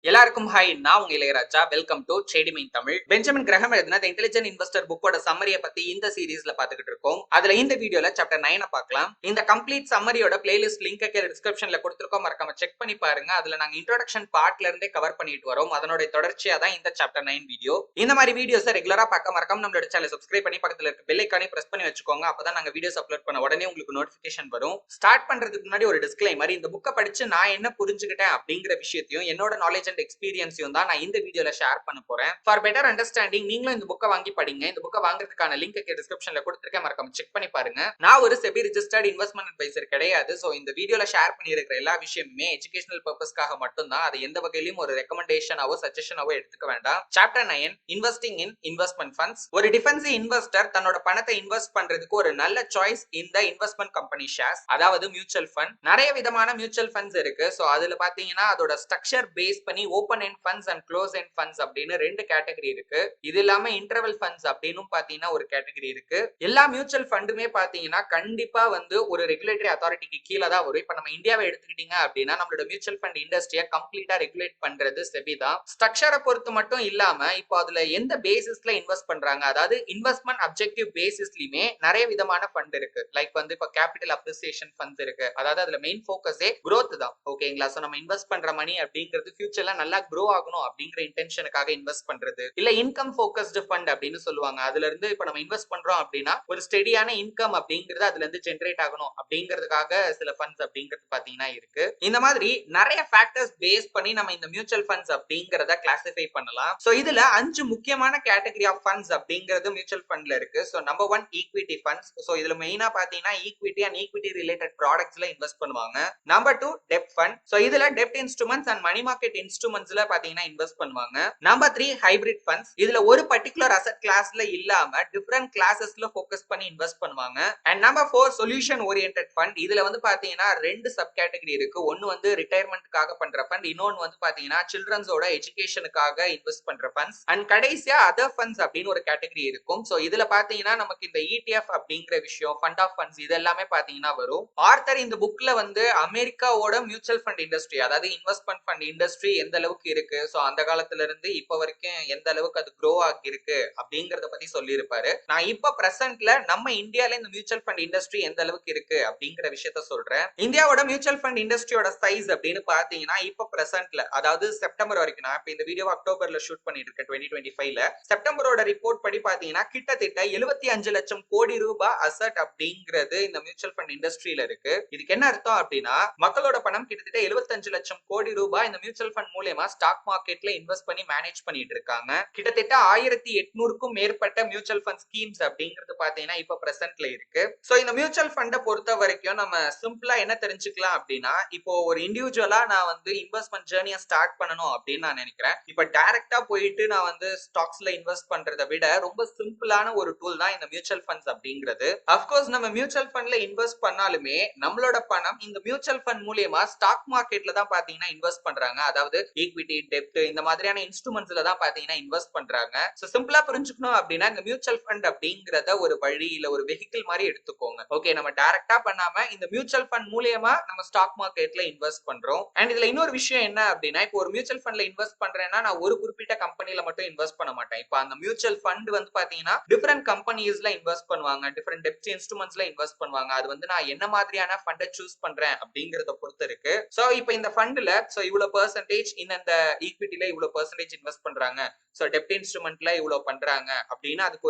எல்லாருக்கும் ஹாய், நான் உங்க Ilaiyaraaja. Welcome to trading Tamil. Benjamin Graham எழுதின தி இன்டெலிஜென்ட் இன்வெஸ்டர் புக்கோட சம்மரியை பத்தி இந்த சீரீஸ்ல பாத்துக்கிட்டு இருக்கோம். அதுல இந்த வீடியோல சாப்டர் 9 பார்க்கலாம். இந்த கம்ப்ளீட் சம்மரியோட பிளேலிஸ்ட் லிங்க் கீழ டிஸ்கிரிப்ஷன்ல கொடுத்திருக்கோம், மறக்காம செக் பண்ணி பாருங்க. அதுல நாங்க இன்ட்ரோடக்ஷன் பார்ட்ல இருந்தே கவர் பண்ணிட்டு வரோம். அதனோட தொடர்ச்சியா தான் இந்த சாப்டர் 9 வீடியோ. இந்த மாதிரி வீடியோஸ் ரெகுலரா பார்க்க மறக்காம நம்மளோட சேனலை சப்ஸ்கிரைப் பண்ணி பக்கத்துல இருக்க பெல் ஐகானை பிரஸ் பண்ணி வச்சுக்கோங்க. அப்பதான் நாங்க வீடியோஸ் அப்லோட் பண்ண உடனே உங்களுக்கு நோட்டிபிகேஷன் வரும். ஸ்டார்ட் பண்றதுக்கு முன்னாடி ஒரு டிஸ்க்ளைமர், இந்த புக்கை படிச்சு நான் என்ன புரிஞ்சுக்கிட்டேன் அப்படிங்கிற விஷயத்தையும் என்னோட நாலேஜ் அண்ட் எக்ஸ்பீரியன்ஸையும் தான் நான் இந்த வீடியோல ஷேர் பண்ண போறேன். ஃபார் பெட்டர் அண்டர்ஸ்டாண்டிங் நீங்களும் இந்த புக்கை வாங்கி படிங்க. இந்த புக்கை வாங்குறதுக்கான லிங்க் டிஸ்கிரிப்ஷன்ல கொடுத்திருக்கேன், மறக்காம செக் பண்ணி பாருங்க. நான் ஒரு செபி ரிஜிஸ்டர்ட் இன்வெஸ்ட்மென்ட் அட்வைசர் கிடையாது. சோ இந்த வீடியோல ஷேர் பண்ணி இருக்கிற எல்லா விஷயமுமே எஜுகேஷனல் பர்பஸ்க்காக மட்டும் தான். அது எந்த வகையிலும் ஒரு ரெக்கமெண்டேஷனாவோ சஜஷனாவோ எடுத்துக்க வேண்டாம். Chapter 9 investing in investment funds. ஒரு டிஃபென்சிவ் இன்வெஸ்டர் தன்னோட பணத்தை இன்வெஸ்ட் பண்றதுக்கு ஒரு நல்ல சாய்ஸ் இந்த இன்வெஸ்ட்மென்ட் கம்பெனி ஷேர்ஸ், அதாவது மியூச்சுவல் ஃபண்ட். நிறைய விதமான மியூச்சுவல் ஃபண்ட்ஸ் இருக்கு. சோ அதுல பாத்தீங்கன்னா அதோட ஸ்ட்ரக்சர் பேஸ் பண்ணி open end funds and close end funds அப்படின்னு ரெண்டு கேட்டகரி இருக்கு. இது இல்லாம இன்டர்வல் ஃபண்ட்ஸ் அப்படின்னு பாத்தீங்கன்னா ஒரு கேட்டகரி இருக்கு. எல்லா மியூச்சுவல் ஃபண்டுமே பாத்தீங்கன்னா கண்டிப்பா வந்து ஒரு ரெகுலேட்டரி அத்தாரிட்டிக்கு கீழே தான் வரும். இப்ப நம்ம இந்தியாவை எடுத்துக்கிட்டீங்க அப்படின்னா நம்மளோட மியூச்சுவல் ஃபண்ட் இண்டஸ்ட்ரியை கம்ப்ளீட்டா ரெகுலேட் பண்றது செபி தான். ஸ்ட்ரக்சரை பொறுத்து மட்டும் இல்லாம இப்போ அதுல எந்த பேசிஸ்ல இன்வெஸ்ட் பண்றாங்க, அதாவது இன்வெஸ்ட்மெண்ட் அப்ஜெக்டிவ் பேசிஸ்லயுமே நிறைய விதமான ஃபண்ட் இருக்கு. லைக் வந்து இப்போ கேபிட்டல் அப்ரிசியேஷன் ஃபண்ட்ஸ் இருக்கு. அதாவது அதுல மெயின் ஃபோக்கஸே growth தான். ஓகேங்களா? சோ நம்ம இன்வெஸ்ட் பண்ற மணி அப்படிங்கிறது ஃபியூச்சர்ல நல்லா grow ஆகணும் அப்படிங்கிற இன்டென்ஷனுக்காக இன்வெஸ்ட் பண்றது. இல்ல இன்கம் ஃபோக்கஸ்டு ஃபண்ட் அப்படின்னு சொல்லுவாங்க. அதுல இருந்து இப்ப நம்ம இன்வெஸ்ட் பண்றோம் அப்படின்னா ஒரு ஸ்டெடியான இன்கம் அப்படிங்கிறது அதுல இருந்து ஜெனரேட் ஆகணும் அப்படிங்கிறதுக்காக சில ஃபண்ட்ஸ் அப்படிங்கிறது பாத்தீங்கன்னா இருக்கு. இந்த மாதிரி நிறைய ஃபேக்டர்ஸ் பேஸ் பண்ணி நம்ம இந்த மியூச்சுவல் ஃபண்ட்ஸ் அப்படிங்கறத கிளாசிஃபை பண்ணலாம். சோ இதுல 5 முக்கியமான கேட்டகரி ஆஃப் ஃபண்ட்ஸ் அப்படிங்கிறது மியூச்சுவல் ஃபண்ட்ல இருக்கு. So number 1 equity funds. So இதுல மெயினா பாத்தீங்கன்னா ஈக்விட்டி அண்ட் ஈக்விட்டி ரிலேட்டட் ப்ராடக்ட்ஸ்ல இன்வெஸ்ட் பண்ணுவாங்க. நம்பர் 2 டெப்ட் ஃபண்ட். சோ இதுல டெப்ட் இன்ஸ்ட்ருமெண்ட்ஸ் அண்ட் மணி மார்க்கெட் இன்ஸ்ட்ருமெண்ட்ஸ்ல பாத்தீங்கன்னா இன்வெஸ்ட் பண்ணுவாங்க. Number 3 hybrid funds. இதுல ஒரு பர்టిక్యులர் அசெட் கிளாஸ்ல இல்லாம டிஃபரண்ட் கிளாसेसல ஃபோக்கஸ் பண்ணி இன்வெஸ்ட் பண்ணுவாங்க. And number 4 solution oriented fund. இதுல வந்து பாத்தீங்கன்னா ரெண்டு சப் கேட்டகரி இருக்கு. ஒன்னு வந்து ரிட்டையர்மென்ட்காக பண்ற ஃபண்ட், இன்னொன்னு வந்து பாத்தீங்கன்னா சில்ட்ரன்ஸோட எஜுகேஷனுக்காக இன்வெஸ்ட் பண்ற ஃபண்ட்ஸ். அண்ட் கடைசியா அதர் ஃபண்ட்ஸ் அப்படின்னு ஒரு கேட்டகரி இருக்கும். சோ இதுல பாத்தீங்கன்னா நமக்கு இந்த ETF அப்படிங்கிற விஷயம், ஃபண்ட் ஆஃப் ஃபண்ட்ஸ் இது எல்லாமே பாத்தீங்கன்னா வரும். ஆர்த்தர் இந்த புக்ல வந்து அமெரிக்காவோட மியூச்சுவல் ஃபண்ட் இண்டஸ்ட்ரி, அதாவது இன்வெஸ்ட்மெண்ட் ஃபண்ட் இண்டஸ்ட்ரி எந்த அளவுக்கு இருக்கு, சோ அந்த காலத்துல இருந்து இப்ப வரைக்கும் எந்த அளவுக்கு அது grow ஆகி இருக்கு அப்படிங்கறத பத்தி சொல்லி இருப்பாரு. நான் இப்ப பிரசன்ட்ல நம்ம இந்தியால இந்த மியூச்சுவல் ஃபண்ட் இண்டஸ்ட்ரி எந்த அளவுக்கு இருக்கு அப்படிங்கிற விஷயத்த சொல்றேன். இந்தியாவோட மியூச்சுவல் ஃபண்ட் இண்டஸ்ட்ரியோட சைஸ் அப்படின்னு பாத்தீங்கன்னா இப்ப பிரசன்ட்ல, அதாவது செப்டம்பர் வரைக்கும், நான் இப்ப இந்த வீடியோ அக்டோபர்ல ஷூட் பண்ணிட்டு இருக்கேன் 2025ல, செப்டம்பரோட ரிப்போர்ட் படி பாத்தீங்கன்னா கிட்டத்தட்ட 75 லட்சம் கோடி ரூபாய் அசட் அப்படிங்கிறது இந்த மியூச்சுவல் ஃபண்ட் இண்டஸ்ட்ரியில இருக்கு. இதுக்கு என்ன அர்த்தம் அப்படின்னா மக்களோட பணம் கிட்டத்தட்ட 75 லட்சம் கோடி ரூபாய் இந்த மியூச்சுவல் ஃபண்ட் மூலமா ஸ்டாக் மார்க்கெட்ல இன்வெஸ்ட் பண்ணி மேனேஜ் பண்ணிட்டு இருக்காங்க. கிட்டத்தட்ட 1800க்கும் மேற்பட்ட மியூச்சுவல் ஃபண்ட் ஸ்கீம்ஸ் அப்படிங்கிறது பாத்தீங்கன்னா இப்ப பிரசன்ட்ல இருக்கு. சோ இந்த மியூச்சுவல் ஃபண்டை பொறுத்த வரைக்கும் நம்ம சிம்பிளா என்ன தெரிஞ்சுக்கலாம் அப்படின்னா, இப்போ ஒரு இண்டிவிஜுவலா நான் வந்து இன்வெஸ்ட்மெண்ட் ஜேர்னியை ஸ்டார்ட் பண்ணணும் அப்படின்னு நான் நினைக்கிறேன். இப்ப டைரக்டா போயிட்டு நான் வந்து ஸ்டாக்ஸ்ல இன்வெஸ்ட் பண்றதை விட ரொம்ப சிம்பிளான ஒரு டூல் தான் இந்த மியூச்சுவல் ஃபண்ட்ஸ் அப்படிங்கிறது. அப்கோர்ஸ் நம்ம மியூச்சுவல் ஃபண்ட்ல இன்வெஸ்ட் பண்ணாலுமே நம்மளோட பணம் இந்த மியூச்சுவல் ஃபண்ட் மூலமா ஸ்டாக் மார்க்கெட்ல தான் பாத்தீங்கன்னா இன்வெஸ்ட் பண்றாங்க. அதாவது ஈக்விட்டி, டெப்ட் இந்த மாதிரியான இன்ஸ்ட்ருமெண்ட்ஸ்ல தான் பாத்தீங்கன்னா இன்வெஸ்ட் பண்றாங்க. சோ சிம்பிளா புரிஞ்சுக்கணும் அப்படின்னா இந்த மியூச்சுவல் ஃபண்ட் அப்படிங்கறத ஒரு வழி இல்ல ஒரு வெஹிக்கிள் மாதிரி எடுத்துக்கோங்க. ஓகே, நம்ம டைரக்டா பண்ணாம இந்த மியூச்சுவல் ஃபண்ட் மூலமா நம்ம ஸ்டாக் மார்க்கெட்ல இன்வெஸ்ட் பண்றோம். அண்ட் இதுல இன்னொரு விஷயம் என்ன அப்படின்னா, இப்போ ஒரு மியூச்சுவல் ஃபண்ட்ல இன்வெஸ்ட் பண்றேன்னா நான் ஒரு குறிப்பிட்ட கம்பெனில மட்டும் இன்வெஸ்ட் பண்ண மாட்டேன். இப்போ அந்த மியூச்சுவல் ஃபண்ட் வந்து பாத்தீங்கன்னா டிஃபரெண்ட் கம்பெனிஸ்ல இன்வெஸ்ட் பண்ணுவாங்க, டிஃபரெண்ட் டெப்ட் இன்ஸ்ட்ருமெண்ட்ஸ்ல இன்வெஸ்ட் பண்ணுவாங்க. அது வந்து நான் என்ன மாதிரியான ஃபண்டை சூஸ் பண்றேன் அப்படிங்கறத பொறுத்து இருக்கு. சோ இப்போ இந்த ஃபண்ட்ல சோ இவ்வளவு பெர்சன்டேஜ் இந்த ஈக்விட்டில இவ்வளவு பெர்சன்டேஜ் இன்வெஸ்ட் பண்றாங்க, சோ டெப்ட் இன்ஸ்ட்ருமெண்ட்ல இவ்வளவு பண்றாங்க அப்படின்னு அதுக்கு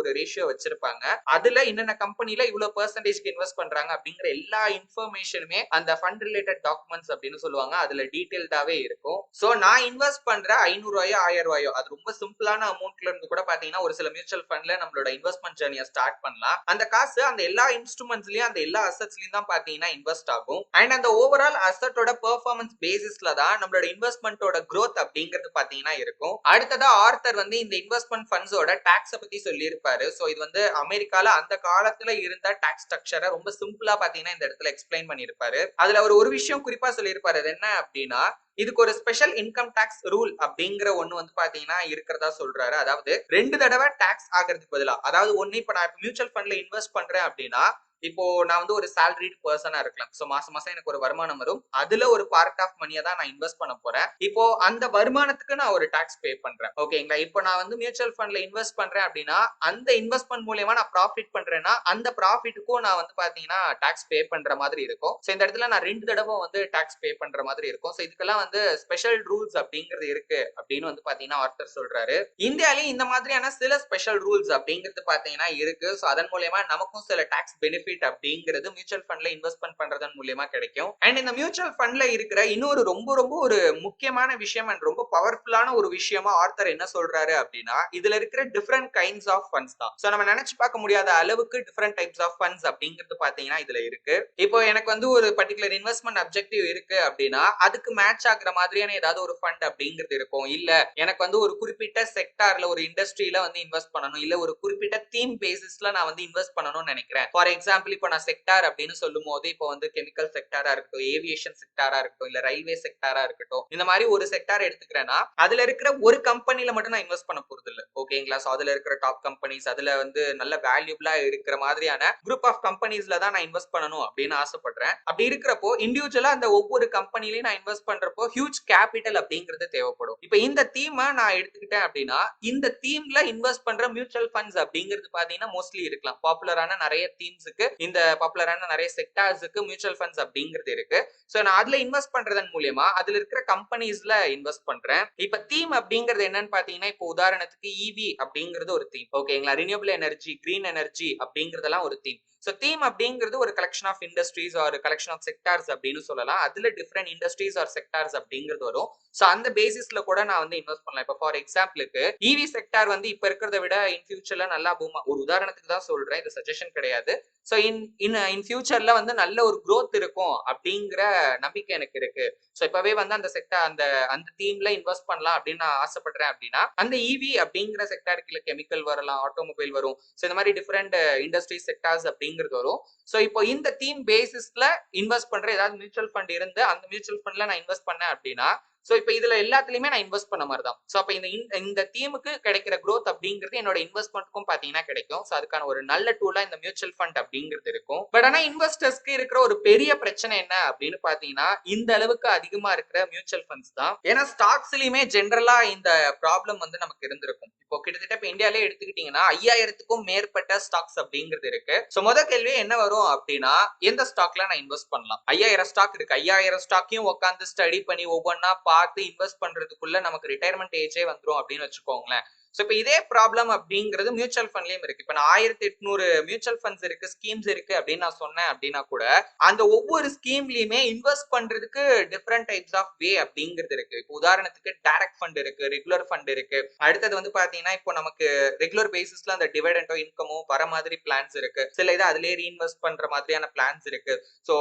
ஒரு ரேஷியோ வச்சிருப்பாங்க. அதுல என்னென்ன கம்பெனில இவ்வளவு பெர்சன்டேஜ்க்கு இன்வெஸ்ட் பண்றாங்க அப்படிங்கிற எல்லா இன்ஃபர்மேஷனுமே அந்த ஃபண்ட் ரிலேட்டட் டாக்குமெண்ட்ஸ் அப்படின்னு சொல்லுவாங்க, அதுல டீடைல்டாவே இருக்கும். சோ நான் இன்வெஸ்ட் பண்ற 500 ரூபாயோ 1000 ரூபாயோ அது ரொம்ப சிம்பிளான அமௌண்ட்ல இருந்து கூட பாத்தீங்கன்னா ஒரு சில மியூச்சுவல் ஃபண்ட்ல நம்மளோட இன்வெஸ்ட்மெண்ட் ஜர்னியை ஸ்டார்ட் பண்ணலாம். அந்த காசு அந்த எல்லா இன்ஸ்ட்ருமெண்ட்ஸ்லயும் அந்த எல்லா அசெட்ஸ்லயும் தான் பாத்தீங்கன்னா இன்வெஸ்ட் ஆகும். அண்ட் அந்த ஓவரால் அசெட்டோட பெர்ஃபார்மன்ஸ் பேசிஸ்ல தான் நம்மளோட இன்வெஸ்ட்மெண்டோட growth அப்படிங்கிறது பாத்தீங்கன்னா இருக்கும். அடுத்ததா ஆர்த்தர் வந்து இந்த இன்வெஸ்ட்மெண்ட் ஃபண்ட்ஸோட டாக்ஸ் பத்தி சொல்லி இருப்பாரு. சோ இது வந்து அமெரிக்கால அந்த காலத்துல இருந்த டாக்ஸ் ஸ்ட்ரக்சரை ரொம்ப சிம்பிளா பாத்தீங்கன்னா இந்த இடத்துல எக்ஸ்பிளைன் பண்ணிருப்பாரு. அதுல அவர் ஒரு விஷயம் குறிப்பா சொல்லியிருப்பாரு. அது என்ன அப்படின்னா, இதுக்கு ஒரு ஸ்பெஷல் இன்கம் டாக்ஸ் ரூல் அப்படிங்கிற ஒண்ணு வந்து பாத்தீங்கன்னா இருக்கிறதா சொல்றாரு. அதாவது 2 தடவை டாக்ஸ் ஆகிறதுக்கு பதிலா, அதாவது ஒண்ணு இப்ப நான் மியூச்சுவல் ஃபண்ட்ல இன்வெஸ்ட் பண்றேன் அப்படின்னா இப்போ நான் வந்து ஒரு salaried பர்சனா இருக்கலாம். சோ மாசம் மாசம் எனக்கு ஒரு வருமானம் வரும். அதுல ஒரு பார்ட் ஆஃப் மணியை தான் நான் இன்வெஸ்ட் பண்ண போறேன். இப்போ அந்த வருமானத்துக்கு நான் ஒரு டாக்ஸ் பே பண்றேன். ஓகேங்களா? இப்போ நான் வந்து மியூச்சுவல் ஃபண்ட்ல இன்வெஸ்ட் பண்றேன் அப்படின்னா அந்த இன்வெஸ்ட்மெண்ட் மூலமா நான் ப்ராஃபிட் பண்றேன்னா அந்த ப்ராஃபிட்டுக்கும் நான் வந்து பாத்தீங்கன்னா டாக்ஸ் பே பண்ற மாதிரி இருக்கும். சோ இந்த இடத்துல நான் 2 தடவை வந்து டாக்ஸ் பே பண்ற மாதிரி இருக்கும். சோ இதுக்கெல்லாம் வந்து ஸ்பெஷல் ரூல்ஸ் அப்படிங்கிறது இருக்கு அப்படின்னு வந்து பாத்தீங்கன்னா ஆர்த்தர் சொல்றாரு. இந்தியாலயும் இந்த மாதிரியான சில ஸ்பெஷல் ரூல்ஸ் அப்படிங்கிறது பாத்தீங்கன்னா இருக்கு. சோ அதன் மூலமா நமக்கும் சில டாக்ஸ் பெனிஃபிட் அப்படிங்கிறது மியூச்சுவல் ஃபண்ட்ல இன்வெஸ்ட்மெண்ட் பண்றதன் மூலமா கிடைக்கும். அண்ட் இந்த மியூச்சுவல் ஃபண்ட்ல இருக்கிற இன்னொரு ரொம்ப ரொம்ப ஒரு முக்கியமான விஷயம் அண்ட் ரொம்ப பவர்ஃபுல்லான ஒரு விஷயமா ஆர்த்தர் என்ன சொல்றாரு அப்படின்னா இதுல இருக்கிற டிஃபரெண்ட் கைண்ட்ஸ் ஆஃப் ஃபண்ட்ஸ் தான். சோ நம்ம நினைச்சு பார்க்க முடியாத அளவுக்கு டிஃபரெண்ட் டைப்ஸ் ஆஃப் ஃபண்ட்ஸ் அப்படிங்கிறது பாத்தீங்கன்னா இதுல இருக்கு. இப்போ எனக்கு வந்து ஒரு பர்டிகுலர் இன்வெஸ்ட்மெண்ட் அப்ஜெக்டிவ் இருக்கு அப்படின்னா அதுக்கு மேட்ச் ஆகுற மாதிரியான ஏதாவது ஒரு ஃபண்ட் அப்படிங்கிறது இருக்கும். இல்ல எனக்கு வந்து ஒரு குறிப்பிட்ட செக்டார்ல ஒரு இண்டஸ்ட்ரியில வந்து இன்வெஸ்ட் பண்ணணும், இல்ல ஒரு குறிப்பிட்ட தீம் பேசிஸ்ல நான் வந்து இன்வெஸ்ட் பண்ணணும்னு நினைக்கிறேன். ஃபார் எக்ஸாம்பிள் இப்போ நான் செக்டார் அப்படின்னு சொல்லும் போது இப்போ வந்து கெமிக்கல் செக்டாரா இருக்கட்டும், ஏவியேஷன் செக்டாரா இருக்கட்டும், இல்ல ரயில்வே செக்டாரா இருக்கட்டும், இந்த மாதிரி ஒரு செக்டார் எடுத்துக்கிறேன்னா அதுல இருக்கிற ஒரு கம்பெனில மட்டும் நான் இன்வெஸ்ட் பண்ண போறது இல்ல. ஓகேங்களா? சோ அதுல இருக்கிற டாப் கம்பெனிஸ், அதுல வந்து நல்ல வேல்யூபிளா இருக்கிற மாதிரியான குரூப் ஆஃப் கம்பெனிஸ்ல தான் நான் இன்வெஸ்ட் பண்ணணும் அப்படின்னு ஆசைப்படுறேன். அப்படி இருக்கிறப்போ இண்டிவிஜுவலா அந்த ஒவ்வொரு கம்பெனிலையும் நான் இன்வெஸ்ட் பண்றப்போ ஹியூஜ் கேபிட்டல் அப்படிங்கிறது தேவைப்படும். இப்போ இந்த தீமை நான் எடுத்துக்கிட்டேன் அப்படின்னா இந்த தீம்ல இன்வெஸ்ட் பண்ற மியூச்சுவல் ஃபண்ட்ஸ் அப்படிங்கிறது பாத்தீங்கன்னா மோஸ்ட்லி இருக்கலாம். பாப்புலரான நிறைய தீம்ஸுக்கு, இந்த பாப்புலரான நிறைய செக்டார்ஸுக்கு மியூச்சுவல் ஃபண்ட்ஸ் அப்படிங்கிறது இருக்கு. சோ நான் அதுல இன்வெஸ்ட் பண்றதன் மூலமா அதுல இருக்கிற கம்பெனிஸ்ல இன்வெஸ்ட் பண்றேன். இப்ப தீம் அப்படிங்கிறது என்னன்னு பாத்தீங்கன்னா இப்போ உதாரணத்துக்கு ஈவி அப்படிங்கிறது ஒரு தீம். ஓகேங்களா? ரினியூவபிள் எனர்ஜி, கிரீன் எனர்ஜி அப்படிங்கறதெல்லாம் ஒரு தீம். சோ தீம் அப்படிங்கிறது ஒரு collection of industries or collection of sectors அப்படின்னு சொல்லலாம். அதுல டிஃபரெண்ட் இண்டஸ்ட்ரீஸ் ஆர் செக்டார்ஸ் அப்படிங்கிறது வரும். சோ அந்த பேசிஸ்ல கூட நான் வந்து இன்வெஸ்ட் பண்ணலாம். இப்போ ஃபார் எக்ஸாம்பிளுக்கு ஈவி செக்டார் வந்து இப்ப இருக்கிறத விட இன் ஃபியூச்சர்ல நல்லா பூமா, ஒரு உதாரணத்துக்கு தான் சொல்றேன், இது சஜஷன் கிடையாது. சோ இன் ஃபியூச்சர்ல வந்து நல்ல ஒரு growth இருக்கும் அப்படிங்கிற நம்பிக்கை எனக்கு இருக்கு. சோ இப்பவே வந்து அந்த செக்டார் அந்த அந்த தீம்ல இன்வெஸ்ட் பண்ணலாம் அப்படின்னு நான் ஆசைப்படுறேன் அப்படின்னா அந்த ஈவி அப்படிங்கிற செக்டாருக்கு கெமிக்கல் வரலாம், ஆட்டோமொபைல் வரும். சோ இந்த மாதிரி டிஃபரெண்ட் இண்டஸ்ட்ரி செக்டார்ஸ் அப்படிங்கிறது வரும். சோ இப்போ இந்த தீம் பேசிஸ்ல இன்வெஸ்ட் பண்ற ஏதாவது மியூச்சுவல் ஃபண்ட் இருந்து அந்த மியூச்சுவல் ஃபண்ட்ல நான் இன்வெஸ்ட் பண்ணேன் அப்படின்னா சோ இப்போ இதுல எல்லாத்துலயுமே நான் இன்வெஸ்ட் பண்ண மாதிரி தான். சோ அப்ப இந்த தீமுக்கு கிடைக்கிற growth அப்படிங்கிறது என்னோட இன்வெஸ்ட்மெண்ட்டுக்கும் பாத்தீங்கன்னா கிடைக்கும். சோ அதுக்கான ஒரு நல்ல டூலா இந்த மியூச்சுவல் ஃபண்ட் அப்படிங்கிறது இருக்கும். பட் ஆனா இன்வெஸ்டர்ஸ்க்கு இருக்கிற ஒரு பெரிய பிரச்சனை என்ன அப்படின்னு பாத்தீங்கன்னா இந்த அளவுக்கு அதிகமா இருக்கிற மியூச்சுவல் ஃபண்ட்ஸ் தான். ஏன்னா ஸ்டாக்ஸ்லயுமே ஜென்ரலா இந்த ப்ராப்ளம் வந்து நமக்கு இருந்திருக்கும். இப்போ கிட்டத்தட்ட இப்போ இந்தியாலே எடுத்துக்கிட்டீங்கன்னா 5000க்கும் மேற்பட்ட ஸ்டாக்ஸ் அப்படிங்கிறது இருக்கு. சோ முதல் கேள்வி என்ன வரும் அப்படின்னா எந்த ஸ்டாக்ல நான் இன்வெஸ்ட் பண்ணலாம்? 5000 ஸ்டாக் இருக்கு. 5000 ஸ்டாக்கையும் உட்காந்து ஸ்டடி பண்ணி ஒவ்வொன்னா பார்த்து இன்வெஸ்ட் பண்றதுக்குள்ள நமக்கு ரிட்டையர்மெண்ட் ஏஜே வந்துரும் அப்படின்னு வச்சுக்கோங்களேன். சோ இப்போ இதே ப்ராப்ளம் அப்படிங்கிறது மியூச்சுவல் ஃபண்ட்லயும் இருக்கு. இப்போ நான் 1800 மியூச்சுவல் ஃபண்ட்ஸ் இருக்கு, ஸ்கீம்ஸ் இருக்கு அப்படின்னு நான் சொன்னேன் அப்படின்னா கூட அந்த ஒவ்வொரு ஸ்கீம்லயுமே இன்வெஸ்ட் பண்றதுக்கு டிஃபரெண்ட் டைப்ஸ் ஆஃப் வே அப்படிங்கிறது இருக்கு. இப்போ உதாரணத்துக்கு டைரக்ட் ஃபண்ட் இருக்கு, ரெகுலர் ஃபண்ட் இருக்கு. அடுத்தது வந்து பாத்தீங்கன்னா இப்போ நமக்கு ரெகுலர் பேசிஸ்ல அந்த டிவிடெண்டோ இன்கமோ வர மாதிரி பிளான்ஸ் இருக்கு. சில இது அதுலயே ரீஇன்வெஸ்ட் பண்ற மாதிரியான பிளான்ஸ் இருக்கு. சோ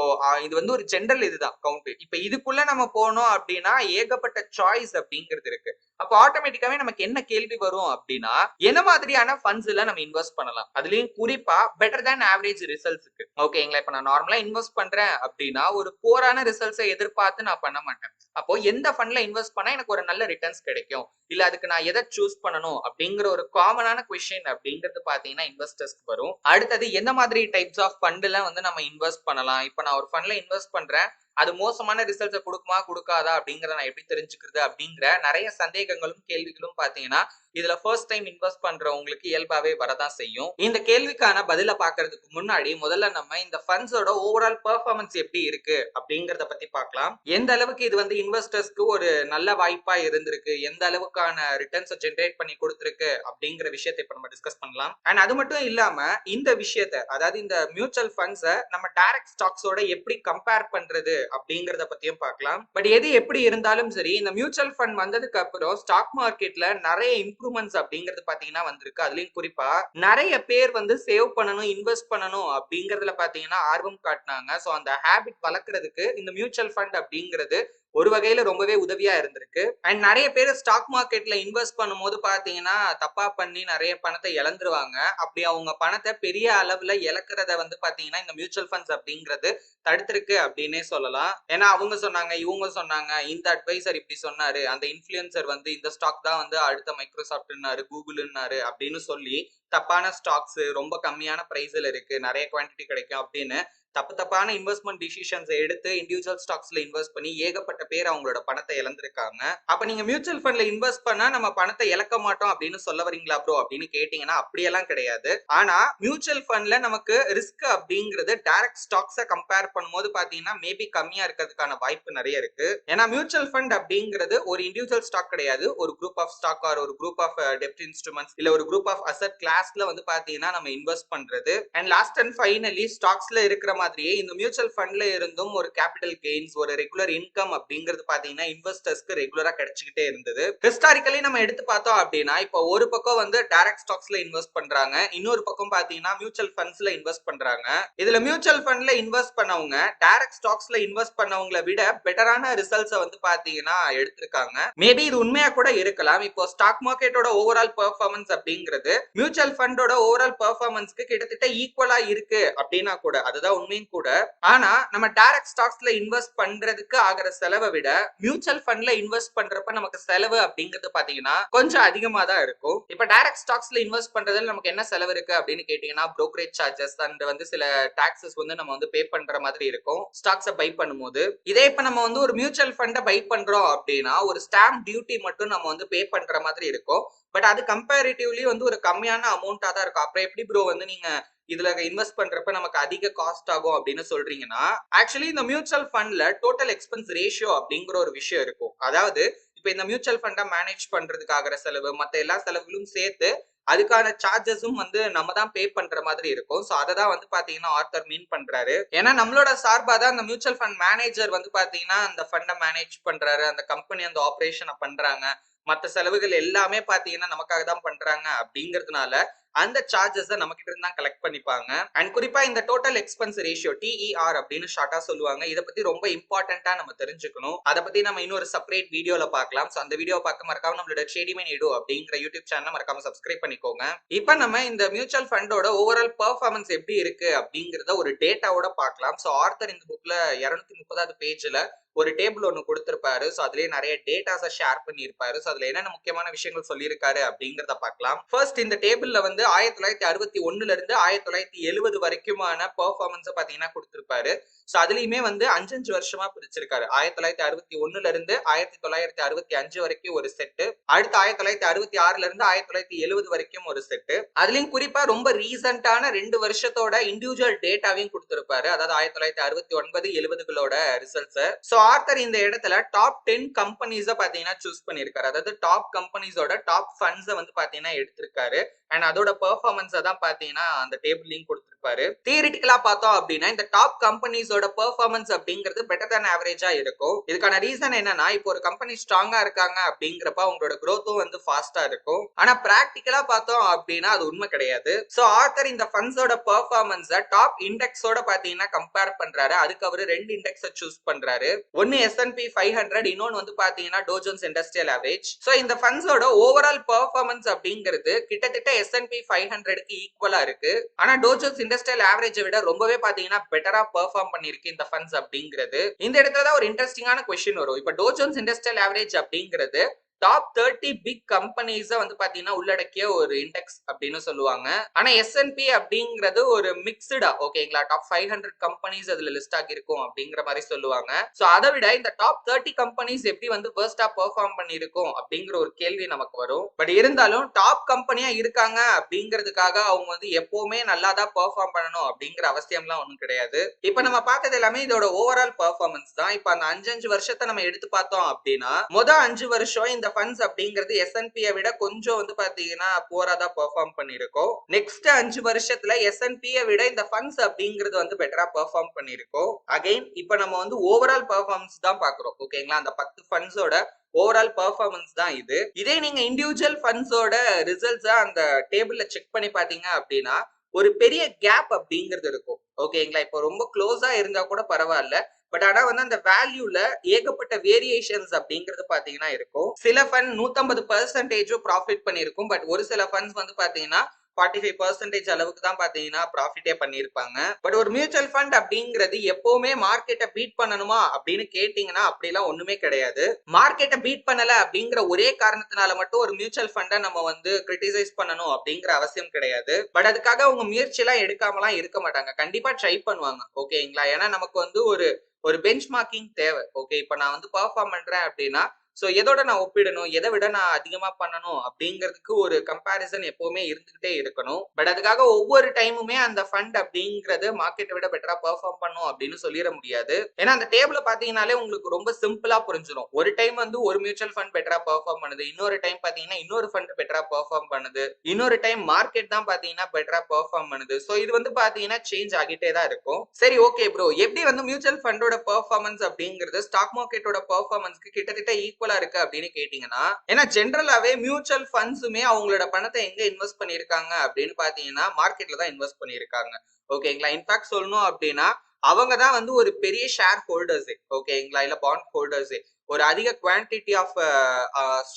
இது வந்து ஒரு ஜெனரல் இதுதான் கவுண்ட். இப்போ இதுக்குள்ள நம்ம போனோம் அப்படின்னா ஏகப்பட்ட சாய்ஸ் அப்படிங்கிறது இருக்கு. அப்போ ஆட்டோமேட்டிக்காவே நமக்கு என்ன கேள்வி வரும் அப்படின்னா என்ன மாதிரியான ஃபண்ட்ஸ்ல நம்ம இன்வெஸ்ட் பண்ணலாம், அதுலயும் குறிப்பா பெட்டர் தேன் ஆவரேஜ் ரிசல்ட்ஸ்க்கு. ஓகேங்களா? இப்ப நான் நார்மலா இன்வெஸ்ட் பண்றேன் அப்படின்னா ஒரு போரான ரிசல்ட்ஸை எதிர்பார்த்து நான் பண்ண மாட்டேன். அப்போ எந்த ஃபண்ட்ல இன்வெஸ்ட் பண்ணா எனக்கு ஒரு நல்ல ரிட்டர்ன்ஸ் கிடைக்கும், இல்ல அதுக்கு நான் எதை சூஸ் பண்ணணும் அப்படிங்கிற ஒரு காமனான கொஸ்டின் அப்படிங்கிறது பாத்தீங்கன்னா இன்வெஸ்டர்ஸ்க்கு வரும். அடுத்தது எந்த மாதிரி டைப்ஸ் ஆஃப் ஃபண்ட்ல வந்து நம்ம இன்வெஸ்ட் பண்ணலாம், இப்ப நான் ஒரு ஃபண்ட்ல இன்வெஸ்ட் பண்றேன் அது மோசமான ரிசல்ட்ஸை கொடுக்குமா கொடுக்காதா அப்படிங்கறத நான் எப்படி தெரிஞ்சுக்கிறது அப்படிங்கிற நிறைய சந்தேகங்களும் கேள்விகளும் பாத்தீங்கன்னா இதுல ஃபர்ஸ்ட் டைம் இன்வெஸ்ட் பண்றவங்களுக்கு இயல்பாவே வரதான் செய்யும். இந்த கேள்விக்கான பதில பாக்குறதுக்கு முன்னாடி முதல்ல நம்ம இந்த ஃபண்ட்ஸோட ஓவரால் பெர்ஃபார்மன்ஸ் எப்படி இருக்கு அப்படிங்கறத பத்தி பார்க்கலாம். எந்த அளவுக்கு இது வந்து இன்வெஸ்டர்ஸ்க்கு ஒரு நல்ல வாய்ப்பா இருந்திருக்கு, எந்த அளவுக்கான ரிட்டர்ன்ஸ் ஜெனரேட் பண்ணி கொடுத்திருக்கு அப்படிங்கிற விஷயத்தை இப்ப நம்ம டிஸ்கஸ் பண்ணலாம். அண்ட் அது மட்டும் இல்லாம இந்த விஷயத்தை, அதாவது இந்த மியூச்சுவல் ஃபண்ட்ஸை நம்ம டைரக்ட் ஸ்டாக்ஸோட எப்படி கம்பேர் பண்றது அப்படிங்கறத பத்தியும் பார்க்கலாம். பட் எது எப்படி இருந்தாலும் சரி இந்த மியூச்சுவல் ஃபண்ட் வந்ததுக்கு அப்புறம் ஸ்டாக் மார்க்கெட்ல நிறைய இம்ப்ரூவ்மெண்ட்ஸ் அப்படிங்கிறது பாத்தீங்கன்னா வந்திருக்கு. அதுலயும் குறிப்பா நிறைய பேர் வந்து சேவ் பண்ணணும், இன்வெஸ்ட் பண்ணணும் அப்படிங்கறதுல பாத்தீங்கன்னா ஆர்வம் காட்டினாங்க. சோ அந்த ஹேபிட் வளர்க்கறதுக்கு இந்த மியூச்சுவல் ஃபண்ட் அப்படிங்கிறது ஒரு வகையில ரொம்பவே உதவியா இருந்திருக்கு. அண்ட் நிறைய பேர் ஸ்டாக் மார்க்கெட்ல இன்வெஸ்ட் பண்ணும்போது பாத்தீங்கன்னா தப்பா பண்ணி நிறைய பணத்தை இழந்துருவாங்க. அப்படி அவங்க பணத்தை பெரிய அளவுல இழக்கிறத வந்து பாத்தீங்கன்னா இந்த மியூச்சுவல் ஃபண்ட்ஸ் அப்படிங்கிறது தடுத்திருக்கு அப்படின்னே சொல்லலாம். ஏன்னா அவங்க சொன்னாங்க, இவங்க சொன்னாங்க, இந்த அட்வைசர் இப்படி சொன்னாரு, அந்த இன்ஃபுளுசர் வந்து இந்த ஸ்டாக் தான் வந்து அடுத்த மைக்ரோசாஃப்ட்னாரு, கூகுள்னாரு அப்படின்னு சொல்லி தப்பான ஸ்டாக்ஸ் ரொம்ப கம்மியான பிரைஸ்ல இருக்கு, நிறைய குவான்டிட்டி கிடைக்கும் அப்படின்னு தப்பான இன்வெஸ்ட்மெண்ட் டிசிஷன்ஸ் எடுத்து இண்டிவிஜுவல் ஸ்டாக்ஸ்ல இன்வெஸ்ட் பண்ணி ஏகப்பட்ட பேர் அவங்களோட பணத்தை இழந்திருக்காங்க. அப்ப நீங்க மியூச்சுவல் ஃபண்ட்ல இன்வெஸ்ட் பண்ணா நம்ம பணத்தை இழக்க மாட்டோம் அப்படின்னு சொல்ல வரீங்களா ப்ரோ அப்படின்னு கேட்டீங்கன்னா அப்படியெல்லாம் கிடையாது. ஆனா மியூச்சுவல் ஃபண்ட்ல நமக்கு ரிஸ்க் அப்படிங்கிறது டைரக்ட் ஸ்டாக்ஸை கம்பேர் பண்ணும்போது பாத்தீங்கன்னா மேபி கம்மியா இருக்கிறதுக்கான வாய்ப்பு நிறைய இருக்கு. ஏன்னா மியூச்சுவல் ஃபண்ட் அப்படிங்கிறது ஒரு இண்டிவிஜுவல் ஸ்டாக் கிடையாது, ஒரு குரூப் ஆஃப் ஸ்டாக் ஆர் ஒரு குரூப் ஆஃப் டெப்ட் இன்ஸ்ட்ருமெண்ட்ஸ் இல்ல ஒரு குரூப் ஆஃப் அசெட் கிளாஸ்ல வந்து பாத்தீங்கன்னா நம்ம இன்வெஸ்ட் பண்றது. அண்ட் லாஸ்ட் அண்ட் ஃபைனலி ஸ்டாக்ஸ்ல இருக்கிற மாதிரியே இந்த மியூச்சுவல் ஃபண்ட்ல இருந்தும் ஒரு கேபிட்டல் கெயின்ஸ் ஒரு ரெகுலர் இன்கம் அப்படிங்கிறது பாத்தீங்கன்னா இன்வெஸ்டர்ஸ்க்கு ரெகுலரா கிடைச்சிக்கிட்டே இருந்தது. ஹிஸ்டாரிக்கலி நம்ம எடுத்து பார்த்தோம் அப்படின்னா இப்போ ஒரு பக்கம் வந்து டைரக்ட் ஸ்டாக்ஸ்ல இன்வெஸ்ட் பண்றாங்க, இன்னொரு பக்கம் பாத்தீங்கன்னா மியூச்சுவல் ஃபண்ட்ஸ்ல இன்வெஸ்ட் பண்றாங்க. இதுல மியூச்சுவல் ஃபண்ட்ல இன்வெஸ்ட் பண்ணவங்க டைரக்ட் ஸ்டாக்ஸ்ல இன்வெஸ்ட் பண்ணவங்களை விட பெட்டரான ரிசல்ட்ஸ் வந்து பாத்தீங்கன்னா எடுத்திருக்காங்க. மேபி இது உண்மையா கூட இருக்கலாம். இப்போ ஸ்டாக் மார்க்கெட்டோட ஓவரால் பெர்ஃபார்மன்ஸ் அப்படிங்கிறது மியூச்சுவல் ஃபண்டோட ஓவரால் பெர்ஃபார்மன்ஸ்க்கு கிட்டத்தட்ட ஈக்குவலா இருக்கு அப்படின்னா கூட அதுதான் உண்மையும் கூட. ஆனா நம்ம டைரக்ட் ஸ்டாக்ஸ்ல இன்வெஸ்ட் பண்றதுக்கு ஆகிற செலவை விட மியூச்சுவல் ஃபண்ட்ல இன்வெஸ்ட் பண்றப்ப நமக்கு செலவு அப்படிங்கிறது பாத்தீங்கன்னா கொஞ்சம் அதிகமா தான் இருக்கும். இப்ப டைரக்ட் ஸ்டாக்ஸ்ல இன்வெஸ்ட் பண்றதுல நமக்கு என்ன செலவு இருக்கு அப்படின்னு கேட்டீங்கன்னா புரோக்கரேஜ் சார்ஜஸ் அண்ட் வந்து சில டாக்ஸஸ் வந்து நம்ம வந்து பே பண்ற மாதிரி இருக்கும் ஸ்டாக்ஸை பை பண்ணும்போது. இதே இப்ப நம்ம வந்து ஒரு மியூச்சுவல் ஃபண்டை பை பண்றோம் அப்படின்னா ஒரு ஸ்டாம்ப் டியூட்டி மட்டும் நம்ம வந்து பே பண்ற மாதிரி இருக்கும். பட் அது கம்பேரிட்டிவ்லி வந்து ஒரு கம்மியான அமௌண்டா தான் இருக்கும். அப்புறம் எப்படி ப்ரோ வந்து நீங்க இதுல இன்வெஸ்ட் பண்றப்ப நமக்கு அதிக காஸ்ட் ஆகும் அப்படின்னு சொல்றீங்கன்னா ஆக்சுவலி இந்த மியூச்சுவல் ஃபண்ட்ல டோட்டல் எக்ஸ்பென்ஸ் ரேஷியோ அப்படிங்கிற ஒரு விஷயம் இருக்கும். அதாவது இப்ப இந்த மியூச்சுவல் ஃபண்டை மேனேஜ் பண்றதுக்கு ஆகிற செலவு மத்த எல்லா செலவுகளும் சேர்த்து அதுக்கான சார்ஜஸும் வந்து நம்ம தான் பே பண்ற மாதிரி இருக்கும். சோ அதை தான் வந்து பாத்தீங்கன்னா ஆர்த்தர் மீன் பண்றாரு. ஏன்னா நம்மளோட சார்பா தான் அந்த மியூச்சுவல் ஃபண்ட் மேனேஜர் வந்து பாத்தீங்கன்னா அந்த ஃபண்டை மேனேஜ் பண்றாரு, அந்த கம்பெனி அந்த ஆபரேஷனை பண்றாங்க, மற்ற செலவுகள் எல்லாமே பாத்தீங்கன்னா நமக்காக தான் பண்றாங்க அப்படிங்கிறதுனால அந்த சார்ஜஸ் நம்ம கிட்ட இருந்து தான் கலெக்ட் பண்ணிப்பாங்க. அண்ட் குறிப்பா இந்த டோட்டல் எக்ஸ்பென்ஸ் ரேஷியோ TER அப்படின்னு ஷார்ட்டா சொல்லுவாங்க. இதை பத்தி ரொம்ப இம்பார்ட்டன்டா நம்ம தெரிஞ்சுக்கணும். அதை பத்தி நம்ம இன்னொரு செப்பரேட் வீடியோல பார்க்கலாம். சோ அந்த வீடியோ பார்க்க மறக்காம நம்மளோட ட்ரேடிமேன் எடு அப்படிங்கிற யூடியூப் சேனல் மறக்காம சப்ஸ்கிரைப் பண்ணிக்கோங்க. இப்ப நம்ம இந்த மியூச்சுவல் ஃபண்டோட ஓவரால் பெர்ஃபார்மன்ஸ் எப்படி இருக்கு அப்படிங்கறத ஒரு டேட்டாவோட பார்க்கலாம். சோ ஆர்த்தர் இந்த புக்ல 230வது பேஜ்ல ஒரு டேபிள் ஒன்னு கொடுத்திருப்பாரு. சோ அதுலயே நிறைய டேட்டாஸை ஷேர் பண்ணியிருப்பாரு. சோ அதுல என்னென்ன முக்கியமான விஷயங்கள் சொல்லியிருக்காரு அப்படிங்கறத பார்க்கலாம். ஃபர்ஸ்ட் இந்த டேபிள்ல வந்து 1961ல இருந்து 1970 வரைக்குமான பெர்ஃபார்மன்ஸ் பாத்தீங்கன்னா கொடுத்திருப்பாரு. சோ அதுலயுமே வந்து 5 வருஷமா பிரிச்சிருக்காரு. 1961ல இருந்து 1965 வரைக்கும் ஒரு செட்டு, அடுத்து 1966ல இருந்து 1970 வரைக்கும் ஒரு செட்டு. அதுலயும் குறிப்பா ரொம்ப ரீசெண்டான 2 வருஷத்தோட இண்டிவிஜுவல் டேட்டாவையும் கொடுத்திருப்பாரு. அதாவது 1969 70களோட ரிசல்ட்ஸ். சோ ஆர்த்தர் இந்த இடத்துல டாப் 10 கம்பெனிஸ பாத்தீங்கன்னா சூஸ் பண்ணிருக்காரு. அதாவது டாப் கம்பெனிஸோட டாப் ஃபண்ட்ஸ வந்து பாத்தீங்கன்னா எடுத்திருக்காரு. அண்ட் அதோட பெர்ஃபார்மன்ஸை தான் பாத்தீங்கன்னா அந்த டேபிள்லையும் கொடுத்திருப்பாரு. தியரிட்டிக்கலா பார்த்தோம் அப்படின்னா இந்த டாப் கம்பெனிஸோட பெர்ஃபார்மன்ஸ் அப்படிங்கிறது பெட்டர் தேன் ஆவரேஜா இருக்கும். இதுக்கான ரீசன் என்னன்னா இப்போ ஒரு கம்பெனி ஸ்ட்ராங்கா இருக்காங்க அப்படிங்கிறப்ப அவங்களோட growth-ம் வந்து ஃபாஸ்டா இருக்கும். ஆனா பிராக்டிக்கலா பார்த்தோம் அப்படின்னா அது உண்மை கிடையாது. சோ ஆர்த்தர் இந்த ஃபண்ட்ஸோட பெர்ஃபார்மன்ஸை டாப் இண்டெக்ஸோட பாத்தீங்கன்னா கம்பேர் பண்றாரு. அதுக்கு அவரு 2 இண்டெக்ஸை சூஸ் பண்றாரு. ஒன்னு S&P 500, இன்னொன்னு வந்து பாத்தீங்கன்னா to Jones industrial average. So இந்த ஃபண்ட்ஸோட ஓவரால் பெர்ஃபார்மன்ஸ் அப்படிங்கிறது கிட்டத்தட்ட S&P 500க்கு ஈக்குவலா இருக்கு. ஆனா டோ ஜோன்ஸ் இண்டஸ்ட்ரியல் ஆவரேஜை விட ரொம்பவே பாத்தீங்கன்னா பெட்டரா பெர்ஃபார்ம் பண்ணிருக்கு இந்த ஃபண்ட்ஸ் அப்படிங்கிறது. இந்த இடத்துல தான் ஒரு இன்ட்ரெஸ்டிங்கான क्वेश्चन வரும். இப்ப டோ ஜோன்ஸ் இண்டஸ்ட்ரியல் ஆவரேஜ் அப்படிங்கிறது டாப் 30 பிக் கம்பெனிஸ வந்து பாத்தீங்கன்னா உள்ளடக்கிய ஒரு இண்டெக்ஸ் அப்படின்னு சொல்லுவாங்க. ஆனா S&P அப்படிங்கிறது ஒரு மிக்ஸ்டா ஓகேங்களா, டாப் 500 கம்பெனிஸ் அதுல லிஸ்ட் ஆகி இருக்கும் அப்படிங்கிற மாதிரி சொல்லுவாங்க. சோ அதை விட இந்த டாப் 30 கம்பெனிஸ் எப்படி வந்து ஃபர்ஸ்டா பெர்ஃபார்ம் பண்ணிருக்கும் அப்படிங்கிற ஒரு கேள்வி நமக்கு வரும். பட் இருந்தாலும் டாப் கம்பெனியா இருக்காங்க அப்படிங்கிறதுக்காக அவங்க வந்து எப்பவுமே நல்லா தான் பெர்ஃபார்ம் பண்ணணும் அப்படிங்கிற அவசியம்லாம் ஒண்ணும் கிடையாது. இப்ப நம்ம பார்த்தது எல்லாமே இதோட ஓவரால் பெர்ஃபார்மன்ஸ் தான். இப்ப அந்த 5 வருஷத்தை நம்ம எடுத்து பார்த்தோம் அப்படின்னா மொத 5 வருஷம் இந்த ஃபண்ட்ஸ் அப்படிங்கிறது S&P விட கொஞ்சம் வந்து பாத்தீங்கன்னா போரா தான் பெர்ஃபார்ம் பண்ணிருக்கோம். நெக்ஸ்ட் 5 வருஷத்துல S&P விட இந்த ஃபண்ட்ஸ் அப்படிங்கிறது வந்து பெட்டரா பெர்ஃபார்ம் பண்ணிருக்கோம். அகைன் இப்ப நம்ம வந்து ஓவரால் பெர்ஃபார்மன்ஸ் தான் பாக்குறோம் ஓகேங்களா. அந்த 10 ஃபண்ட்ஸோட ஓவரால் பெர்ஃபார்மன்ஸ் தான் இது. இதே நீங்க இண்டிவிஜுவல் ஃபண்ட்ஸோட ரிசல்ட்ஸ் அந்த டேபிள்ல செக் பண்ணி பாத்தீங்க அப்படின்னா ஒரு பெரிய கேப் அப்படிங்கிறது இருக்கும் ஓகேங்களா. இப்போ ரொம்ப க்ளோஸா இருந்தா கூட பரவாயில்ல, பட் ஆனா வந்து அந்த வேல்யூல ஏகப்பட்ட வேரியேஷன்ஸ் அப்படிங்கிறது பாத்தீங்கன்னா இருக்கும். சில ஃபண்ட் 150% ப்ராஃபிட் பண்ணிருக்கும். பட் ஒரு சில ஃபண்ட்ஸ் வந்து பாத்தீங்கன்னா 45% அளவுக்கு தான் பாத்தீங்கன்னா ப்ராஃபிட்டே பண்ணிருப்பாங்க. பட் ஒரு மியூச்சுவல் ஃபண்ட் அப்படிங்கிறது எப்பவுமே மார்க்கெட்டை பீட் பண்ணணுமா அப்படின்னு கேட்டீங்கன்னா அப்படிலாம் ஒண்ணுமே கிடையாது. மார்க்கெட்டை பீட் பண்ணல அப்படிங்கிற ஒரே காரணத்தினால மட்டும் ஒரு மியூச்சுவல் ஃபண்டை நம்ம வந்து கிரிட்டிசைஸ் பண்ணணும் அப்படிங்கிற அவசியம் கிடையாது. பட் அதுக்காக அவங்க முயற்சி எல்லாம் எடுக்காமலாம் இருக்க மாட்டாங்க. கண்டிப்பா ட்ரை பண்ணுவாங்க. ஓகேங்களா? ஏன்னா நமக்கு வந்து ஒரு ஒரு பெஞ்ச் மார்க்கிங் தேவை. ஓகே, இப்ப நான் வந்து பெர்ஃபார்ம் பண்றேன் அப்படின்னா சோ எதோட நான் ஒப்பிடணும், எதை விட நான் அதிகமா பண்ணணும் அப்படிங்கிறதுக்கு ஒரு கம்பேரிசன் எப்பவுமே இருந்துகிட்டே இருக்கணும். பட் அதுக்காக ஒவ்வொரு டைமுமே அந்த ஃபண்ட் அப்படிங்கிறது மார்க்கெட்டை விட பெட்டரா பெர்ஃபார்ம் பண்ணும் அப்படின்னு சொல்லிட முடியாது. ஏன்னா அந்த டேபிள பாத்தீங்கன்னாலே உங்களுக்கு ரொம்ப சிம்பிளா புரிஞ்சிடும். ஒரு டைம் வந்து ஒரு மியூச்சுவல் ஃபண்ட் பெட்டரா பெர்ஃபார்ம் பண்ணுது, இன்னொரு டைம் பாத்தீங்கன்னா இன்னொரு ஃபண்ட் பெட்டரா பெர்ஃபார்ம் பண்ணுது, இன்னொரு டைம் மார்க்கெட் தான் பாத்தீங்கன்னா பெட்டரா பெர்ஃபார்ம் பண்ணுது. சோ இது வந்து பாத்தீங்கன்னா சேஞ்ச் ஆகிட்டே தான் இருக்கும். சரி, ஓகே ப்ரோ, எப்படி வந்து மியூச்சுவல் ஃபண்டோட பெர்ஃபார்மன்ஸ் அப்படிங்கிறது ஸ்டாக் மார்க்கெட்டோட பெர்ஃபார்மன்ஸ்க்கு கிட்டத்தட்ட ஈக்குவலா இருக்கு அப்படின்னு கேட்டீங்கன்னா, ஏன்னா ஜென்ரலாவே மியூச்சுவல் ஃபண்ட்ஸுமே அவங்களோட பணத்தை எங்க இன்வெஸ்ட் பண்ணிருக்காங்க அப்படின்னு பாத்தீங்கன்னா மார்க்கெட்ல தான் இன்வெஸ்ட் பண்ணிருக்காங்க. ஓகேங்களா? இன்ஃபேக்ட் சொல்லணும் அப்படின்னா அவங்க தான் வந்து ஒரு பெரிய ஷேர் ஹோல்டர்ஸ். ஓகேங்களா? இல்ல பாண்ட் ஹோல்டர்ஸ். ஒரு அதிக குவான்டிட்டி ஆஃப்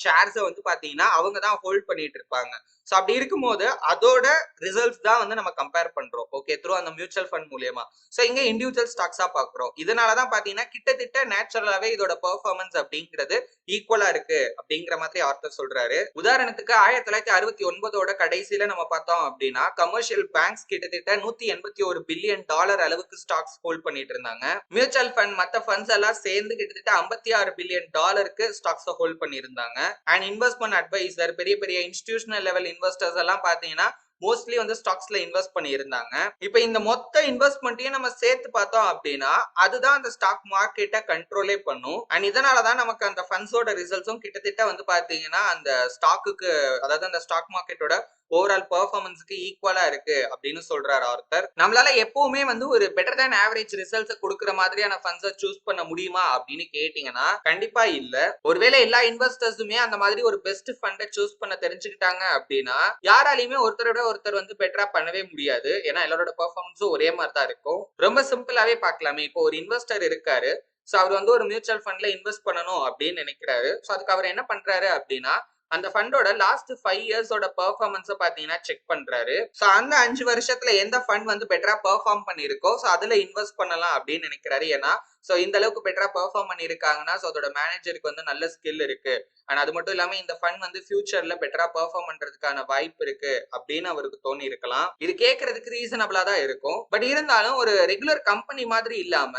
ஷேர்ஸை வந்து பாத்தீங்கன்னா அவங்க தான் ஹோல்ட் பண்ணிட்டு இருப்பாங்க. சோ அப்படி இருக்கும்போது அதோட ரிசல்ட்ஸ் தான் வந்து நம்ம கம்பேர் பண்றோம். ஓகே, த்ரூ அந்த மியூச்சுவல் ஃபண்ட் மூலியமா. சோ இங்க இண்டிவிஜுவல் ஸ்டாக்ஸா பாக்குறோம். இதனாலதான் பாத்தீங்கன்னா கிட்டத்தட்ட நேச்சுரலாவே இதோட பெர்ஃபார்மன்ஸ் அப்படிங்கிறது ஈக்குவலா இருக்கு அப்படிங்கிற மாதிரி ஆர்த்தர் சொல்றாரு. உதாரணத்துக்கு 1969 கடைசியில நம்ம பார்த்தோம் அப்படின்னா கமர்ஷியல் பேங்க்ஸ் கிட்டத்தட்ட $181 பில்லியன் அளவுக்கு ஸ்டாக்ஸ் ஹோல்ட் பண்ணிட்டு இருந்தாங்க. மியூச்சுவல் ஃபண்ட் மத்த ஃபண்ட்ஸ் எல்லாம் சேர்ந்து கிட்டத்தட்ட $56 பில்லியன் ஸ்டாக்ஸ் ஹோல்ட் பண்ணியிருந்தாங்க. அண்ட் இன்வெஸ்ட்மெண்ட் அட்வைசர், பெரிய பெரிய இன்ஸ்டிடியூஷனல் லெவல் இன்வெஸ்டர்ஸ் எல்லாம் பாத்தீங்கன்னா மோஸ்ட்லி வந்து ஸ்டாக்ஸ்ல இன்வெஸ்ட் பண்ணி இருந்தாங்க. இப்ப இந்த மொத்த இன்வெஸ்ட்மெண்ட்டையும் நம்ம சேர்த்து பார்த்தோம் அப்படின்னா அதுதான் அந்த ஸ்டாக் மார்க்கெட்டை கண்ட்ரோலே பண்ணும். அண்ட் இதனாலதான் நமக்கு அந்த ஃபண்ட்ஸோட ரிசல்ட்ஸும் கிட்டத்தட்ட வந்து பாத்தீங்கன்னா அந்த ஸ்டாக்குக்கு, அதாவது அந்த ஸ்டாக் மார்க்கெட்டோட ஓவரால் பெர்ஃபார்மன்ஸ்க்கு ஈக்குவலா இருக்கு அப்படின்னு சொல்றாரு ஆர்த்தர். நம்மளால எப்பவுமே வந்து ஒரு பெட்டர் தேன் ஆவரேஜ் ரிசல்ட்ஸ் கொடுக்குற மாதிரியான ஃபண்ட்ஸை சூஸ் பண்ண முடியுமா அப்படின்னு கேட்டீங்கன்னா கண்டிப்பா இல்ல. ஒருவேளை எல்லா இன்வெஸ்டர்ஸுமே அந்த மாதிரி ஒரு பெஸ்ட் ஃபண்டை சூஸ் பண்ண தெரிஞ்சுக்கிட்டாங்க அப்படின்னா யாராலையுமே ஒருத்தரோட ஒருத்தர் வந்து பெட்டரா பண்ணவே முடியாது. ஏன்னா எல்லாரோட பெர்ஃபார்மன்ஸும் ஒரே மாதிரி தான் இருக்கும். ரொம்ப சிம்பிளாவே பார்க்கலாமே. இப்போ ஒரு இன்வெஸ்டர் இருக்காரு. சோ அவர் வந்து ஒரு மியூச்சுவல் ஃபண்ட்ல இன்வெஸ்ட் பண்ணணும் அப்படின்னு நினைக்கிறாரு. சோ அதுக்கு அவர் என்ன பண்றாரு அப்படின்னா அந்த ஃபண்டோட லாஸ்ட் 5 இயர்ஸோட பெர்ஃபார்மன்ஸை பாத்தீங்கன்னா செக் பண்றாரு. சோ அந்த 5 வருஷத்துல எந்த ஃபண்ட் வந்து பெட்டரா பெர்ஃபார்ம் பண்ணிருக்கோ சோ அதுல இன்வெஸ்ட் பண்ணலாம் அப்படின்னு நினைக்கிறாரு. ஏன்னா சோ இந்த அளவுக்கு பெட்டரா பெர்ஃபார்ம் பண்ணிருக்காங்கன்னா சோ அதோட மேனேஜருக்கு வந்து நல்ல ஸ்கில் இருக்கு. ஆனா அது மட்டும் இல்லாம இந்த ஃபண்ட் வந்து ஃபியூச்சர்ல பெட்டரா பெர்ஃபார்ம் பண்றதுக்கான வாய்ப்பு இருக்கு அப்படின்னு அவருக்கு தோணி இருக்கலாம். இது கேட்கறதுக்கு ரீசனபிளா தான் இருக்கும். பட் இருந்தாலும் ஒரு ரெகுலர் கம்பெனி மாதிரி இல்லாம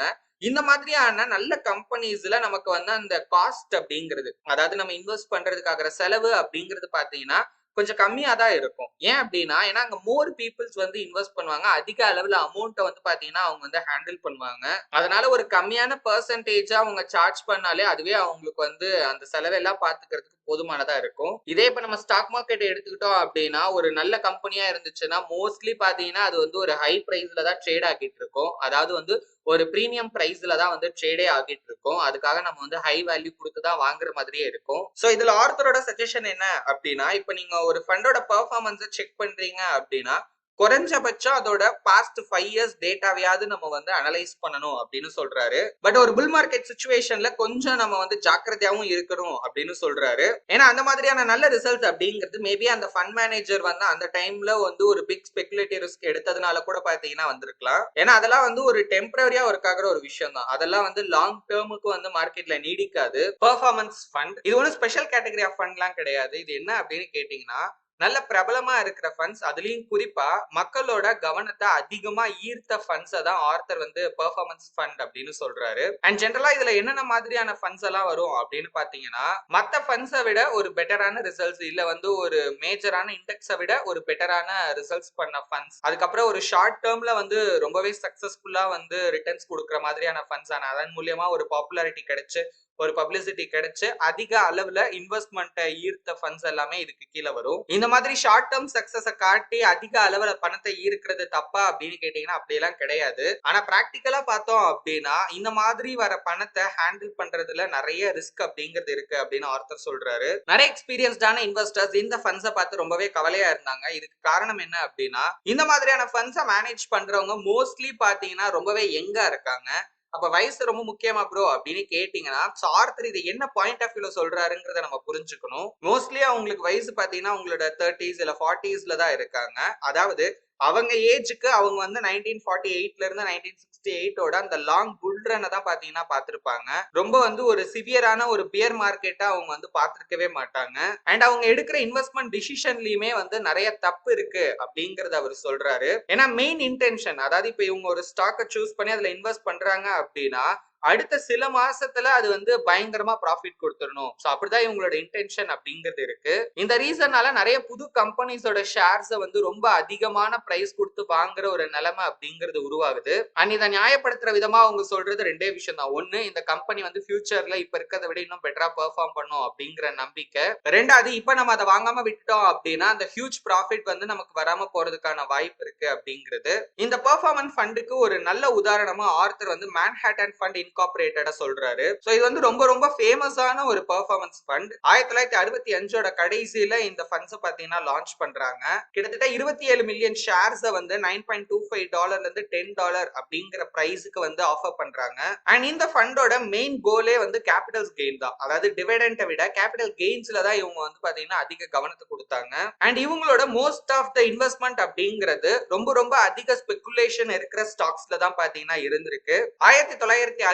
இந்த மாதிரியான நல்ல கம்பெனிஸ்ல நமக்கு வந்து அந்த காஸ்ட் அப்படிங்கிறது, அதாவது நம்ம இன்வெஸ்ட் பண்றதுக்காகிற செலவு அப்படிங்கிறது பாத்தீங்கன்னா கொஞ்சம் கம்மியா தான் இருக்கும். ஏன் அப்படின்னா ஏன்னா அங்க மோர் பீப்புள்ஸ் வந்து இன்வெஸ்ட் பண்ணுவாங்க. அதிக அளவுல அமௌண்ட்டை வந்து பாத்தீங்கன்னா அவங்க வந்து ஹேண்டில் பண்ணுவாங்க. அதனால ஒரு கம்மியான பெர்சன்டேஜா அவங்க சார்ஜ் பண்ணாலே அதுவே அவங்களுக்கு வந்து அந்த செலவெல்லாம் பாத்துக்கிறதுக்கு போதுமானதா இருக்கும். இதே இப்ப நம்ம ஸ்டாக் மார்க்கெட் எடுத்துக்கிட்டோம் அப்படின்னா ஒரு நல்ல கம்பெனியா இருந்துச்சுன்னா மோஸ்ட்லி பாத்தீங்கன்னா அது வந்து ஒரு ஹை பிரைஸ்ல தான் ட்ரேட் ஆகிட்டு இருக்கும். அதாவது வந்து ஒரு பிரீமியம் பிரைஸ்ல தான் வந்து ட்ரேடே ஆகிட்டு இருக்கும். அதுக்காக நம்ம வந்து ஹை வேல்யூ கொடுத்து தான் வாங்குற மாதிரியே இருக்கும். சோ இதுல ஆர்த்தரோட சஜஷன் என்ன அப்படின்னா, இப்ப நீங்க ஒரு ஃபண்டோட பெர்ஃபார்மன்ஸை செக் பண்றீங்க அப்படின்னா குறைஞ்சபட்சம் அதோட பாஸ்ட் 5 இயர்ஸ் டேட்டாவையாவது நம்ம வந்து அனலைஸ் பண்ணணும் அப்படின்னு சொல்றாரு. பட் ஒரு புல் மார்க்கெட் சிச்சுவேஷன்ல கொஞ்சம் நம்ம வந்து ஜாக்கிரதையாவும் இருக்கணும் அப்படின்னு சொல்றாரு. ஏன்னா அந்த மாதிரியான நல்ல ரிசல்ட் அப்படிங்கிறது மேபி அந்த ஃபண்ட் மேனேஜர் வந்து அந்த டைம்ல வந்து ஒரு பிக் ஸ்பெகுலேட்டிவ் ரிஸ்க் எடுத்ததுனால கூட பாத்தீங்கன்னா வந்திருக்கலாம். ஏன்னா அதெல்லாம் வந்து ஒரு டெம்பரரியா ஒர்க் ஆகுற ஒரு விஷயம் தான். அதெல்லாம் வந்து லாங் டேர்முக்கு வந்து மார்க்கெட்ல நீடிக்காது. பெர்ஃபார்மன்ஸ் ஃபண்ட் இது ஒன்றும் ஸ்பெஷல் கேட்டகரி ஆஃப் ஃபண்ட்லாம் கிடையாது. இது என்ன அப்படின்னு கேட்டீங்கன்னா நல்ல பிரபலமா இருக்கிற ஃபண்ட்ஸ், அதுலயும் குறிப்பா மக்களோட கவனத்தை அதிகமா ஈர்த்த ஃபண்ட்ஸை தான் ஆர்த்தர் வந்து பெர்ஃபார்மன்ஸ் ஃபண்ட் அப்படின்னு சொல்றாரு. அண்ட் ஜென்ரலா இதுல என்னென்ன மாதிரியான ஃபண்ட்ஸ் எல்லாம் வரும் அப்படின்னு பாத்தீங்கன்னா மத்த ஃபண்ட்ஸை விட ஒரு பெட்டரான ரிசல்ட்ஸ், இல்ல வந்து ஒரு மேஜரான இண்டெக்ஸை விட ஒரு பெட்டரான ரிசல்ட்ஸ் பண்ண ஃபண்ட்ஸ், அதுக்கப்புறம் ஒரு ஷார்ட் டேர்ம்ல வந்து ரொம்பவே சக்சஸ்ஃபுல்லா வந்து ரிட்டர்ன்ஸ் கொடுக்குற மாதிரியான ஃபண்ட்ஸ், ஆனா அதன் மூலியமா ஒரு பாப்புலாரிட்டி கிடைச்சு ஒரு பப்ளிசிட்டி கிடைச்சு அதிக அளவுல இன்வெஸ்ட்மெண்ட்டை ஈர்த்த ஃபண்ட்ஸ் எல்லாமே இதுக்கு கீழே வரும். இந்த மாதிரி ஷார்ட் டேர்ம் சக்சஸை காட்டி அதிக அளவுல பணத்தை ஈர்க்கிறது தப்பா அப்படின்னு கேட்டீங்கன்னா அப்படியெல்லாம் கிடையாது. ஆனா பிராக்டிக்கலா பார்த்தோம் அப்படின்னா இந்த மாதிரி வர பணத்தை ஹேண்டில் பண்றதுல நிறைய ரிஸ்க் அப்படிங்கிறது இருக்கு அப்படின்னு ஆர்த்தர் சொல்றாரு. நிறைய எக்ஸ்பீரியன்ஸ்டான இன்வெஸ்டர்ஸ் இந்த ஃபண்ட்ஸை பார்த்து ரொம்பவே கவலையா இருந்தாங்க. இதுக்கு காரணம் என்ன அப்படின்னா இந்த மாதிரியான ஃபண்ட்ஸை மேனேஜ் பண்றவங்க மோஸ்ட்லி பாத்தீங்கன்னா ரொம்பவே யங்கா இருக்காங்க. அப்ப வயசு ரொம்ப முக்கியமா ப்ரோ அப்படின்னு கேட்டீங்கன்னா, ஆர்த்தர் இது என்ன பாயிண்ட் ஆஃப் வியூல சொல்றாருங்கிறத நம்ம புரிஞ்சுக்கணும். மோஸ்ட்லி அவங்களுக்கு வயசு பாத்தீங்கன்னா உங்களோட 30s இல்ல 40sல தான் இருக்காங்க. அதாவது அவங்க ஏஜ்க்கு அவங்க வந்து 1948ல இருந்து 1968ஓட அந்த லாங் புல் ரன்னை தான் பாத்தீங்கன்னா பார்த்திருப்பாங்க. ரொம்ப வந்து ஒரு சிவியரான ஒரு பியர் மார்க்கெட்டா அவங்க வந்து பார்த்திருக்கவே மாட்டாங்க. அண்ட் அவங்க எடுக்கிற இன்வெஸ்ட்மெண்ட் டிசிஷன்லயுமே வந்து நிறைய தப்பு இருக்கு அப்படிங்கறத அவர் சொல்றாரு. ஏன்னா மெயின் இன்டென்ஷன், அதாவது இப்ப இவங்க ஒரு ஸ்டாக்கை சூஸ் பண்ணி அதுல இன்வெஸ்ட் பண்றாங்க அப்படின்னா அடுத்த சில மாசத்துல அது வந்து பயங்கரமா ப்ராஃபிட் கொடுத்துடணும். சோ அப்படிதான் இவங்களோட இன்டென்ஷன் அப்படிங்கிறது இருக்கு. இந்த ரீசன்னால நிறைய புது கம்பெனிஸோட ஷேர்ஸை வந்து ரொம்ப அதிகமான பிரைஸ் கொடுத்து வாங்குற ஒரு நிலைமை அப்படிங்கிறது உருவாகுது. அண்ட் இதை நியாயப்படுத்துற விதமா அவங்க சொல்றது ரெண்டே விஷயம் தான். ஒண்ணு, இந்த கம்பெனி வந்து ஃபியூச்சர்ல இப்ப இருக்கிறத விட இன்னும் பெட்டரா பெர்ஃபார்ம் பண்ணும் அப்படிங்கிற நம்பிக்கை. ரெண்டாவது, இப்ப நம்ம அதை வாங்காம விட்டுட்டோம் அப்படின்னா அந்த ஹியூஜ் ப்ராஃபிட் வந்து நமக்கு வராம போறதுக்கான வாய்ப்பு இருக்கு அப்படிங்கிறது. இந்த பெர்ஃபார்மன்ஸ் ஃபண்டுக்கு ஒரு நல்ல உதாரணமா ஆர்த்தர் வந்து மேன்ஹாட்டன் ஃபண்ட் இன்கார்பரேட்டடா சொல்றாரு. சோ இது வந்து ரொம்ப ரொம்ப ஃபேமஸான ஒரு பெர்ஃபார்மன்ஸ் ஃபண்ட். 1965ஓட கடைசியில இந்த ஃபண்ட்ஸ் பாத்தீங்கன்னா லான்ச் பண்றாங்க. கிட்டத்தட்ட 27 மில்லியன் ஷேர்ஸை வந்து $9.25 இருந்து $10 அப்படிங்கிற பிரைஸுக்கு வந்து ஆஃபர் பண்றாங்க. அண்ட் இந்த ஃபண்டோட மெயின் கோலே வந்து கேபிட்டல் கெயின் தான். அதாவது டிவிடெண்டை விட கேபிட்டல் கெயின்ஸ்ல தான் இவங்க வந்து பாத்தீங்கன்னா அதிக கவனத்தை கொடுத்தாங்க. அண்ட் இவங்களோட மோஸ்ட் ஆஃப் த இன்வெஸ்ட்மெண்ட் அப்படிங்கிறது ரொம்ப ரொம்ப அதிக ஸ்பெகுலேஷன் இருக்கிற ஸ்டாக்ஸ்ல தான் பாத்தீங்கன்னா இருந்திருக்கு.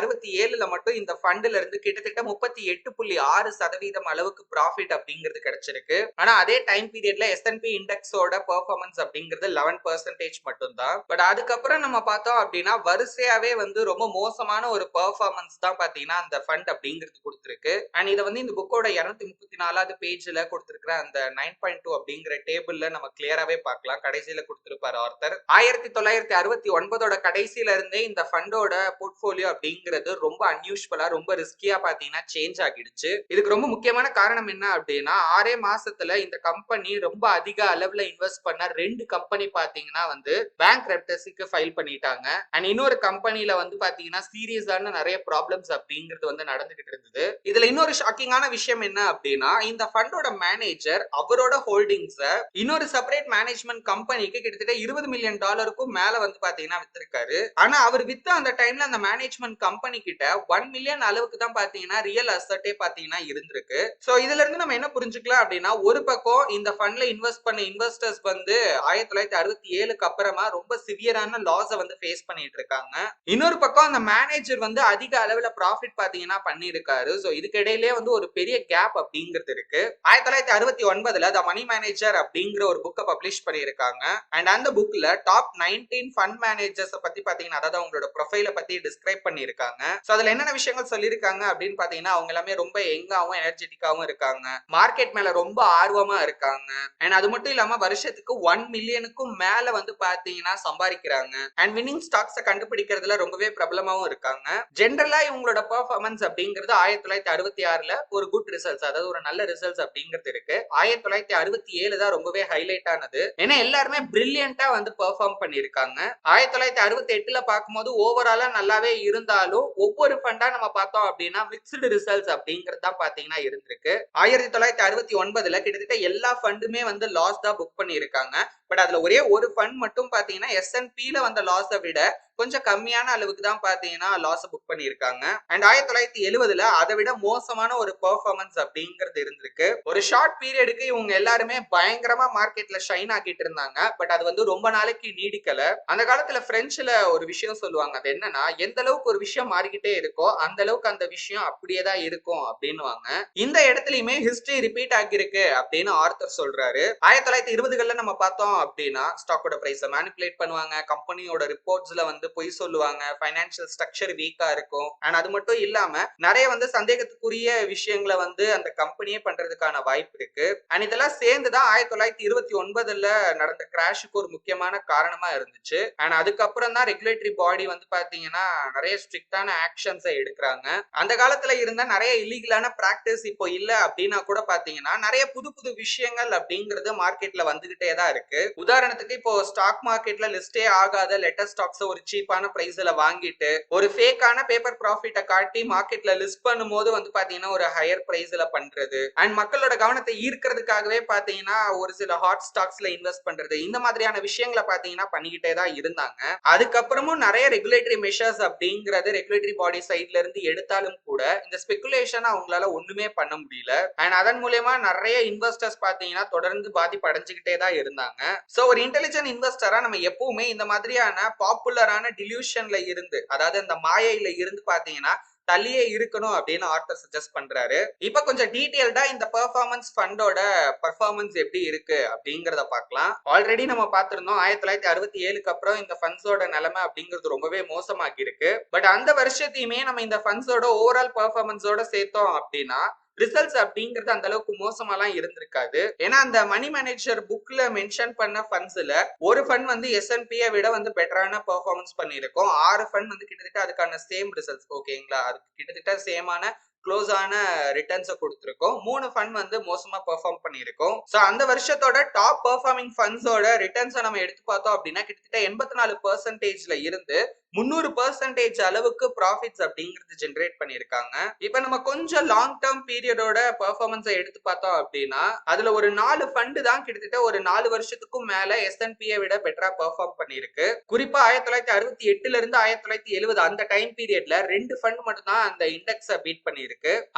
1967ல மட்டும் இந்த ஃபண்ட்ல இருந்து கிட்டத்தட்ட 38.6% அளவுக்கு ப்ராஃபிட் அப்படிங்கிறது கிடைச்சிருக்கு. ஆனா அதே டைம் பீரியட்ல S&P இண்டெக்ஸோட பெர்ஃபார்மன்ஸ் அப்படிங்கிறது 11% மட்டும் தான். பட் அதுக்கப்புறம் நம்ம பார்த்தோம் அப்படின்னா வரிசையாவே வந்து ரொம்ப மோசமான ஒரு பெர்ஃபார்மன்ஸ் தான் பாத்தீங்கன்னா அந்த ஃபண்ட் அப்படிங்கிறது கொடுத்திருக்கு. அண்ட் இதை வந்து இந்த புக்கோட 234வது பேஜ்ல கொடுத்திருக்கிற அந்த 9.2 அப்படிங்கிற டேபிள்ல நம்ம கிளியராவே பார்க்கலாம். கடைசியில கொடுத்திருப்பார் ஆர்த்தர். 1969ஓட கடைசியில இருந்தே இந்த ஃபண்டோட போர்ட்போலியோ அப்படிங்கிறது ரொம்ப அன்யூஷுவலா ரொம்ப ரிஸ்கியா பாத்தீங்கன்னா சேஞ்ச் ஆகிடுச்சு. இதுக்கு ரொம்ப முக்கியமான காரணம் என்ன அப்படின்னா 6 மாசத்துல இந்த கம்பெனி ரொம்ப அதிக அளவுல இன்வெஸ்ட் பண்ண 2 கம்பெனி பாத்தீங்கன்னா வந்து பேங்க்ரப்டசிக்கு ஃபைல் பண்ணிட்டாங்க. அண்ட் இன்னொரு கம்பெனில வந்து பாத்தீங்கன்னா சீரியஸான நிறைய ப்ராப்ளம்ஸ் அப்படிங்கிறது வந்து நடந்துகிட்டு இருந்தது. இதுல இன்னொரு ஷாக்கிங்கான விஷயம் என்ன அப்படின்னா இந்த ஃபண்டோட மேனேஜர் அவரோட ஹோல்டிங்ஸ இன்னொரு செப்பரேட் மேனேஜ்மெண்ட் கம்பெனிக்கு கிட்டத்தட்ட $20 மில்லியன் மேல வந்து பாத்தீங்கன்னா வித்திருக்காரு. ஆனா அவர் வித்த அந்த டைம்ல அந்த மேனேஜ்மெண்ட் கம்பெனி கிட்ட 1 மில்லியன் அளவுக்கு தான் பாத்தீங்கன்னா ரியல் அசெட்டே பாத்தீங்கன்னா இருந்திருக்கு. சோ இதுல இருந்து நம்ம என்ன புரிஞ்சுக்கலாம் அப்படின்னா ஒரு பக்கம் இந்த ஃபண்ட்ல இன்வெஸ்ட் பண்ண இன்வெஸ்டர்ஸ் வந்து 1967க்கு அப்புறமா ரொம்ப சிவியரான லாஸ வந்து ஃபேஸ் பண்ணிட்டு இருக்காங்க. இன்னொரு பக்கம் அந்த மேனேஜர் வந்து அதிக அளவுல ப்ராஃபிட் பாத்தீங்கன்னா பண்ணிருக்காரு. சோ இதுக்கு இடையிலே வந்து ஒரு பெரிய கேப் அப்படிங்கிறது இருக்கு. 1969ல த மணி மேனேஜர் அப்படிங்கிற ஒரு புக்கை பப்ளிஷ் பண்ணியிருக்காங்க. அண்ட் அந்த புக்ல டாப் 19 ஃபண்ட் மேனேஜர்ஸ் பத்தி பாத்தீங்கன்னா அதாவது அவங்களோட ப்ரொஃபைல பத்தி டிஸ்கிரைப் பண்ணிருக்காங்க. சோ அதுல என்னென்ன விஷயங்கள் சொல்லிருக்காங்க அப்படின்னு பாத்தீங்கன்னா அவங்க எல்லாமே ரொம்ப யங்காவும் எனர்ஜெட்டிக்காவும் இருக்காங்க. மார்க்கெட் மேல ரொம்ப ஆர்வமா இருக்காங்க. அண்ட் அது மட்டும் இல்லாம வருஷத்துக்கு 1 மில்லியனுக்கும் மேல வந்து பாத்தீங்கன்னா சம்பாதிக்கிறாங்க. அண்ட் வின்னிங் ஸ்டாக்ஸை கண்டுபிடிக்கிறதுல ரொம்பவே பிரபலமாவும் இருக்காங்க. ஜென்ரலா இவங்களோட பெர்ஃபார்மன்ஸ் அப்படிங்கிறது 1966ல ஒரு குட் ரிசல்ட்ஸ், அதாவது ஒரு நல்ல ரிசல்ட்ஸ் அப்படிங்கிறது இருக்கு. 1967 தான் ரொம்பவே ஹைலைட் ஆனது. ஏன்னா எல்லாருமே பிரில்லியண்டா வந்து பெர்ஃபார்ம் பண்ணிருக்காங்க. 1968ல பார்க்கும்போது ஓவராலா நல்லாவே இருந்தாலும் ஒவ்வொரு ஃபண்டா நம்ம பார்த்தோம் அப்படின்னா மிக்ஸ்டு ரிசல்ட்ஸ் அப்படிங்கிறது தான் பாத்தீங்கன்னா இருந்திருக்கு. 1969ல கிட்டத்தட்ட எல்லா ஃபண்டுமே வந்து லாஸ் தான் புக் பண்ணியிருக்காங்க. பட் அதுல ஒரே ஒரு ஃபண்ட் மட்டும் பாத்தீங்கன்னா S&Pல வந்த லாஸை விட கொஞ்சம் கம்மியான அளவுக்கு தான் பாத்தீங்கன்னா லாஸ் புக் பண்ணிருக்காங்க. அண்ட் 1970ல அதை விட மோசமான ஒரு பெர்ஃபார்மன்ஸ் அப்படிங்கிறது இருந்திருக்கு. ஒரு ஷார்ட் பீரியடுக்கு இவங்க எல்லாருமே பயங்கரமா மார்க்கெட்ல ஷைன் ஆகிட்டு இருந்தாங்க. பட் அது வந்து ரொம்ப நாளைக்கு நீடிக்கல. அந்த காலத்துல பிரெஞ்சுல ஒரு விஷயம் சொல்லுவாங்க. அது என்னன்னா எந்த அளவுக்கு ஒரு விஷயம் மாறிக்கிட்டே இருக்கோ அந்த அளவுக்கு அந்த விஷயம் அப்படியே தான் இருக்கும் அப்படின்னுவாங்க. இந்த இடத்துலயுமே ஹிஸ்டரி ரிப்பீட் ஆகிருக்கு அப்படின்னு ஆர்த்தர் சொல்றாரு. 1920கள்ல நம்ம பார்த்தோம் அப்படின்னா ஸ்டாக்கோட பிரைஸை மேனிபுலேட் பண்ணுவாங்க. கம்பெனியோட ரிப்போர்ட்ஸ்ல வந்து பொய் சொல்லுவாங்க. பைனான்சியல் ஸ்ட்ரக்சர் வீக்கா இருக்கும். அண்ட் அது மட்டும் இல்லாம நிறைய வந்து சந்தேகத்துக்குரிய விஷயங்களை வந்து அந்த கம்பெனியே பண்றதுக்கான வாய்ப்பு இருக்கு. அண்ட் இதெல்லாம் சேர்ந்துதான் 1929ல நடந்த கிராஷுக்கு ஒரு முக்கியமான காரணமா இருந்துச்சு. அண்ட் அதுக்கப்புறம் தான் ரெகுலேட்டரி பாடி வந்து பாத்தீங்கன்னா நிறைய ஸ்ட்ரிக்டான ஆக்ஷன்ஸை எடுக்கிறாங்க. அந்த காலத்துல இருந்த நிறைய இல்லீகலான பிராக்டிஸ் இப்போ இல்ல அப்படின்னா கூட பாத்தீங்கன்னா நிறைய புது புது விஷயங்கள் அப்படிங்கிறது மார்க்கெட்ல வந்துகிட்டே தான் இருக்கு. உதாரணத்துக்கு இப்போ ஸ்டாக் மார்க்கெட்ல லிஸ்டே ஆகாத லெட்டர் ஸ்டாக்ஸ் ஒரு சீப்பான பிரைஸ்ல வாங்கிட்டு ஒரு ஃபேக்கான பேப்பர் ப்ராஃபிட்ட காட்டி மார்க்கெட்ல லிஸ்ட் பண்ணும்போது வந்து பாத்தீங்கன்னா ஒரு ஹையர் பிரைஸ்ல பண்றது அண்ட் மக்களோட கவனத்தை ஈர்க்கிறதுக்காகவே பாத்தீங்கன்னா ஒரு சில ஹாட் ஸ்டாக்ஸ்ல இன்வெஸ்ட் பண்றது இந்த மாதிரியான விஷயங்களை பாத்தீங்கன்னா பண்ணிக்கிட்டே தான் இருந்தாங்க. அதுக்கப்புறமும் நிறைய ரெகுலேட்டரி மெஷர்ஸ் அப்படிங்கறது ரெகுலேட்டரி பாடி சைட்ல இருந்து எடுத்தாலும் கூட இந்த ஸ்பெகுலேஷன் அவங்களால ஒண்ணுமே பண்ண முடியல. அண்ட் அதன் மூலமா நிறைய இன்வெஸ்டர்ஸ் பாத்தீங்கன்னா தொடர்ந்து பாதிப்பு அடைஞ்சுக்கிட்டே தான் இருந்தாங்க. சோ ஒரு இன்டெலிஜென்ட் இன்வெஸ்டரா நம்ம எப்பவுமே இந்த மாதிரியான பாப்புலரான டிலூஷன்ல இருந்து, அதாவது அந்த மாயையில இருந்து பாத்தீங்கன்னா தள்ளியே இருக்கணும் அப்படின்னு ஆர்த்தர் சஜஸ்ட் பண்றாரு. இப்ப கொஞ்சம் டீடைல்டா இந்த பெர்ஃபார்மன்ஸ் ஃபண்டோட பெர்ஃபார்மன்ஸ் எப்படி இருக்கு அப்படிங்கறத பார்க்கலாம். ஆல்ரெடி நம்ம பார்த்திருந்தோம் 1967க்கு அப்புறம் இந்த ஃபண்ட்ஸோட நிலைமை அப்படிங்கிறது ரொம்பவே மோசமாகி இருக்கு. பட் அந்த வருஷத்தையுமே நம்ம இந்த ஃபண்ட்ஸோட ஓவரால் பெர்ஃபார்மன்ஸோட சேர்த்தோம் அப்படின்னா ரிசல்ட்ஸ் அப்படிங்கிறது அந்த அளவுக்கு மோசமாலாம் இருந்திருக்காது. ஏன்னா அந்த மணி மேனேஜர் புக்ல மென்ஷன் பண்ண ஃபண்ட்ஸ்ல ஒரு ஃபண்ட் வந்து S&P விட வந்து பெட்டரான பெர்ஃபார்மன்ஸ் பண்ணியிருக்கும். 6 ஃபண்ட் வந்து கிட்டத்தட்ட அதுக்கான சேம் ரிசல்ட்ஸ், ஓகேங்களா, அதுக்கு கிட்டத்தட்ட சேமான க்ளோஸ் ஆன ரிட்டர்ன்ஸை கொடுத்திருக்கோம். 3 ஃபண்ட் வந்து மோசமா பெர்ஃபார்ம் பண்ணியிருக்கோம். சோ அந்த வருஷத்தோட டாப் பெர்ஃபார்மிங் ஃபண்ட்ஸோட ரிட்டர்ன்ஸை நம்ம எடுத்து பார்த்தோம் அப்படின்னா கிட்டத்தட்ட 84%ல இருந்து 300% அளவுக்கு ப்ராஃபிட்ஸ் அப்படிங்கிறது ஜெனரேட் பண்ணியிருக்காங்க. இப்ப நம்ம கொஞ்சம் லாங் டேர்ம் பீரியடோட பெர்ஃபார்மன்ஸை எடுத்து பார்த்தோம் அப்படின்னா அதுல ஒரு 4 ஃபண்ட் தான் கிட்டத்தட்ட ஒரு 4 வருஷத்துக்கும் மேல S&P விட பெட்டரா பெர்ஃபார்ம் பண்ணிருக்கு. குறிப்பா 1968ல இருந்து 1970 அந்த டைம் பீரியட்ல 2 ஃபண்ட் மட்டும் தான் அந்த இண்டெக்ஸை பீட் பண்ணிருக்கு.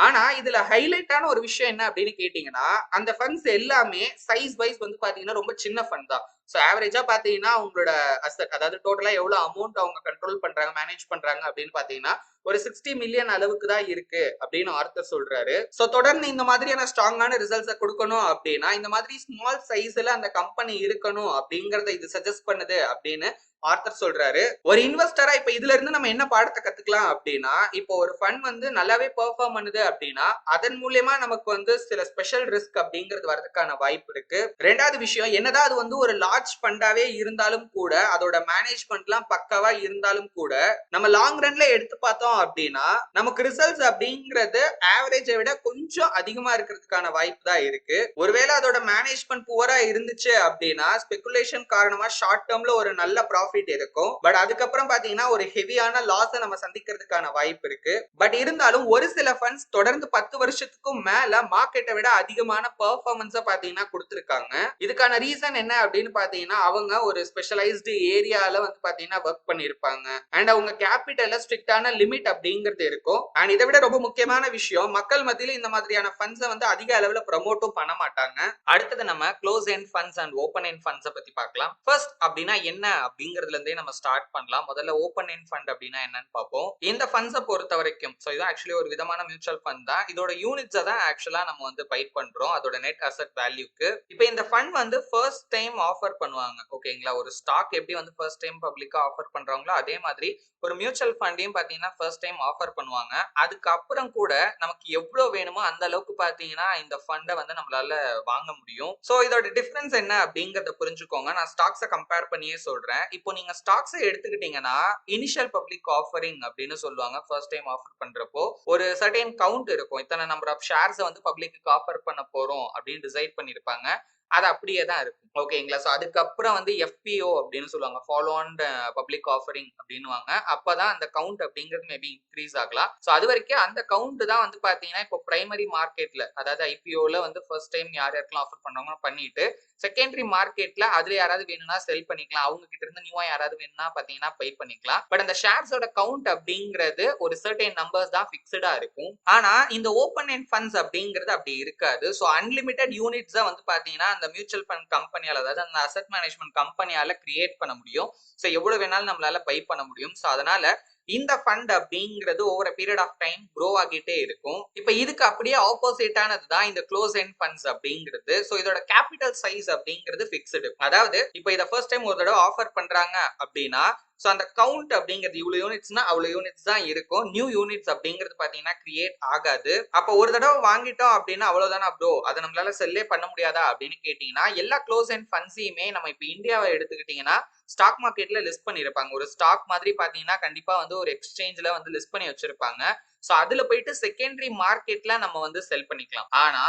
ஆனா இதுல ஹைலைட்டான ஒரு விஷயம் என்ன அப்படின்னு கேட்டீங்கன்னா அந்த ஃபண்ட்ஸ் எல்லாமே சைஸ் வைஸ் வந்து பாத்தீங்கன்னா ரொம்ப சின்ன ஃபண்ட் தான். சோ ஆவரேஜா பாத்தீங்கன்னா அவங்களோட அசெட், அதாவது டோட்டலா எவ்வளவு அமௌண்ட் அவங்க கண்ட்ரோல் பண்றாங்க, மேனேஜ் பண்றாங்க அப்படின்னு பாத்தீங்கன்னா ஒரு 60 மில்லியன் அளவுக்கு தான் இருக்கு அப்படின்னு ஆர்த்தர் சொல்றாரு. சோ தொடர்ந்து இந்த மாதிரியான ஸ்ட்ராங்கான ரிசல்ட்ஸ் கொடுக்கணும் அப்படின்னா இந்த மாதிரி ஸ்மால் சைஸ்ல அந்த கம்பெனி இருக்கணும் அப்படிங்கறத இது சஜஸ்ட் பண்ணுது அப்படின்னு ஆர்த்தர் சொல்றாரு. ஒரு இன்வெஸ்டரா இப்ப இதுல இருந்து நம்ம என்ன பாடத்தை கத்துக்கலாம் அப்படின்னா, இப்போ ஒரு ஃபண்ட் வந்து நல்லாவே பெர்ஃபார்ம் பண்ணுது அப்படின்னா அதன் மூலமா நமக்கு வந்து சில ஸ்பெஷல் ரிஸ்க் அப்படிங்கிறது வரதுக்கான வாய்ப்பு இருக்கு. ரெண்டாவது விஷயம், என்னதான் அது வந்து ஒரு லார்ஜ் ஃபண்டாவே இருந்தாலும் கூட அதோட மேனேஜ்மெண்ட்லாம் பக்காவா இருந்தாலும் கூட நம்ம லாங் ரன்ல எடுத்து பார்த்தோம் அப்படின்னா நமக்கு ரிசல்ட்ஸ் அப்படிங்கிறது ஆவரேஜை விட கொஞ்சம் அதிகமா இருக்கிறதுக்கான வாய்ப்பு தான் இருக்கு. ஒருவேளை அதோட மேனேஜ்மெண்ட் புவரா இருந்துச்சு அப்படின்னா ஸ்பெகுலேஷன் காரணமா ஷார்ட் டேர்ம்ல ஒரு நல்ல ப்ராஃபிட் இருக்கும். பட் அதுக்கப்புறம் பாத்தீங்கன்னா ஒரு ஹெவியான லாஸ் நம்ம சந்திக்கிறதுக்கான வாய்ப்பு இருக்கு. பட் இருந்தாலும் ஒரு சில ஃபண்ட்ஸ் தொடர்ந்து 10 வருஷத்துக்கும் மேல மார்க்கெட்டை விட அதிகமான பெர்ஃபார்மன்ஸை பாத்தீங்கன்னா கொடுத்திருக்காங்க. இதுக்கான ரீசன் என்ன அப்படின்னு பாத்தீங்கன்னா அவங்க ஒரு ஸ்பெஷலைஸ்டு ஏரியால வந்து பாத்தீங்கன்னா ஒர்க் பண்ணிருப்பாங்க. அண்ட் அவங்க கேபிட்டல்ல ஸ்ட்ரிக்டான லிமிட் அப்படிங்கிறது இருக்கும். அண்ட் இதை விட ரொம்ப முக்கியமான விஷயம், மக்கள் மத்தியில இந்த மாதிரியான ஃபண்ட்ஸை வந்து அதிக அளவுல ப்ரமோட்டும் பண்ண மாட்டாங்க. அடுத்தது நம்ம close end funds and open end ஃபண்ட்ஸை பத்தி பார்க்கலாம். ஃபர்ஸ்ட் அப்படின்னா என்ன அப்படிங்கிறதுல இருந்தே நம்ம ஸ்டார்ட் பண்ணலாம். முதல்ல ஓபன் எண்ட் ஃபண்ட் அப்படின்னா என்னன்னு பார்ப்போம். இந்த ஃபண்ட்ஸை பொறுத்த வரைக்கும் சோ இது ஆக்சுவலி ஒரு விதமான மியூச்சுவல் ஃபண்ட் தான். இதோட யூனிட்ஸை தான் ஆக்சுவலா நம்ம வந்து பை பண்றோம் அதோட நெட் அசெட் வேல்யூக்கு. இப்போ இந்த ஃபண்ட் வந்து ஃபர்ஸ்ட் டைம் ஆஃபர் பண்ணுவாங்க, ஓகேங்களா. ஒரு ஸ்டாக் எப்படி வந்து ஃபர்ஸ்ட் டைம் பப்ளிக்கா ஆஃபர் பண்றாங்களோ அதே மாதிரி ஒரு மியூச்சுவல் ஃபண்டையும் பாத்தீங்கன்னா ஃபர்ஸ்ட் டைம் ஆஃபர் பண்ணுவாங்க. அதுக்கப்புறம் கூட நமக்கு எவ்வளவு வேணுமோ அந்த அளவுக்கு பாத்தீங்கன்னா இந்த ஃபண்டை வந்து நம்மளால வாங்க முடியும். சோ இதோட டிஃபரன்ஸ் என்ன அப்படிங்கறத புரிஞ்சுக்கோங்க. நான் ஸ்டாக்ஸை கம்பேர் பண்ணியே சொல்றேன். இப்போ நீங்க ஸ்டாக்ஸை எடுத்துக்கிட்டீங்கன்னா இனிஷியல் பப்ளிக் ஆஃபரிங் அப்படின்னு சொல்லுவாங்க. ஃபர்ஸ்ட் டைம் ஆஃபர் பண்றப்போ ஒரு சர்டைன் கவுண்ட் இருக்கும், இத்தனை நம்பர் ஆஃப் ஷேர்ஸ் வந்து பப்ளிக்கு ஆஃபர் பண்ண போறோம் அப்படின்னு டிசைட் பண்ணிருப்பாங்க. அது அப்படியே தான் இருக்கும், ஓகேங்களா. சோ அதுக்கப்புறம் வந்து FPO அப்படின்னு சொல்லுவாங்க, ஃபாலோ ஆன் பப்ளிக் ஆஃபரிங் அப்படின்னுவாங்க. அப்பதான் அந்த கவுண்ட் அப்படிங்கிறது மேபி இன்க்ரீஸ் ஆகலாம். சோ அது வரைக்கும் அந்த கவுண்ட் தான் வந்து பாத்தீங்கன்னா இப்போ பிரைமரி மார்க்கெட்ல, அதாவது IPOல வந்து ஃபர்ஸ்ட் டைம் யார் யாருக்கெல்லாம் ஆஃபர் பண்றாங்க பண்ணிட்டு செகண்டரி மார்க்கெட்ல அதுல யாராவது வேணும்னா செல் பண்ணிக்கலாம், அவங்க கிட்ட இருந்து நியூவா யாராவது வேணும்னா பாத்தீங்கன்னா பை பண்ணிக்கலாம். பட் அந்த ஷேர்ஸோட கவுண்ட் அப்படிங்கிறது ஒரு சர்டைன் நம்பர்ஸ் தான் பிக்ஸ்டா இருக்கும். ஆனா இந்த ஓபன் எண்ட் ஃபண்ட்ஸ் அப்படிங்கிறது அப்படி இருக்காது. சோ அன்லிமிட்டட் யூனிட்ஸ் வந்து பாத்தீங்கன்னா அந்த மியூச்சுவல் ஃபண்ட் கம்பெனியால, அதாவது அந்த அசெட் மேனேஜ்மெண்ட் கம்பெனியால கிரியேட் பண்ண முடியும். சோ எவ்வளவு வேணாலும் நம்மளால பை பண்ண முடியும். சோ அதனால இந்த ஃபண்ட் அப்படிங்கிறது over period of time grow ஆகிட்டே இருக்கும். இப்ப இதுக்கு அப்படியே ஆப்போசிட்டானது தான் இந்த க்ளோஸ் எண்ட் ஃபண்ட்ஸ் அப்படிங்கிறது. சோ இதோட கேபிட்டல் சைஸ் அப்படிங்கிறது பிக்ஸ்டு. அதாவது இப்ப இத ஃபர்ஸ்ட் டைம் ஒரு தடவை ஆஃபர் பண்றாங்க அப்படின்னா சோ அந்த கவுண்ட் அப்படிங்கிறது இவ்வளவு யூனிட்ஸ்னா அவ்வளவு யூனிட்ஸ் தான் இருக்கும். நியூ யூனிட்ஸ் அப்படிங்கிறது பாத்தீங்கன்னா கிரியேட் ஆகாது. அப்ப ஒரு தடவை வாங்கிட்டோம் அப்படின்னா அவ்வளவுதானா ப்ரோ, அதை நம்மளால செல்லே பண்ண முடியாதா அப்படின்னு கேட்டீங்கன்னா எல்லா க்ளோஸ் எண்ட் ஃபண்ட்ஸையுமே நம்ம இப்ப இந்தியாவை எடுத்துக்கிட்டீங்கன்னா ஸ்டாக் மார்க்கெட்ல லிஸ்ட் பண்ணிருப்பாங்க. ஒரு ஸ்டாக் மாதிரி பாத்தீங்கன்னா கண்டிப்பா வந்து ஒரு எக்ஸ்சேஞ்ச்ல வந்து லிஸ்ட் பண்ணி வச்சிருப்பாங்க. சோ அதுல போயிட்டு செகண்டரி மார்க்கெட்ல நம்ம வந்து செல் பண்ணிக்கலாம். ஆனா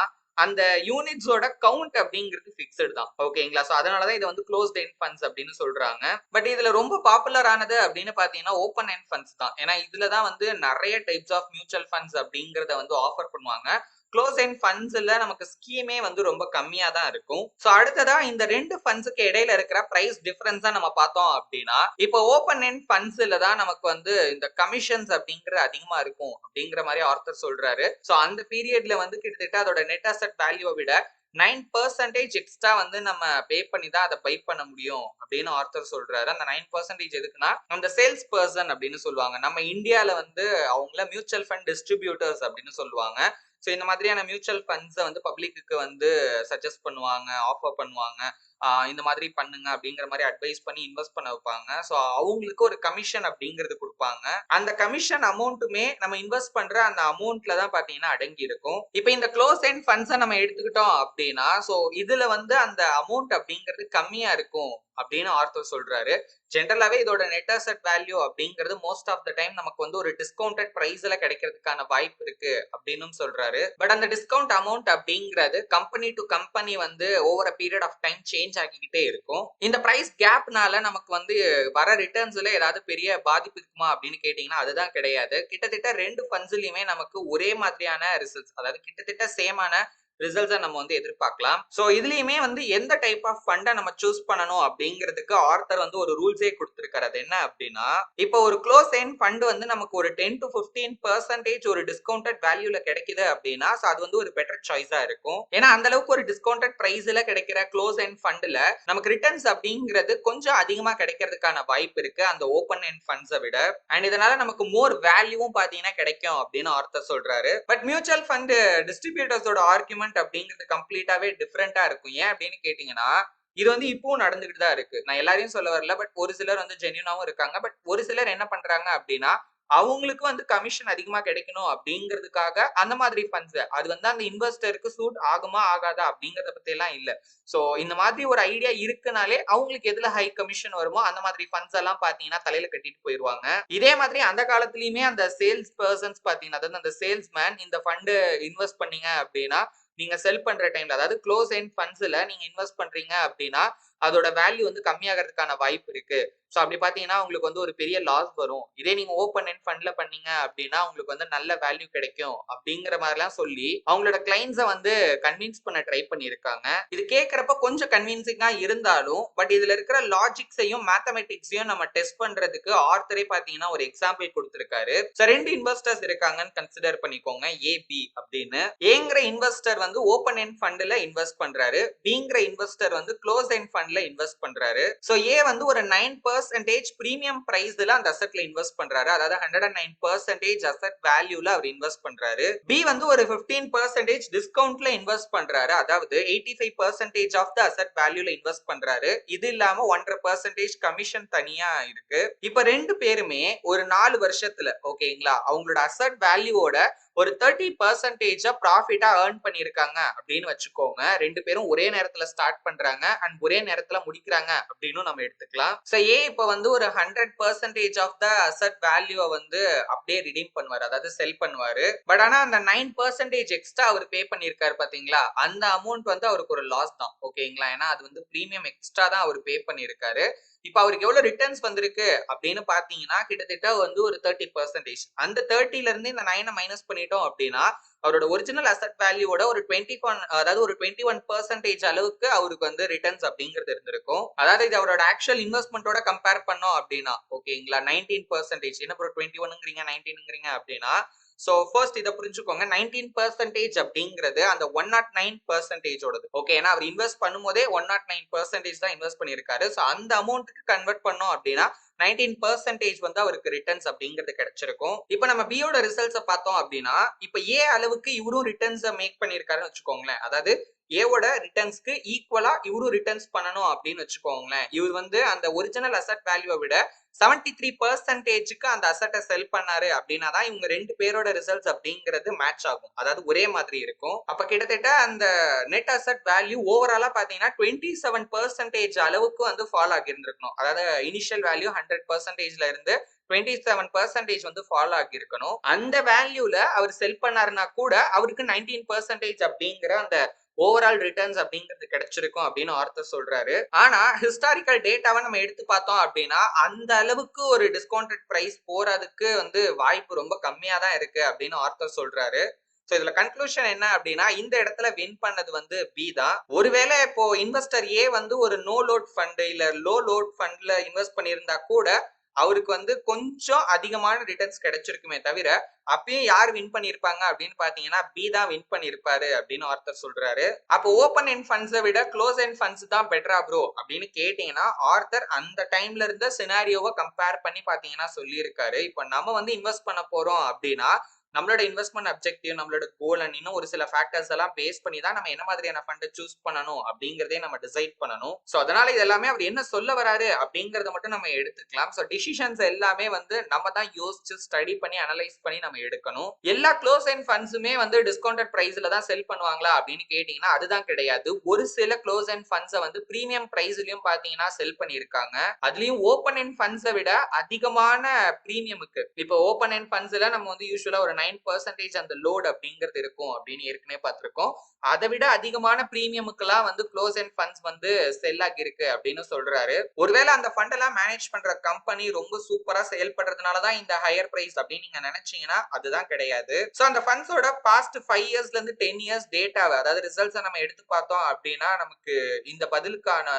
அந்த யூனிட்ஸோட கவுண்ட் அப்படிங்கிறது ஃபிக்ஸ்டு தான். ஓகேங்களா? சோ அதனாலதான் இதை வந்து க்ளோஸ்ட் எண்ட் ஃபண்ட்ஸ் அப்படின்னு சொல்றாங்க. பட் இதுல ரொம்ப பாப்புலர் ஆனது அப்படின்னு பாத்தீங்கன்னா ஓப்பன் எண்ட் ஃபண்ட்ஸ் தான். ஏன்னா இதுலதான் வந்து நிறைய டைப்ஸ் ஆஃப் மியூச்சுவல் ஃபண்ட்ஸ் அப்படிங்கறத வந்து ஆஃபர் பண்ணுவாங்க. க்ளோஸ் எண்ட் ஃபண்ட்ஸ்ல நமக்கு ஸ்கீமே வந்து ரொம்ப கம்மியா தான் இருக்கும். சோ அடுத்ததா இந்த ரெண்டு ஃபண்ட்ஸ்க்கு இடையில இருக்கிற பிரைஸ் டிஃபரன்ஸா நம்ம பார்த்தோம் அப்படின்னா, இப்போ ஓப்பன் எண்ட் ஃபண்ட்ஸ்ல தான் நமக்கு வந்து இந்த கமிஷன்ஸ் அப்படிங்கிறது அதிகமா இருக்கும் அப்படிங்கிற மாதிரி ஆர்த்தர் சொல்றாரு. சோ அந்த பீரியட்ல வந்து கிட்டத்தட்ட அதோட நெட் அசெட் வேல்யூவை விட 9% எக்ஸ்ட்ரா வந்து நம்ம பே பண்ணி தான் அதை பை பண்ண முடியும் அப்படின்னு ஆர்த்தர் சொல்றாரு. அந்த 9% எதுக்குன்னா அந்த சேல்ஸ் பர்சன் அப்படின்னு சொல்லுவாங்க. நம்ம இந்தியால வந்து அவங்கள மியூச்சுவல் ஃபண்ட் டிஸ்ட்ரிபியூட்டர்ஸ் அப்படின்னு சொல்லுவாங்க. ஸோ இந்த மாதிரியான மியூச்சுவல் ஃபண்ட்ஸை வந்து பப்ளிக்கு வந்து சஜஸ்ட் பண்ணுவாங்க, ஆஃபர் பண்ணுவாங்க. இந்த மாதிரி பண்ணுங்க அப்படிங்கிற மாதிரி அட்வைஸ் பண்ணி இன்வெஸ்ட் பண்ண வைப்பாங்க. ஸோ அவங்களுக்கு ஒரு கமிஷன் அப்படிங்கிறது கொடுப்பாங்க. அந்த கமிஷன் அமௌண்ட்டுமே நம்ம இன்வெஸ்ட் பண்ற அந்த அமௌண்ட்ல தான் பாத்தீங்கன்னா அடங்கி இருக்கும். இப்போ இந்த க்ளோஸ் எண்ட் ஃபண்ட்ஸை நம்ம எடுத்துக்கிட்டோம் அப்படின்னா, ஸோ இதுல வந்து அந்த அமௌண்ட் அப்படிங்கிறது கம்மியா இருக்கும் அப்படின்னு ஆர்த்தர் சொல்றாரு. ஜென்ரலாவே இதோட நெட் அசெட் வேல்யூ அப்படிங்கிறது மோஸ்ட் ஆஃப் த டைம் நமக்கு வந்து ஒரு டிஸ்கவுண்டட் பிரைஸ்ல கிடைக்கிறதுக்கான வாய்ப்பு இருக்கு அப்படின்னு சொல்றாரு. பட் அந்த டிஸ்கவுண்ட் அமௌண்ட் அப்படிங்கிறது கம்பெனி டு கம்பெனி வந்து over a period of time change ஆகிக்கிட்டே இருக்கும். இந்த பிரைஸ் கேப்னால நமக்கு வந்து வர ரிட்டர்ன்ஸ்ல ஏதாவது பெரிய பாதிப்பு இருக்குமா அப்படின்னு கேட்டீங்கன்னா அதுதான் கிடையாது. கிட்டத்தட்ட ரெண்டு ஃபண்ட்ஸ்லயுமே நமக்கு ஒரே மாதிரியான ரிசல்ட்ஸ், அதாவது கிட்டத்தட்ட சேமான ரிசல்ட்ஸை நம்ம வந்து எதிர்பார்க்கலாம். சோ இதுலயுமே வந்து எந்த டைப் ஆஃப் ஃபண்டை நம்ம சூஸ் பண்ணணும் அப்படிங்கிறதுக்கு ஆர்த்தர் வந்து ஒரு ரூல்ஸே கொடுத்திருக்காரு. அது என்ன அப்படின்னா, இப்போ ஒரு க்ளோஸ் எண்ட் ஃபண்ட் வந்து நமக்கு ஒரு 10 to 15% ஒரு டிஸ்கவுண்டட் வேல்யூல கிடைக்குது அப்படின்னா அது வந்து ஒரு பெட்டர் சாய்ஸா இருக்கும். ஏன்னா அந்த அளவுக்கு ஒரு டிஸ்கவுண்டட் பிரைஸ்ல கிடைக்கிற க்ளோஸ் எண்ட் ஃபண்ட்ல நமக்கு ரிட்டர்ன்ஸ் அப்படிங்கிறது கொஞ்சம் அதிகமா கிடைக்கிறதுக்கான வாய்ப்பு இருக்கு அந்த ஓப்பன் எண்ட் ஃபண்ட்ஸை விட. அண்ட் இதனால நமக்கு மோர் வேல்யூவும் பாத்தீங்கன்னா கிடைக்கும் அப்படின்னு ஆர்த்தர் சொல்றாரு. பட் மியூச்சுவல் ஃபண்ட் டிஸ்ட்ரிபியூட்டர்ஸோட ஆர்குமெண்ட் அப்படிங்கிறது கம்ப்ளீட்டாவே டிஃபரெண்டா இருக்கும். ஏன் அப்படின்னு கேட்டீங்கன்னா, இது வந்து இப்பவும் நடந்துகிட்டு தான் இருக்கு. நான் எல்லாரையும் சொல்ல வரல. பட் ஒரு சிலர் வந்து ஜென்யூனாவும் இருக்காங்க. பட் ஒரு சிலர் என்ன பண்றாங்க அப்படின்னா, அவங்களுக்கு வந்து கமிஷன் அதிகமா கிடைக்கணும் அப்படிங்கிறதுக்காக அந்த மாதிரி ஃபண்ட்ஸ், அது வந்து அந்த இன்வெஸ்டருக்கு சூட் ஆகுமா ஆகாதா அப்படிங்கறத பத்தி எல்லாம் இல்ல. சோ இந்த மாதிரி ஒரு ஐடியா இருக்குனாலே அவங்களுக்கு எதுல ஹை கமிஷன் வருமோ அந்த மாதிரி ஃபண்ட்ஸ் எல்லாம் பாத்தீங்கன்னா தலையில கட்டிட்டு போயிருவாங்க. இதே மாதிரி அந்த காலத்திலயுமே அந்த சேல்ஸ் பர்சன்ஸ் பாத்தீங்கன்னா, அதாவது அந்த சேல்ஸ்மேன் இந்த ஃபண்ட் இன்வெஸ்ட் பண்ணீங்க அப்படின்னா நீங்க செல் பண்ற டைம்ல, அதாவது க்ளோஸ் எண்ட் ஃபண்ட்ஸ்ல நீங்க இன்வெஸ்ட் பண்றீங்க அப்படின்னா அதோட வேல்யூ வந்து கம்மியாகிறதுக்கான வாய்ப்பு இருக்கு. சோ அப்படி பாத்தீங்கன்னா உங்களுக்கு வந்து ஒரு பெரிய லாஸ் வரும். இதே நீங்க ஓப்பன் எண்ட் ஃபண்ட்ல பண்ணீங்க அப்படின்னா உங்களுக்கு வந்து நல்ல வேல்யூ கிடைக்கும் அப்படிங்கிற மாதிரிலாம் சொல்லி அவங்களோட கிளைண்ட்ஸை வந்து கன்வின்ஸ் பண்ண ட்ரை பண்ணியிருக்காங்க. இது கேட்கறப்ப கொஞ்சம் கன்வின்சிங்கா இருந்தாலும் பட் இதுல இருக்கிற லாஜிக்ஸையும் மேத்தமெட்டிக்ஸையும் நம்ம டெஸ்ட் பண்றதுக்கு ஆர்த்தரே பாத்தீங்கன்னா ஒரு எக்ஸாம்பிள் கொடுத்திருக்காரு. சோ ரெண்டு இன்வெஸ்டர்ஸ் இருக்காங்கன்னு கன்சிடர் பண்ணிக்கோங்க, ஏ பி அப்படின்னு. ஏங்கிற இன்வெஸ்டர் வந்து ஓப்பன் எண்ட் ஃபண்ட்ல இன்வெஸ்ட் பண்றாரு, பிங்கிற இன்வெஸ்டர் வந்து க்ளோஸ் எண்ட் ஃபண்ட்ல இன்வெஸ்ட் பண்றாரு. சோ ஏ வந்து ஒரு 9% பிரீமியம் பிரைஸ்ல அந்த அசெட்ல இன்வெஸ்ட் பண்றாரு, அதாவது 109% அசெட் வேல்யூல அவர் இன்வெஸ்ட் பண்றாரு. பி வந்து ஒரு 15% டிஸ்கவுண்ட்ல இன்வெஸ்ட் பண்றாரு, அதாவது 85% ஆஃப் த அசெட் வேல்யூல இன்வெஸ்ட் பண்றாரு. இது இல்லாம 1.5% கமிஷன் தனியா இருக்கு. இப்ப ரெண்டு பேருமே ஒரு 4 வருஷத்துல ஓகேங்களா அவங்களோட அசெட் வேல்யூவோட ஒரு 30% ப்ராஃபிட்டா ஏர்ன் பண்ணிருக்காங்க அப்படின்னு வச்சுக்கோங்க. ரெண்டு பேரும் ஒரே நேரத்துல ஸ்டார்ட் பண்றாங்க அண்ட் ஒரே நேரத்துல முடிக்கிறாங்க அப்படின்னு நம்ம எடுத்துக்கலாம். சோ ஏ இப்ப வந்து ஒரு 100% ஆஃப் த அசெட் வேல்யூவை வந்து அப்படியே ரிடீம் பண்ணுவாரு, அதாவது செல் பண்ணுவாரு. பட் ஆனா அந்த 9% எக்ஸ்ட்ரா அவர் பே பண்ணிருக்காரு பாத்தீங்களா, அந்த அமௌண்ட் வந்து அவருக்கு ஒரு லாஸ் தான். ஓகேங்களா, ஏன்னா அது வந்து பிரீமியம் எக்ஸ்ட்ரா தான் அவர் பே பண்ணிருக்காரு. இப்ப அவருக்கு எவ்வளவு ரிட்டர்ன்ஸ் வந்திருக்கு அப்படின்னு பாத்தீங்கன்னா கிட்டத்தட்ட வந்து ஒரு 30%. அந்த 30ல இருந்து இந்த 9 மைனஸ் பண்ணிட்டோம் அப்படின்னா அவரோட ஒரிஜினல் அசெட் வேல்யூவோட ஒரு 21, அதாவது ஒரு 21% அளவுக்கு அவருக்கு வந்து ரிட்டர்ன்ஸ் அப்படிங்கிறது இருந்திருக்கும். அதாவது இது அவரோட ஆக்சுவல் இன்வெஸ்ட்மெண்டோட கம்பேர் பண்ணோம் அப்படின்னா ஓகேங்களா 19%, என்ன ப்ரோ 21ங்கிறீங்க 19ங்கிறீங்க அப்படின்னா, சோ ஃபர்ஸ்ட் இதை புரிஞ்சுக்கோங்க. 19% அப்படிங்கிறது அந்த 109% ஓடது. ஓகே, ஏன்னா அவர் இன்வெஸ்ட் பண்ணும்போதே 109% தான் இன்வெஸ்ட் பண்ணியிருக்காரு. சோ அந்த அமௌண்ட்டுக்கு கன்வெர்ட் பண்ணோம் அப்படின்னா 19% வந்து அவருக்கு ரிட்டர்ன்ஸ் அப்படிங்கிறது கிடைச்சிருக்கும். இப்ப நம்ம பியோட ரிசல்ட்ஸை பார்த்தோம் அப்படின்னா இப்ப ஏ அளவுக்கு இவரும் ரிட்டர்ன்ஸை மேக் பண்ணியிருக்காருன்னு வச்சுக்கோங்களேன். அதாவது ஏவோட ரிட்டர்ன்ஸ்க்கு ஈக்குவலா இவரும் ரிட்டர்ன்ஸ் பண்ணணும் அப்படின்னு வச்சுக்கோங்களேன். இவர் வந்து அந்த ஒரிஜினல் அசெட் வேல்யூவை விட 73%க்கு அந்த அசெட்டை செல் பண்ணாரு அப்படின்னா தான் இவங்க ரெண்டு பேரோட ரிசல்ட்ஸ் அப்படிங்கிறது மேட்ச் ஆகும், அதாவது ஒரே மாதிரி இருக்கும். அப்ப கிட்டத்தட்ட அந்த நெட் அசெட் வேல்யூ ஓவராலா பாத்தீங்கன்னா 27% அளவுக்கு வந்து ஃபால் ஆகி இருந்திருக்கணும். அதாவது இனிஷியல் வேல்யூ 100%ல இருந்து 27% வந்து ஃபாலோ ஆகி இருக்கணும். அந்த வேல்யூல அவர் செல் பண்ணாருன்னா கூட அவருக்கு 19% அப்படிங்கிற அந்த ஓவரால் ரிட்டர்ன்ஸ் அப்படிங்கிறது கிடைச்சிருக்கும் அப்படின்னு ஆர்த்தர் சொல்றாரு. ஆனா ஹிஸ்டாரிக்கல் டேட்டாவை நம்ம எடுத்து பார்த்தோம் அப்படின்னா அந்த அளவுக்கு ஒரு டிஸ்கவுண்டட் பிரைஸ் போறதுக்கு வந்து வாய்ப்பு ரொம்ப கம்மியா தான் இருக்கு அப்படின்னு ஆர்த்தர் சொல்றாரு. சோ இதுல கன்க்ளூஷன் என்ன அப்படின்னா இந்த இடத்துல வின் பண்ணது வந்து பி தான். ஒருவேளை இப்போ இன்வெஸ்டர் ஏ வந்து ஒரு நோ லோட் ஃபண்ட் இல்ல லோ லோட் ஃபண்ட்ல இன்வெஸ்ட் பண்ணியிருந்தா கூட அவருக்கு வந்து கொஞ்சம் அதிகமான ரிட்டர்ன்ஸ் கிடைச்சிருக்குமே தவிர அப்பயும் யார் வின் பண்ணிருப்பாங்க அப்படின்னு பாத்தீங்கன்னா பி தான் வின் பண்ணிருப்பாரு அப்படின்னு ஆர்த்தர் சொல்றாரு. அப்போ ஓப்பன் எண்ட் ஃபண்ட்ஸை விட க்ளோஸ் எண்ட் ஃபண்ட்ஸ் தான் பெட்டரா ப்ரோ அப்படின்னு கேட்டீங்கன்னா ஆர்த்தர் அந்த டைம்ல இருந்த சினாரியோவை கம்பேர் பண்ணி பாத்தீங்கன்னா சொல்லியிருக்காரு. இப்போ நம்ம வந்து இன்வெஸ்ட் பண்ண போறோம் அப்படின்னா நம்மளோட இன்வெஸ்ட்மெண்ட் அப்ஜெக்டிவ் நம்மளோட கோல் அண்ட் இன்னும் ஒரு சில ஃபேக்டர்ஸ் எல்லாம் பேஸ் பண்ணி தான் நம்ம என்ன மாதிரியான ஃபண்டை சூஸ் பண்ணணும் அப்படிங்கறதே நம்ம டிசைட் பண்ணணும். சோ அதனால இது எல்லாமே அவர் என்ன சொல்ல வராரு அப்படிங்கறத மட்டும் நம்ம எடுத்துக்கலாம். சோ டிசிஷன்ஸ் எல்லாமே வந்து நம்ம தான் யோசிச்சு ஸ்டடி பண்ணி அனலைஸ் பண்ணி நம்ம எடுக்கணும். எல்லா க்ளோஸ் எண்ட் ஃபண்ட்ஸுமே வந்து டிஸ்கவுண்டட் பிரைஸ்ல தான் செல் பண்ணுவாங்களா அப்படின்னு கேட்டீங்கன்னா அதுதான் கிடையாது. ஒரு சில க்ளோஸ் எண்ட் ஃபண்ட்ஸை வந்து பிரீமியம் பிரைஸ்லயும் பாத்தீங்கன்னா செல் பண்ணியிருக்காங்க. அதுலயும் ஓப்பன் எண்ட் ஃபண்ட்ஸை விட அதிகமான பிரீமியமுக்கு இப்போ ஓப்பன் எண்ட் ஃபண்ட்ஸ்ல நம்ம வந்து யூஸ்வலா ஒரு 9% அந்த லோட் அப்படிங்கிறது இருக்கும் அப்படின்னு ஏற்கனவே பார்த்திருக்கோம். அதை விட அதிகமான பிரீமியமுக்கெல்லாம் வந்து க்ளோஸ் எண்ட் ஃபண்ட்ஸ் வந்து செல் ஆகி இருக்கு அப்படின்னு சொல்றாரு. ஒருவேளை அந்த ஃபண்ட் எல்லாம் மேனேஜ் பண்ற கம்பெனி ரொம்ப சூப்பரா செயல்படுறதுனாலதான் இந்த ஹையர் பிரைஸ் அப்படின்னு நீங்க நினைச்சீங்கன்னா அதுதான் கிடையாது. சோ அந்த ஃபண்ட்ஸோட பாஸ்ட் 5 இயர்ஸ்ல இருந்து 10 இயர்ஸ் டேட்டாவை அதாவது ரிசல்ட்ஸை நம்ம எடுத்து பார்த்தோம் அப்படின்னா நமக்கு இந்த பதிலுக்கான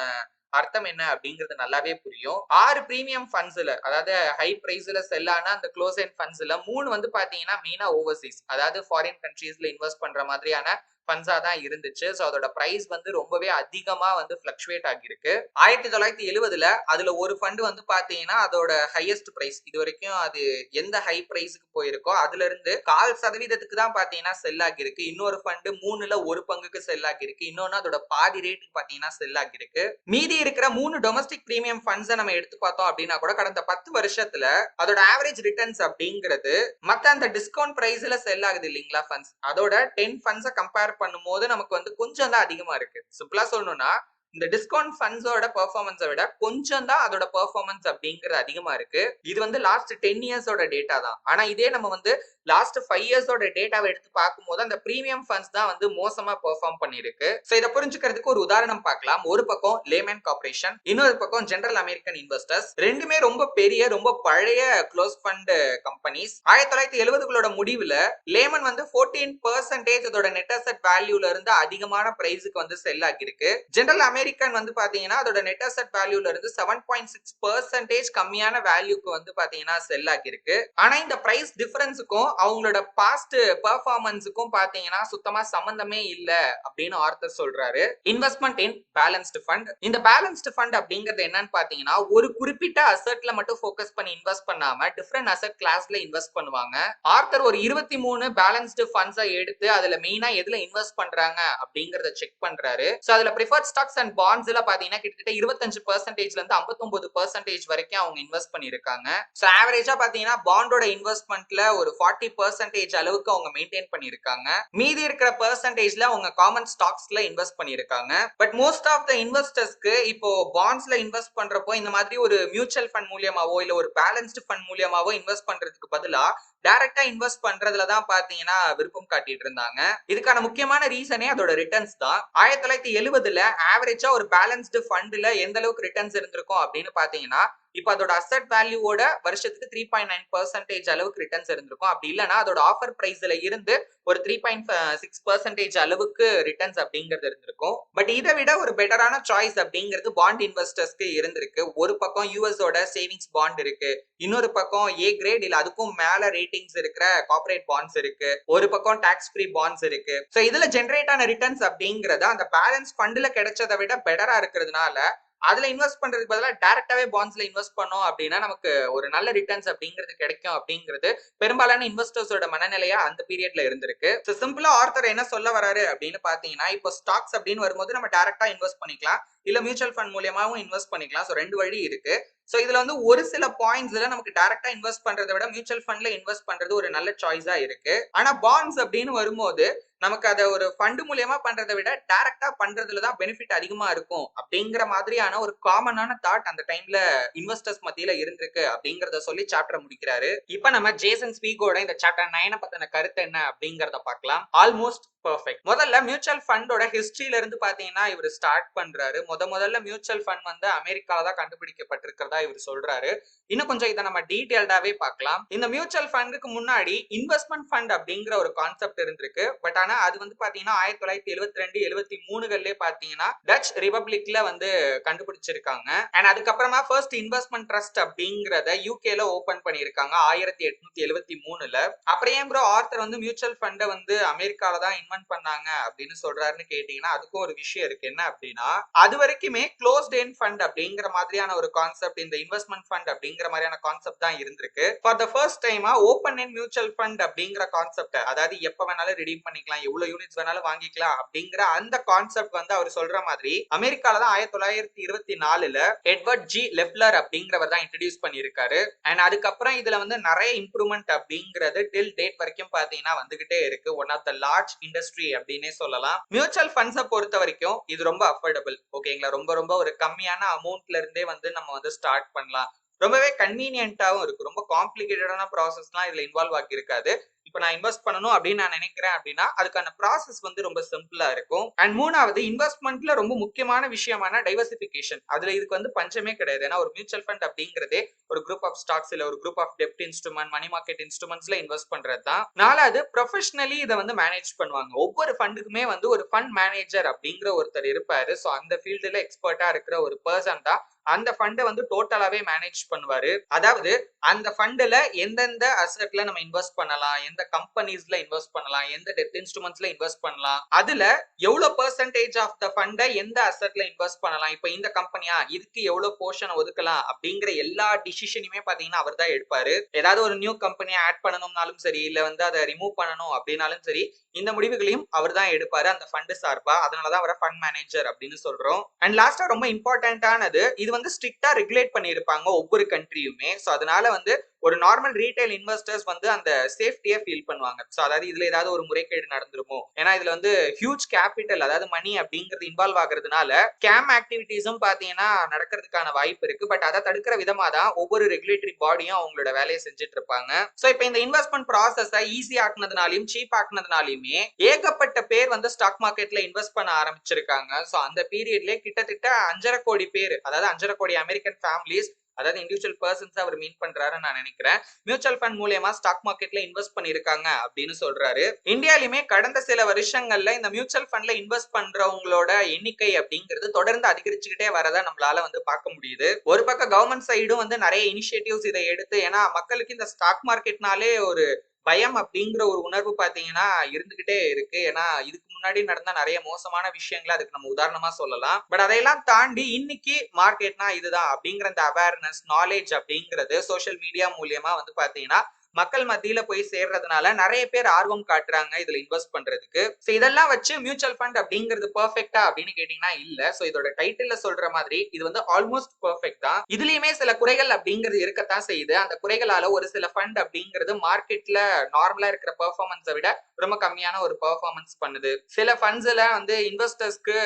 அர்த்தம் என்ன அப்படிங்கிறது நல்லாவே புரியும். 6 பிரீமியம் ஃபண்ட்ஸ்ல அதாவது ஹை பிரைஸ்ல செல் ஆன அந்த க்ளோஸ் எண்ட் ஃபண்ட்ஸ்ல 3 வந்து பாத்தீங்கன்னா மெயினா ஓவர்சீஸ் அதாவது ஃபாரின் கண்ட்ரீஸ்ல இன்வெஸ்ட் பண்ற மாதிரியான ஃபண்ட்ஸா தான் இருந்துச்சு. சோ அதோட பிரைஸ் வந்து ரொம்பவே அதிகமா வந்து ஃபிளக்சுவேட் ஆகிருக்கு. 1970ல அதுல ஒரு ஃபண்ட் வந்து பாத்தீங்கன்னா அதோட ஹையஸ்ட் பிரைஸ் இது வரைக்கும் அது எந்த ஹை பிரைஸ்க்கு போயிருக்கோ அதுல இருந்து 0.25% தான் பாத்தீங்கன்னா செல் ஆகிருக்கு. இன்னொரு ஃபண்ட் 3ல ஒரு பங்குக்கு செல் ஆகிருக்கு. இன்னொன்னு அதோட பாதி ரேட்டுக்கு பாத்தீங்கன்னா செல் ஆகிருக்கு. மீதி இருக்கிற 3 டொமஸ்டிக் பிரீமியம் ஃபண்ட்ஸை நம்ம எடுத்து பார்த்தோம் அப்படின்னா கூட கடந்த 10 வருஷத்துல அதோட ஆவரேஜ் ரிட்டர்ன்ஸ் அப்படிங்கிறது மத்த அந்த டிஸ்கவுண்ட் பிரைஸ்ல செல் ஆகுது இல்லைங்களா ஃபண்ட்ஸ் அதோட 10 ஃபண்ட்ஸை கம்பேர் பண்ணும்போது நமக்கு வந்து கொஞ்சம் தான் அதிகமா இருக்கு. சிம்பிளா சொல்லணும்னா இந்த டிஸ்கவுண்ட் ஃபண்ட்ஸோட பெர்ஃபார்மன்ஸை விட கொஞ்சம் தான் அதோட பெர்ஃபார்மன்ஸ் அப்படிங்கிறது அதிகமா இருக்கு. இது வந்து லாஸ்ட் 10 இயர்ஸோட டேட்டா தான். ஆனா இதே நம்ம வந்து லாஸ்ட் 5 இயர்ஸோட டேட்டாவை எடுத்து பார்க்கும்போது அந்த பிரீமியம் ஃபண்ட்ஸ் தான் வந்து மோசமா பெர்ஃபார்ம் பண்ணிருக்கு. சோ இதை புரிஞ்சுக்கிறதுக்கு ஒரு உதாரணம் பார்க்கலாம். ஒரு பக்கம் லேமன் கார்பரேஷன் இன்னொரு பக்கம் ஜெனரல் அமெரிக்கன் இன்வெஸ்டர்ஸ் ரெண்டுமே ரொம்ப பெரிய ரொம்ப பழைய க்ளோஸ் ஃபண்ட் கம்பெனிஸ். 1970களோட முடிவுல லேமன் வந்து 14% அதோட நெட் அசெட் வேல்யூல இருந்து அதிகமான பிரைஸுக்கு வந்து செல் ஆகிருக்கு. ஜெனரல் அமெரிக்கன் வந்து பாத்தீங்கன்னா அதோட நெட் அசெட் வேல்யூல இருந்து 7.6% கம்மியான வேல்யூக்கு வந்து பாத்தீங்கன்னா செல் ஆகிருக்கு. ஆனா இந்த பிரைஸ் டிஃபரன்ஸுக்கும் அவங்களோட பாஸ்ட் பெர்ஃபார்மன்ஸுக்கும் பாத்தீங்கன்னா சுத்தமா சம்பந்தமே இல்ல அப்படின்னு ஆர்த்தர் சொல்றாரு. இன்வெஸ்ட்மெண்ட் இன் பேலன்ஸ்டு ஃபண்ட். இந்த பேலன்ஸ்டு ஃபண்ட் அப்படிங்கிறது என்னன்னு பாத்தீங்கன்னா ஒரு குறிப்பிட்ட அசெட்ல மட்டும் ஃபோக்கஸ் பண்ணி இன்வெஸ்ட் பண்ணாம டிஃபரெண்ட் அசெட் கிளாஸ்ல இன்வெஸ்ட் பண்ணுவாங்க. ஆர்த்தர் ஒரு 23 பேலன்ஸ்டு ஃபண்ட்ஸை எடுத்து அதுல மெயினா எதுல இன்வெஸ்ட் பண்றாங்க அப்படிங்கறத செக் பண்றாரு. சோ அதுல பிரிஃபர்ட் ஸ்டாக்ஸ் அண்ட் பாண்ட்ஸ்ல பாத்தீங்கன்னா கிட்டத்தட்ட 25%ல இருந்து 59% வரைக்கும் அவங்க இன்வெஸ்ட் பண்ணிருக்காங்க. சோ ஆவரேஜா பாத்தீங்கன்னா பாண்டோட இன்வெஸ்ட்மெண்ட்ல ஒரு 40% அளவுக்கு அவங்க மெயின்டைன் பண்ணிருக்காங்க. மீதி இருக்கிற பெர்சன்டேஜ்ல அவங்க காமன் ஸ்டாக்ஸ்ல இன்வெஸ்ட் பண்ணிருக்காங்க. பட் மோஸ்ட் ஆஃப் த இன்வெஸ்டர்ஸ்க்கு இப்போ பாண்ட்ஸ்ல இன்வெஸ்ட் பண்றப்போ இந்த மாதிரி ஒரு மியூச்சுவல் ஃபண்ட் மூலியமாவோ இல்ல ஒரு பேலன்ஸ்டு ஃபண்ட் மூலியமாவோ இன்வெஸ்ட் பண்றதுக்கு பதிலா டைரக்டா இன்வெஸ்ட் பண்றதுல தான் பாத்தீங்கன்னா விருப்பம் காட்டிட்டு இருந்தாங்க. இதுக்கான முக்கியமான ரீசனே அதோட ரிட்டர்ன்ஸ் தான். 1970ல ஆவரேஜா ஒரு பேலன்ஸ்டு ஃபண்ட்ல எந்த அளவுக்கு ரிட்டர்ன்ஸ் இருந்திருக்கும் அப்படின்னு பாத்தீங்கன்னா இப்ப அதோட அசெட் வேல்யூவோட வருஷத்துக்கு 3.9% அளவுக்கு ரிட்டர்ன்ஸ் இருந்திருக்கும். அப்படி இல்லைன்னா அதோட ஆஃபர் பிரைஸ்ல இருந்து ஒரு 3.6% அளவுக்கு ரிட்டர்ன்ஸ் அப்படிங்கிறது இருந்திருக்கும். பட் இதை விட ஒரு பெட்டரான சாய்ஸ் அப்படிங்கிறது பாண்ட் இன்வெஸ்டர்ஸ்க்கு இருந்திருக்கு. ஒரு பக்கம் யூஎஸோட சேவிங்ஸ் பாண்ட் இருக்கு, இன்னொரு பக்கம் ஏ கிரேட் இல்ல அதுக்கும் மேல ரேட்டிங்ஸ் இருக்கிற கார்ப்பரேட் பாண்ட்ஸ் இருக்கு, ஒரு பக்கம் டாக்ஸ் ஃப்ரீ பாண்ட்ஸ் இருக்கு. சோ இதுல ஜெனரேட் ஆன ரிட்டர்ன்ஸ் அப்படிங்கறது அந்த பேலன்ஸ் ஃபண்ட்ல கிடைச்சதை விட பெட்டரா இருக்கிறதுனால அதுல இன்வெஸ்ட் பண்றதுக்கு பதிலா டைரக்டாவே பாண்ட்ஸ்ல இன்வெஸ்ட் பண்ணோம் அப்படின்னா நமக்கு ஒரு நல்ல ரிட்டர்ன்ஸ் அப்படிங்கிறது கிடைக்கும் அப்படிங்கிறது பெரும்பாலான இன்வெஸ்டர்ஸோட மனநிலையா அந்த பீரியட்ல இருந்திருக்கு. சோ சிம்பிளா ஆர்த்தர் என்ன சொல்ல வராரு அப்படின்னு பாத்தீங்கன்னா இப்போ ஸ்டாக்ஸ் அப்படின்னு வரும்போது நம்ம டைரக்டா இன்வெஸ்ட் பண்ணிக்கலாம் இல்ல மியூச்சுவல் ஃபண்ட் மூலியமாவும் இன்வெஸ்ட் பண்ணிக்கலாம். சோ ரெண்டு வழி இருக்கு. சோ இதுல வந்து ஒரு சில பாயிண்ட்ஸ்ல நமக்கு டைரக்டா இன்வெஸ்ட் பண்றதை விட மியூச்சுவல் ஃபண்ட்ல இன்வெஸ்ட் பண்றது ஒரு நல்ல சாய்ஸா இருக்கு. ஆனா பாண்ட்ஸ் அப்படின்னு வரும்போது நமக்கு அதை ஒரு ஃபண்ட் மூலியமா பண்றதை விட டைரக்டா பண்றதுலதான் பெனிஃபிட் அதிகமா இருக்கும் அப்படிங்கிற மாதிரியான ஒரு காமனான தாட் அந்த டைம்ல இன்வெஸ்டர்ஸ் மத்தியில இருந்திருக்கு அப்படிங்கறத சொல்லி சாப்டர் முடிக்கிறாரு. இப்ப நம்ம ஜேசன் ஸ்பீகோட இந்த சாப்டர் 9 பத்தின கருத்து என்ன அப்படிங்கறத பார்க்கலாம். Almost perfect. முதல்ல மியூச்சுவல் ஃபண்டோட ஹிஸ்டரியில இருந்து பாத்தீங்கன்னா இவர் ஸ்டார்ட் பண்றாரு. முதல்ல மியூச்சுவல் ஃபண்ட் வந்து அமெரிக்கால தான் கண்டுபிடிக்கப்பட்டிருக்கிறதா இவர் சொல்றாரு. இன்னும் கொஞ்சம் இதை நம்ம டீடைல்டாவே பார்க்கலாம். இந்த மியூச்சுவல் ஃபண்டுக்கு முன்னாடி இன்வெஸ்ட்மெண்ட் ஃபண்ட் அப்படிங்கிற ஒரு கான்செப்ட் இருந்திருக்கு. பட் ஆனா அது வந்து பாத்தீங்கன்னா 1972 73 பாத்தீங்கன்னா டச் ரிபப்ளிக்ல வந்து கண்டுபிடிச்சிருக்காங்க. அண்ட் அதுக்கப்புறமா ஃபர்ஸ்ட் இன்வெஸ்ட்மெண்ட் ட்ரஸ்ட் அப்படிங்கறத யூகேல ஓபன் பண்ணிருக்காங்க 1873. அப்புறம் ஏன் ப்ரோ ஆர்த்தர் வந்து மியூச்சுவல் ஃபண்டை வந்து அமெரிக்கால தான் இன்வென்ட் பண்ணாங்க அப்படின்னு சொல்றாருன்னு கேட்டீங்கன்னா அதுக்கும் ஒரு விஷயம் இருக்கு. என்ன அப்படின்னா அது வரைக்குமே க்ளோஸ்ட் எண்ட் ஃபண்ட் அப்படிங்கிற மாதிரியான ஒரு கான்செப்ட், இந்த இன்வெஸ்ட்மெண்ட் ஃபண்ட் அப்படிங்கிற மாதிரியான கான்செப்ட் தான் இருந்திருக்கு. ஃபார் த ஃபர்ஸ்ட் டைமா ஓபன் எண்ட் மியூச்சுவல் ஃபண்ட் அப்படிங்கிற கான்செப்ட், அதாவது எப்ப வேணாலும் ரிடீம் பண்ணிக்கலாம், எவ்வளவு யூனிட்ஸ் வேணாலும் வாங்கிக்கலாம் அப்படிங்கிற அந்த கான்செப்ட் வந்து அவர் சொல்ற மாதிரி அமெரிக்கால தான் 1924 எட்வர்ட் ஜி லெஃப்லர் அப்படிங்கிறவர் தான் இன்ட்ரோடியூஸ் பண்ணியிருக்காரு. அண்ட் அதுக்கப்புறம் இதுல வந்து நிறைய இம்ப்ரூவ்மெண்ட் அப்படிங்கிறது டில் டேட் வரைக்கும் பாத்தீங்கன்னா வந்துகிட்டே இருக்கு. One of the large industry அப்படின்னே சொல்லலாம். மியூச்சுவல் ஃபண்ட்ஸை பொறுத்த வரைக்கும் இது ரொம்ப அஃபோர்டபிள். ஓகேங்களா, ரொம்ப ஒரு கம்மியான அமௌண்ட்ல இருந்தே வந்து நம்ம வந்து ஸ்டார்ட் பண்ணலாம். ரொம்பவே கன்வீனியன்ட்டாவும் இருக்கு. ரொம்ப காம்ப்ளிகேட்டடான ப்ராசஸ்லாம் இதுல இன்வால்வ் ஆகி இருக்காது. இப்ப நான் இன்வெஸ்ட் பண்ணணும் அப்படின்னு நான் நினைக்கிறேன் அப்படின்னா அதுக்கான ப்ராசஸ் வந்து ரொம்ப சிம்பிளா இருக்கும். அண்ட் மூணாவது, இன்வெஸ்ட்மெண்ட்ல ரொம்ப முக்கியமான விஷயமான டைவர்சிபிகேஷன். அதுல இதுக்கு வந்து பஞ்சமே கிடையாது. ஏன்னா ஒரு மியூச்சுவல் ஃபண்ட் அப்படிங்கிறதே ஒரு குரூப் ஆஃப் ஸ்டாக்ஸ் இல்ல ஒரு குரூப் ஆஃப் டெப்ட் இன்ஸ்ட்ருமெண்ட், மணி மார்க்கெட் இன்ஸ்ட்ருமெண்ட்ஸ்ல இன்வெஸ்ட் பண்றது தான். நாலாவது, ப்ரொஃபஷனலி இதை வந்து மேனேஜ் பண்ணுவாங்க. ஒவ்வொரு ஃபண்டுக்குமே வந்து ஒரு ஃபண்ட் மேனேஜர் அப்படிங்கிற ஒருத்தர் இருப்பாரு. ஸோ அந்த ஃபீல்டுல எக்ஸ்பர்ட்டா இருக்கிற ஒரு பர்சன் தான் அந்த ஃபண்டை வந்து டோட்டலாவே மேனேஜ் பண்ணுவாரு. அதாவது அந்த ஃபண்டுல எந்தெந்த அசெட்ல நம்ம இன்வெஸ்ட் பண்ணலாம், எந்த கம்பெனிஸ்ல இன்வெஸ்ட் பண்ணலாம், எந்த டெப்ட் இன்ஸ்ட்ருமெண்ட்ஸ்ல இன்வெஸ்ட் பண்ணலாம், அதுல எவ்வளவு பெர்சன்டேஜ் ஆஃப் த ஃபண்டை எந்த அசெட்ல இன்வெஸ்ட் பண்ணலாம், இப்ப இந்த கம்பெனியா இதுக்கு எவ்வளவு போர்ஷன் ஒதுக்கலாம் அப்படிங்கிற எல்லா டிசிஷனுமே பாத்தீங்கன்னா அவர் தான் எடுப்பாரு. ஏதாவது ஒரு நியூ கம்பெனியை ஆட் பண்ணணும்னாலும் சரி, இல்ல வந்து அதை ரிமூவ் பண்ணணும் அப்படின்னாலும் சரி, இந்த முடிவுகளையும் அவர் தான் எடுப்பாரு அந்த ஃபண்ட் சார்பா. அதனாலதான் அவரை ஃபண்ட் மேனேஜர் அப்படின்னு சொல்றோம். அண்ட் லாஸ்டா ரொம்ப இம்பார்ட்டன்டானது, இது வந்து ஸ்ட்ரிக்டா ரெகுலேட் பண்ணிருப்பாங்க ஒவ்வொரு கண்ட்ரியுமே. சோ அதனால வந்து ஒரு நார்மல் ரீட்டைல் இன்வெஸ்டர்ஸ் வந்து அந்த சேஃப்டியை ஃபீல் பண்ணுவாங்க. சோ அதாவது இதுல ஏதாவது ஒரு முறைகேடு நடந்துருமோ, ஏன்னா இதுல வந்து ஹியூஜ் கேபிட்டல் அதாவது மணி அப்படிங்கிறது இன்வால்வ் ஆகுறதுனால ஸ்கேம் ஆக்டிவிட்டிஸும் பாத்தீங்கன்னா நடக்கிறதுக்கான வாய்ப்பு இருக்கு. பட் அதை தடுக்கிற விதமா தான் ஒவ்வொரு ரெகுலேட்டரி பாடியும் அவங்களோட வேலையை செஞ்சுட்டு இருப்பாங்க. சோ இப்போ இந்த இன்வெஸ்ட்மெண்ட் ப்ராசஸை ஈஸி ஆக்குனதுனாலையும் சீப் ஆக்குனதுனாலையுமே ஏகப்பட்ட பேர் வந்து ஸ்டாக் மார்க்கெட்ல இன்வெஸ்ட் பண்ண ஆரம்பிச்சிருக்காங்க. சோ அந்த பீரியட்லயே கிட்டத்தட்ட 5.5 கோடி பேர், அதாவது 5.5 கோடி அமெரிக்கன் ஃபேமிலிஸ், அதாவது இண்டிவிஜுவல் பர்சன்ஸ் அவர் மீன் பண்றாருன்னு நான் நினைக்கிறேன், மியூச்சுவல் ஃபண்ட் மூலமா ஸ்டாக் மார்க்கெட்ல இன்வெஸ்ட் பண்ணிருக்காங்க அப்படின்னு சொல்றாரு. இந்தியாலுமே கடந்த சில வருஷங்கள்ல இந்த மியூச்சுவல் ஃபண்ட்ல இன்வெஸ்ட் பண்றவங்களோட எண்ணிக்கை அப்படிங்கிறது தொடர்ந்து அதிகரிச்சுக்கிட்டே வரதை நம்மளால வந்து பார்க்க முடியுது. ஒரு பக்கம் கவர்மெண்ட் சைடும் வந்து நிறைய இனிஷியேட்டிவ்ஸ் இதை எடுத்து, ஏன்னா மக்களுக்கு இந்த ஸ்டாக் மார்க்கெட்னாலே ஒரு பயம் அப்படிங்கிற ஒரு உணர்வு பாத்தீங்கன்னா இருந்துகிட்டே இருக்கு. ஏன்னா இதுக்கு முன்னாடி நடந்த நிறைய மோசமான விஷயங்களை அதுக்கு நம்ம உதாரணமா சொல்லலாம். பட் அதையெல்லாம் தாண்டி இன்னைக்கு மார்க்கெட்னா இதுதான் அப்படிங்கிற அந்த அவேர்னஸ், நாலேஜ் அப்படிங்கிறது சோசியல் மீடியா மூலியமா வந்து பாத்தீங்கன்னா மக்கள் மத்தியில போய் சேர்றதுனால நிறைய பேர் ஆர்வம் காட்டுறாங்க இதுல இன்வெஸ்ட் பண்றதுக்கு. சோ இதெல்லாம் வச்சு மியூச்சுவல் ஃபண்ட் அப்படிங்கிறது பெர்ஃபெக்ட்டா அப்படின்னு கேட்டீங்கன்னா இல்ல. சோ இதோட டைட்டில்ல சொல்ற மாதிரி இது வந்து ஆல்மோஸ்ட் பெர்ஃபெக்ட் தான். இதுலயுமே சில குறைகள் அப்படிங்கிறது இருக்கத்தான் செய்யுது. அந்த குறைகளால ஒரு சில ஃபண்ட் அப்படிங்கிறது மார்க்கெட்ல நார்மலா இருக்கிற பெர்ஃபார்மன்ஸை விட ரொம்ப கம்மியான ஒரு பெர்ஃபார்மன்ஸ் பண்ணுது. சில ஃபண்ட்ஸ்ல வந்து இன்வெஸ்டர்ஸ்க்கு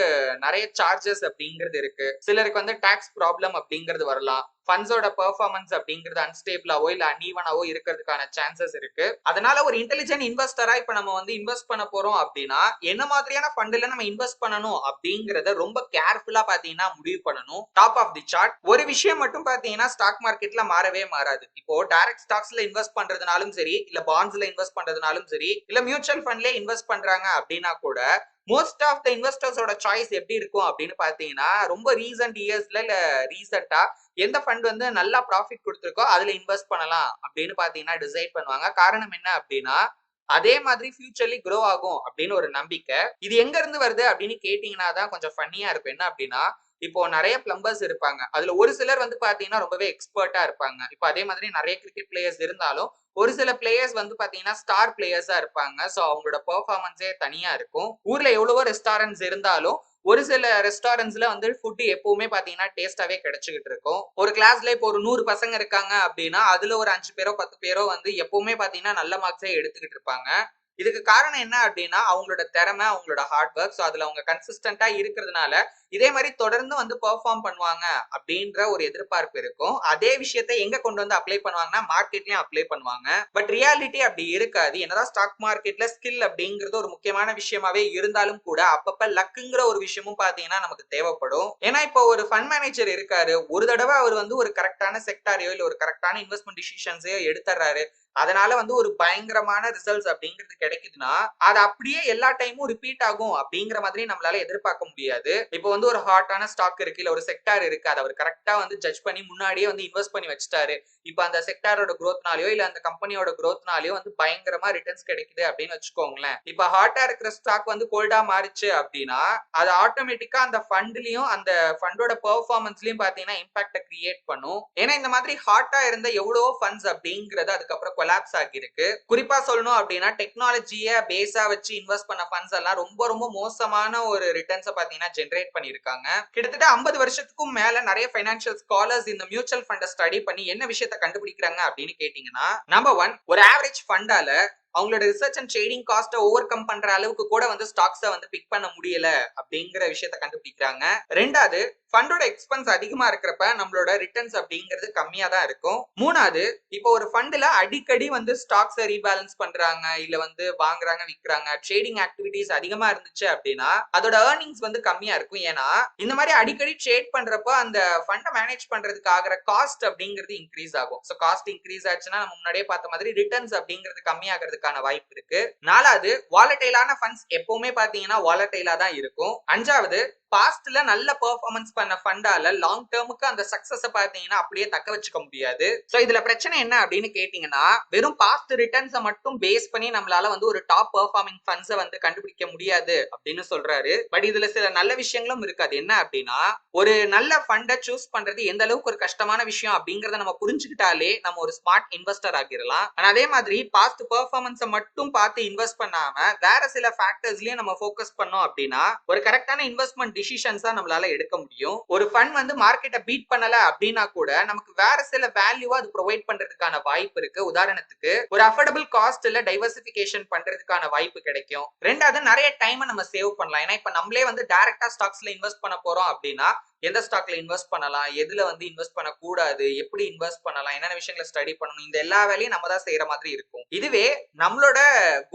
நிறைய சார்ஜஸ் அப்படிங்கிறது இருக்கு. சிலருக்கு வந்து டாக்ஸ் ப்ராப்ளம் அப்படிங்கிறது வரலாம். ஃபண்ட்ஸோட பெர்ஃபார்மன்ஸ் அப்படிங்கிறது அன்ஸ்டேபிளாவோ இல்ல அன்ஈவனாவோ இருக்கிறதுக்கான சான்சஸ் இருக்கு. அதனால ஒரு இன்டெலிஜென்ட் இன்வெஸ்டரா இப்ப நம்ம வந்து இன்வெஸ்ட் பண்ண போறோம் அப்படின்னா என்ன மாதிரியான ஃபண்ட்ல நம்ம இன்வெஸ்ட் பண்ணணும் அப்படிங்கறத ரொம்ப கேர்ஃபுல்லா பாத்தீங்கன்னா முடிவு பண்ணணும். டாப் ஆஃப் தி சார்ட் ஒரு விஷயம் மட்டும் பாத்தீங்கன்னா ஸ்டாக் மார்க்கெட்ல மாறவே மாறாது. இப்போ டைரக்ட் ஸ்டாக்ஸ்ல இன்வெஸ்ட் பண்றதுனாலும் சரி, இல்ல பாண்ட்ஸ்ல இன்வெஸ்ட் பண்றதுனாலும் சரி, இல்ல மியூச்சுவல் ஃபண்ட்ல இன்வெஸ்ட் பண்றாங்க அப்படின்னா கூட மோஸ்ட் ஆஃப் த இன்வெஸ்டர்ஸோட சாய்ஸ் எப்படி இருக்கும் அப்படின்னு பாத்தீங்கன்னா ரொம்ப ரீசன்ட் இயர்ஸ்ல இல்ல ரீசெண்டா எந்த ஃபண்ட் வந்து நல்லா ப்ராஃபிட் கொடுத்துருக்கோ அதுல இன்வெஸ்ட் பண்ணலாம் அப்படின்னு பாத்தீங்கன்னா டிசைட் பண்ணுவாங்க. காரணம் என்ன அப்படின்னா அதே மாதிரி ஃபியூச்சர்லி க்ரோ ஆகும் அப்படின்னு ஒரு நம்பிக்கை. இது எங்க இருந்து வருது அப்படின்னு கேட்டீங்கன்னா தான் கொஞ்சம் ஃபன்னியா இருக்கும். என்ன அப்படின்னா இப்போ நிறைய பிளம்பர்ஸ் இருப்பாங்க. அதுல ஒரு சிலர் வந்து பாத்தீங்கன்னா ரொம்பவே எக்ஸ்பர்ட்டா இருப்பாங்க. இப்போ அதே மாதிரி நிறைய கிரிக்கெட் பிளேயர்ஸ் இருந்தாலும் ஒரு சில பிளேயர்ஸ் வந்து பாத்தீங்கன்னா ஸ்டார் பிளேயர்ஸா இருப்பாங்க. சோ அவங்களோட பெர்ஃபார்மன்ஸே தனியா இருக்கும். ஊர்ல எவ்வளவோ ரெஸ்டாரண்ட்ஸ் இருந்தாலும் ஒரு சில ரெஸ்டாரண்ட்ஸ்ல வந்து ஃபுட் எப்பவுமே பாத்தீங்கன்னா டேஸ்டாவே கிடைச்சுக்கிட்டு இருக்கும். ஒரு கிளாஸ்ல இப்போ ஒரு 100 பசங்க இருக்காங்க அப்படின்னா அதுல ஒரு 5 பேரோ 10 பேரோ வந்து எப்பவுமே பாத்தீங்கன்னா நல்ல மார்க்ஸே எடுத்துக்கிட்டு இருப்பாங்க. இதுக்கு காரணம் என்ன அப்படின்னா அவங்களோட திறமை, அவங்களோட ஹார்ட் ஒர்க். அதுல அவங்க கன்சிஸ்டன்டா இருக்கிறதுனால இதே மாதிரி தொடர்ந்து வந்து பெர்ஃபார்ம் பண்ணுவாங்க அப்படின்ற ஒரு எதிர்பார்ப்பு இருக்கும். அதே விஷயத்தை எங்க கொண்டு வந்து அப்ளை பண்ணுவாங்கன்னா மார்க்கெட்லயும் அப்ளை பண்ணுவாங்க. பட் ரியாலிட்டி அப்படி இருக்காது. என்னதான் ஸ்டாக் மார்க்கெட்ல ஸ்கில் அப்படிங்கிறது ஒரு முக்கியமான விஷயமாவே இருந்தாலும் கூட அப்பப்ப லக்குங்கிற ஒரு விஷயமும் பாத்தீங்கன்னா நமக்கு தேவைப்படும். ஏன்னா இப்போ ஒரு ஃபண்ட் மேனேஜர் இருக்காரு, ஒரு தடவை அவர் வந்து ஒரு கரெக்டான செக்டாரையோ இல்ல ஒரு கரெக்டான இன்வெஸ்ட்மெண்ட் டிசிஷன்ஸையோ எடுத்துறாரு, அதனால வந்து ஒரு பயங்கரமான ரிசல்ட்ஸ் அப்படிங்கிறது கிடைக்குதுன்னா அது அப்படியே எல்லா டைமும் ரிப்பீட் ஆகும் அப்படிங்கிற மாதிரி நம்மளால எதிர்பார்க்க முடியாது. இப்போ வந்து ஒரு ஹாட்டான ஸ்டாக் இருக்கு, இல்ல ஒரு செக்டார் இருக்கு, அதை அவர் கரெக்டா வந்து ஜட்ஜ் பண்ணி முன்னாடியே வந்து இன்வெஸ்ட் பண்ணி வச்சுட்டாரு. இப்ப அந்த செக்டாரோட growthனாலயோ இல்ல அந்த கம்பெனியோட growthனாலயோ வந்து பயங்கரமா ரிட்டர்ன்ஸ் கிடைக்குது அப்படின்னு வச்சுக்கோங்களேன். இப்ப ஹாட்டா இருக்கிற ஸ்டாக் வந்து கோல்டா மாறிச்சு அப்படின்னா அது ஆட்டோமேட்டிக்கா அந்த ஃபண்ட்லயும் அந்த ஃபண்டோட பெர்ஃபார்மன்ஸ்லயும் பாத்தீங்கன்னா இம்பாக்ட கிரியேட் பண்ணும். ஏன்னா இந்த மாதிரி ஹாட்டா இருந்த எவ்வளவோ ஃபண்ட்ஸ் அப்படிங்கிறது அதுக்கப்புறம் கொலாப்ஸ் ஆகிருக்கு. குறிப்பா சொல்லணும் அப்படின்னா டெக்னாலஜிய பேஸா வச்சு இன்வெஸ்ட் பண்ண ஃபண்ட்ஸ் எல்லாம் ரொம்ப ரொம்ப மோசமான ஒரு ரிட்டர்ன்ஸ் பாத்தீங்கன்னா ஜெனரேட் பண்ணிருக்காங்க. கிட்டத்தட்ட 50 வருஷத்துக்கும் மேல நிறைய ஃபைனான்சியல் ஸ்காலர்ஸ் இந்த மியூச்சுவல் ஃபண்டை ஸ்டடி பண்ணி என்ன விஷயத்தை கண்டுபிடிக்கிறாங்க அப்படின்னு கேட்டீங்கன்னா, நம்பர் 1, ஒரு ஆவரேஜ் ஃபண்டால அவங்களோட ரிசர்ச் அண்ட் ட்ரேடிங் காஸ்ட்டை ஓவர் கம் பண்ற அளவுக்கு கூட வந்து ஸ்டாக்ஸை வந்து பிக் பண்ண முடியல அப்படிங்கிற விஷயத்தை கண்டுபிடிக்கிறாங்க. ரெண்டாவது, ஃபண்டோட எக்ஸ்பென்ஸ் அதிகமா இருக்கிறப்ப நம்மளோட ரிட்டர்ன்ஸ் அப்படிங்கிறது கம்மியா தான் இருக்கும். மூணாவது, இப்போ ஒரு ஃபண்ட்ல அடிக்கடி வந்து ஸ்டாக்ஸை ரீபேலன்ஸ் பண்றாங்க, இல்ல வந்து வாங்குறாங்க விற்கிறாங்க, ட்ரேடிங் ஆக்டிவிட்டிஸ் அதிகமா இருந்துச்சு அப்படின்னா அதோட ஏர்னிங்ஸ் வந்து கம்மியா இருக்கும். ஏன்னா இந்த மாதிரி அடிக்கடி ட்ரேட் பண்றப்ப அந்த ஃபண்டை மேனேஜ் பண்றதுக்கு ஆகிற காஸ்ட் அப்படிங்கிறது இன்க்ரீஸ் ஆகும். ஸோ காஸ்ட் இன்க்ரீஸ் ஆச்சுன்னா நம்ம முன்னாடியே பார்த்த மாதிரி ரிட்டர்ன்ஸ் அப்படிங்கிறது கம்மியாகிறதுக்கான வாய்ப்பு இருக்கு. நாலாவது, வாலட்டைலான ஃபண்ட்ஸ் எப்பவுமே பாத்தீங்கன்னா வாலட்டைலா தான் இருக்கும். அஞ்சாவது, பாஸ்ட்ல நல்ல பெர்ஃபார்மன்ஸ் பண்ண ஃபண்டால லாங் டேர்முக்கு அந்த சக்சஸ் பாத்தீங்கன்னா அப்படியே தக்க வச்சுக்க முடியாது. சோ இதுல பிரச்சனை என்ன அப்படின்னு கேட்டீங்கன்னா வெறும் பாஸ்ட் ரிட்டர்ன்ஸை மட்டும் பேஸ் பண்ணி நம்மளால வந்து ஒரு டாப் பெர்ஃபார்மிங் ஃபண்ட்ஸை வந்து கண்டுபிடிக்க முடியாது அப்படின்னு சொல்றாரு. பட் இதுல சில நல்ல விஷயங்களும் இருக்காது. என்ன அப்படின்னா ஒரு நல்ல ஃபண்டை சூஸ் பண்றது எந்த அளவுக்கு ஒரு கஷ்டமான விஷயம் அப்படிங்கறத நம்ம புரிஞ்சுக்கிட்டாலே நம்ம ஒரு ஸ்மார்ட் இன்வெஸ்டர் ஆகிடலாம். ஆனா அதே மாதிரி பாஸ்ட் பெர்ஃபார்மன்ஸை மட்டும் பார்த்து இன்வெஸ்ட் பண்ணாம வேற சில ஃபேக்டர்ஸ்லயும் நம்ம ஃபோக்கஸ் பண்ணோம் அப்படின்னா ஒரு கரெக்டான இன்வெஸ்ட்மெண்ட் டிசிஷன்ஸ் தான் நம்மளால எடுக்க முடியும். ஒரு ஃபண்ட் வந்து மார்க்கெட்டை பீட் பண்ணல அப்படின்னா கூட நமக்கு வேற சில வேல்யூவா அது ப்ரொவைட் பண்றதுக்கான வாய்ப்பு இருக்கு. உதாரணத்துக்கு ஒரு அஃபோர்டபிள் காஸ்ட்ல டைவர்சிபிகேஷன் பண்றதுக்கான வாய்ப்பு கிடைக்கும். ரெண்டாவது, நிறைய டைம் நம்ம சேவ் பண்ணலாம். ஏன்னா இப்ப நம்மளே வந்து டைரக்டா ஸ்டாக்ஸ்ல இன்வெஸ்ட் பண்ண போறோம் அப்படின்னா எந்த ஸ்டாக்ல இன்வெஸ்ட் பண்ணலாம், எதுல வந்து இன்வெஸ்ட் பண்ண கூடாது, எப்படி இன்வெஸ்ட் பண்ணலாம், என்னென்ன விஷயங்களை ஸ்டடி பண்ணணும், இந்த எல்லா வேலையும் நம்ம தான் செய்யற மாதிரி இருக்கும். இதுவே நம்மளோட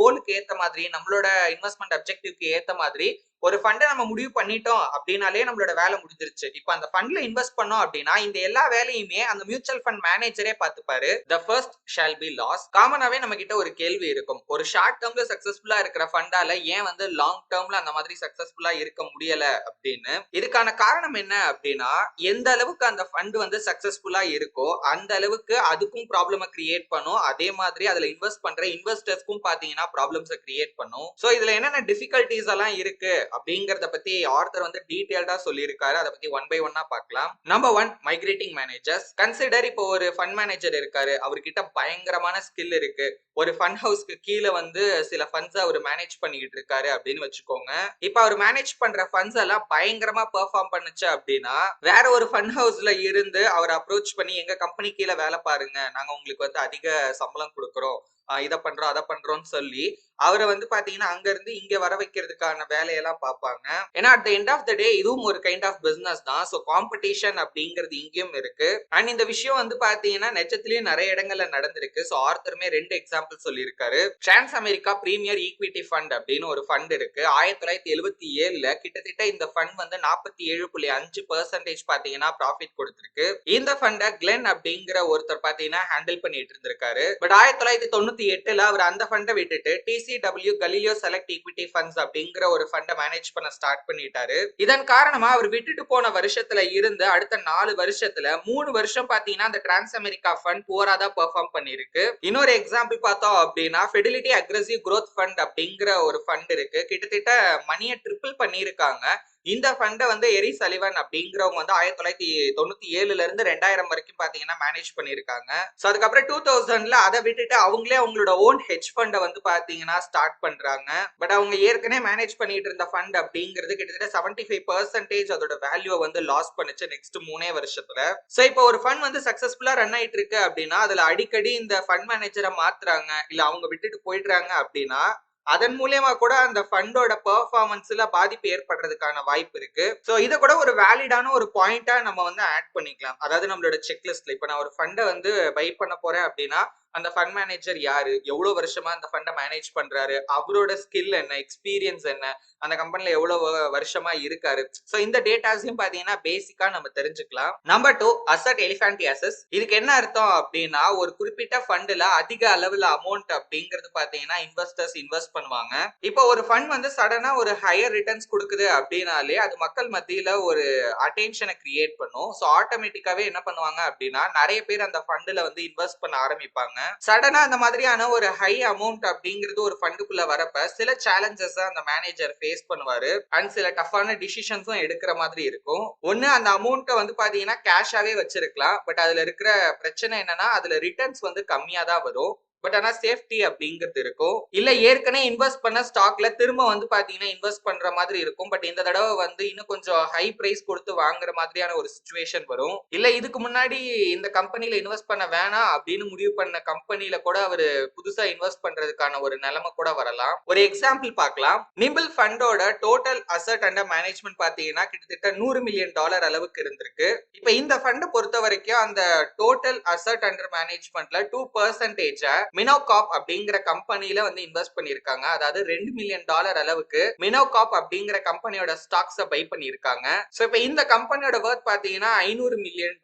கோலுக்கு ஏத்த மாதிரி, நம்மளோட இன்வெஸ்ட்மெண்ட் அப்ஜெக்டிவ்க்கு ஏத்த மாதிரி ஒரு ஃபண்டை நம்ம முடிவு பண்ணிட்டோம் அப்படின்னாலே நம்மளோட வேலை முடிஞ்சிருச்சு. இப்போ அந்த ஃபண்ட்ல இன்வெஸ்ட் பண்ணோம் அப்படின்னா இந்த எல்லா வேலையுமே அந்த மியூச்சுவல் ஃபண்ட் மேனேஜரே பார்த்துப்பாரு. The first shall be last. காமனாவே நம்ம கிட்ட ஒரு கேள்வி இருக்கும், ஒரு ஷார்ட் டேர்ம்ல சக்சஸ்ஃபுல்லா இருக்கிற ஃபண்டால ஏன் வந்து லாங் டேர்ம்ல அந்த மாதிரி சக்சஸ்ஃபுல்லா இருக்க முடியல அப்படின்னு. இதுக்கான காரணம் என்ன அப்படின்னா எந்த அளவுக்கு அந்த ஃபண்ட் வந்து சக்சஸ்ஃபுல்லா இருக்கோ அந்த அளவுக்கு அதுக்கும் ப்ராப்ளமை கிரியேட் பண்ணும். அதே மாதிரி அதுல இன்வெஸ்ட் பண்ற இன்வெஸ்டர்ஸ்க்கும் பாத்தீங்கன்னா ப்ராப்ளம்ஸை கிரியேட் பண்ணும். சோ இதுல என்னென்ன டிஃபிகல்டிஸ் எல்லாம் இருக்கு அப்படிங்கறத பத்தி ஆர்த்தர் வந்து டீடைல்டா சொல்லியிருக்காரு. அதை பத்தி ஒன் பை ஒன்னா பார்க்கலாம். Number 1, migrating managers. கன்சிடர் இப்போ ஒரு ஃபண்ட் மேனேஜர் இருக்காரு, அவர்கிட்ட பயங்கரமான ஸ்கில் இருக்கு. ஒரு ஃபண்ட் ஹவுஸ்க்கு கீழே வந்து சில ஃபண்ட்ஸ் அவர் மேனேஜ் பண்ணிட்டு இருக்காரு அப்படின்னு வச்சுக்கோங்க. இப்ப அவர் மேனேஜ் பண்ற ஃபண்ட்ஸ் எல்லாம் பயங்கரமா பெர்ஃபார்ம் பண்ணுச்சு அப்படின்னா வேற ஒரு ஃபண்ட் ஹவுஸ்ல இருந்து அவர் அப்ரோச் பண்ணி எங்க கம்பெனி கீழே வேலை பாருங்க, நாங்க உங்களுக்கு வந்து அதிக சம்பளம் கொடுக்குறோம், இதை பண்றோம் அதை பண்றோம்னு சொல்லி அவரை வந்து பாத்தீங்கன்னா அங்க இருந்து இங்க வர வைக்கிறதுக்கான வேலையெல்லாம் பார்ப்பாங்க. ஏன்னா at the end of the day இதுவும் ஒரு கைண்ட் ஆஃப் பிசினஸ் தான். ஸோ காம்படிஷன் அப்படிங்கிறது இங்கேயும் இருக்கு. அண்ட் இந்த விஷயம் வந்து பாத்தீங்கன்னா நிஜத்திலயும் நிறைய இடங்கள்ல நடந்திருக்கு. ஸோ ஆர்த்தருமே 2 எக்ஸாம்பிள் சொல்லியிருக்காரு. Trans America premier equity fund அப்படின்னு ஒரு ஃபண்ட் இருக்கு. 1977 கிட்டத்தட்ட இந்த ஃபண்ட் வந்து 47.5% பாத்தீங்கன்னா ப்ராஃபிட் கொடுத்திருக்கு. இந்த ஃபண்டை கிளென் அப்படிங்கிற ஒருத்தர் பாத்தீங்கன்னா ஹேண்டில் பண்ணிட்டு இருந்திருக்காரு. பட் 1998 அவர் அந்த ஃபண்டை விட்டுட்டு TCW Galileo select equity funds அப்படிங்கிற ஒரு ஃபண்டை மேனேஜ் பண்ண ஸ்டார்ட் பண்ணிட்டாரு. இதன் காரணமா அவர் விட்டுட்டு போன வருஷத்துல இருந்து அடுத்த 4 வருஷத்துல 3 வருஷம் பாத்தீங்கன்னா அந்த டிரான்ஸ் அமெரிக்கா ஃபண்ட் புவரா தான் பெர்ஃபார்ம் பண்ணிருக்கு. இன்னொரு எக்ஸாம்பிள் பார்த்தோம் அப்படின்னா ஃபெடிலிட்டி அக்ரெசிவ் growth ஃபண்ட் அப்படிங்கிற ஒரு ஃபண்ட் இருக்கு. கிட்டத்தட்ட மணியை ட்ரிபிள் பண்ணியிருக்காங்க. இந்த ஃபண்டை வந்து எரி சலிவன் அப்படிங்கிறவங்க வந்து 1997ல இருந்து 2000 வரைக்கும் பாத்தீங்கன்னா மேனேஜ் பண்ணிருக்காங்க. சோ அதுக்கப்புறம் 2000ல அதை விட்டுட்டு அவங்களே அவங்களோட ஓன் ஹெட்ஜ் ஃபண்டை வந்து பாத்தீங்கன்னா ஸ்டார்ட் பண்றாங்க. பட் அவங்க ஏற்கனவே மேனேஜ் பண்ணிட்டு இருந்த ஃபண்ட் அப்படிங்கிறது கிட்டத்தட்ட 75% அதோட வேல்யூ வந்து லாஸ் பண்ணுச்சு நெக்ஸ்ட் 3 வருஷத்துல. சோ இப்போ ஒரு ஃபண்ட் வந்து சக்சஸ்ஃபுல்லா ரன் ஆயிட்டு இருக்கு அப்படின்னா அதுல அடிக்கடி இந்த ஃபண்ட் மேனேஜரை மாத்துறாங்க இல்ல அவங்க விட்டுட்டு போயிடுறாங்க அப்படின்னா அதன் மூலியமா கூட அந்த ஃபண்டோட பெர்ஃபார்மன்ஸ்ல பாதிப்பு ஏற்படுறதுக்கான வாய்ப்பு இருக்கு. சோ இத கூட ஒரு வேலிடான ஒரு பாயிண்டா நம்ம வந்து ஆட் பண்ணிக்கலாம். அதாவது நம்மளோட செக்லிஸ்ட்ல இப்ப நான் ஒரு ஃபண்டை வந்து பை பண்ண போறேன் அப்படின்னா அந்த ஃபண்ட் மேனேஜர் யாரு, எவ்வளவு வருஷமா அந்த ஃபண்டை மேனேஜ் பண்றாரு, அவரோட ஸ்கில் என்ன, எக்ஸ்பீரியன்ஸ் என்ன, அந்த கம்பெனில எவ்வளவு வருஷமா இருக்காரு. சோ இந்த டேட்டாஸையும் பாத்தீங்கன்னா பேசிக்கா நம்ம தெரிஞ்சுக்கலாம். நம்பர் 2 அசட் எலிஃபேண்டியாசிஸ். இதுக்கு என்ன அர்த்தம் அப்படின்னா ஒரு குறிப்பிட்ட ஃபண்ட்ல அதிக அளவுல அமௌண்ட் அப்படிங்கிறது பாத்தீங்கன்னா இன்வெஸ்டர்ஸ் இன்வெஸ்ட் பண்ணுவாங்க. இப்போ ஒரு ஃபண்ட் வந்து சடனா ஒரு ஹையர் ரிட்டர்ன்ஸ் கொடுக்குது அப்படின்னாலே அது மக்கள் மத்தியில ஒரு அட்டென்ஷனை கிரியேட் பண்ணும். சோ ஆட்டோமேட்டிக்காவே என்ன பண்ணுவாங்க அப்படின்னா நிறைய பேர் அந்த ஃபண்ட்ல வந்து இன்வெஸ்ட் பண்ண ஆரம்பிப்பாங்க. சடனா அந்த மாதிரியான ஒரு ஹை அமௌண்ட் அப்படிங்கிறது ஒரு ஃபண்டுக்குள்ள வரப்ப சில சேலஞ்சஸ் அந்த மேனேஜர் ஃபேஸ் பண்ணுவாரு அண்ட் சில டஃப்பான டிசிஷன்ஸும் எடுக்கிற மாதிரி இருக்கும். ஒண்ணு அந்த அமௌண்ட்டை வந்து பாத்தீங்கன்னா கேஷாவே வச்சிருக்கலாம். பட் அதுல இருக்கிற பிரச்சனை என்னன்னா அதுல ரிட்டர்ன்ஸ் வந்து கம்மியா தான் வரும். பட் ஆனா சேஃப்டி அப்படிங்கிறது இருக்கும். இல்ல ஏற்கனவே இன்வெஸ்ட் பண்ண ஸ்டாக்ல திரும்ப வந்து பாத்தீங்கன்னா இன்வெஸ்ட் பண்ற மாதிரி இருக்கும். பட் இந்த தடவை வந்து இன்னும் கொஞ்சம் ஹை பிரைஸ் கொடுத்து வாங்குற மாதிரியான ஒரு சிச்சுவேஷன் வரும். இல்ல இதுக்கு முன்னாடி இந்த கம்பெனில இன்வெஸ்ட் பண்ண வேணாம் அப்படின்னு முடிவு பண்ண கம்பெனில கூட அவரு புதுசா இன்வெஸ்ட் பண்றதுக்கான ஒரு நிலைமை கூட வரலாம். ஒரு எக்ஸாம்பிள் பார்க்கலாம். நிம்பிள் ஃபண்டோட டோட்டல் அசட் அண்டர் மேனேஜ்மெண்ட் பாத்தீங்கன்னா கிட்டத்தட்ட $100 மில்லியன் அளவுக்கு இருந்திருக்கு. இப்ப இந்த ஃபண்டை பொறுத்த வரைக்கும் அந்த டோட்டல் அசட் அண்டர் மேனேஜ்மெண்ட்ல 2% மினோகாப் அப்படிங்கிற கம்பெனில வந்து இன்வெஸ்ட் பண்ணிருக்காங்க. அதாவது $2 மில்லியன் அளவுக்கு மினோகாப் அப்படிங்கிற கம்பெனியோட ஸ்டாக்ஸை பை பண்ணிருக்காங்க. சோ இப்ப இந்த கம்பெனியோட வர்த் பாத்தீங்கன்னா $500 மில்லியன்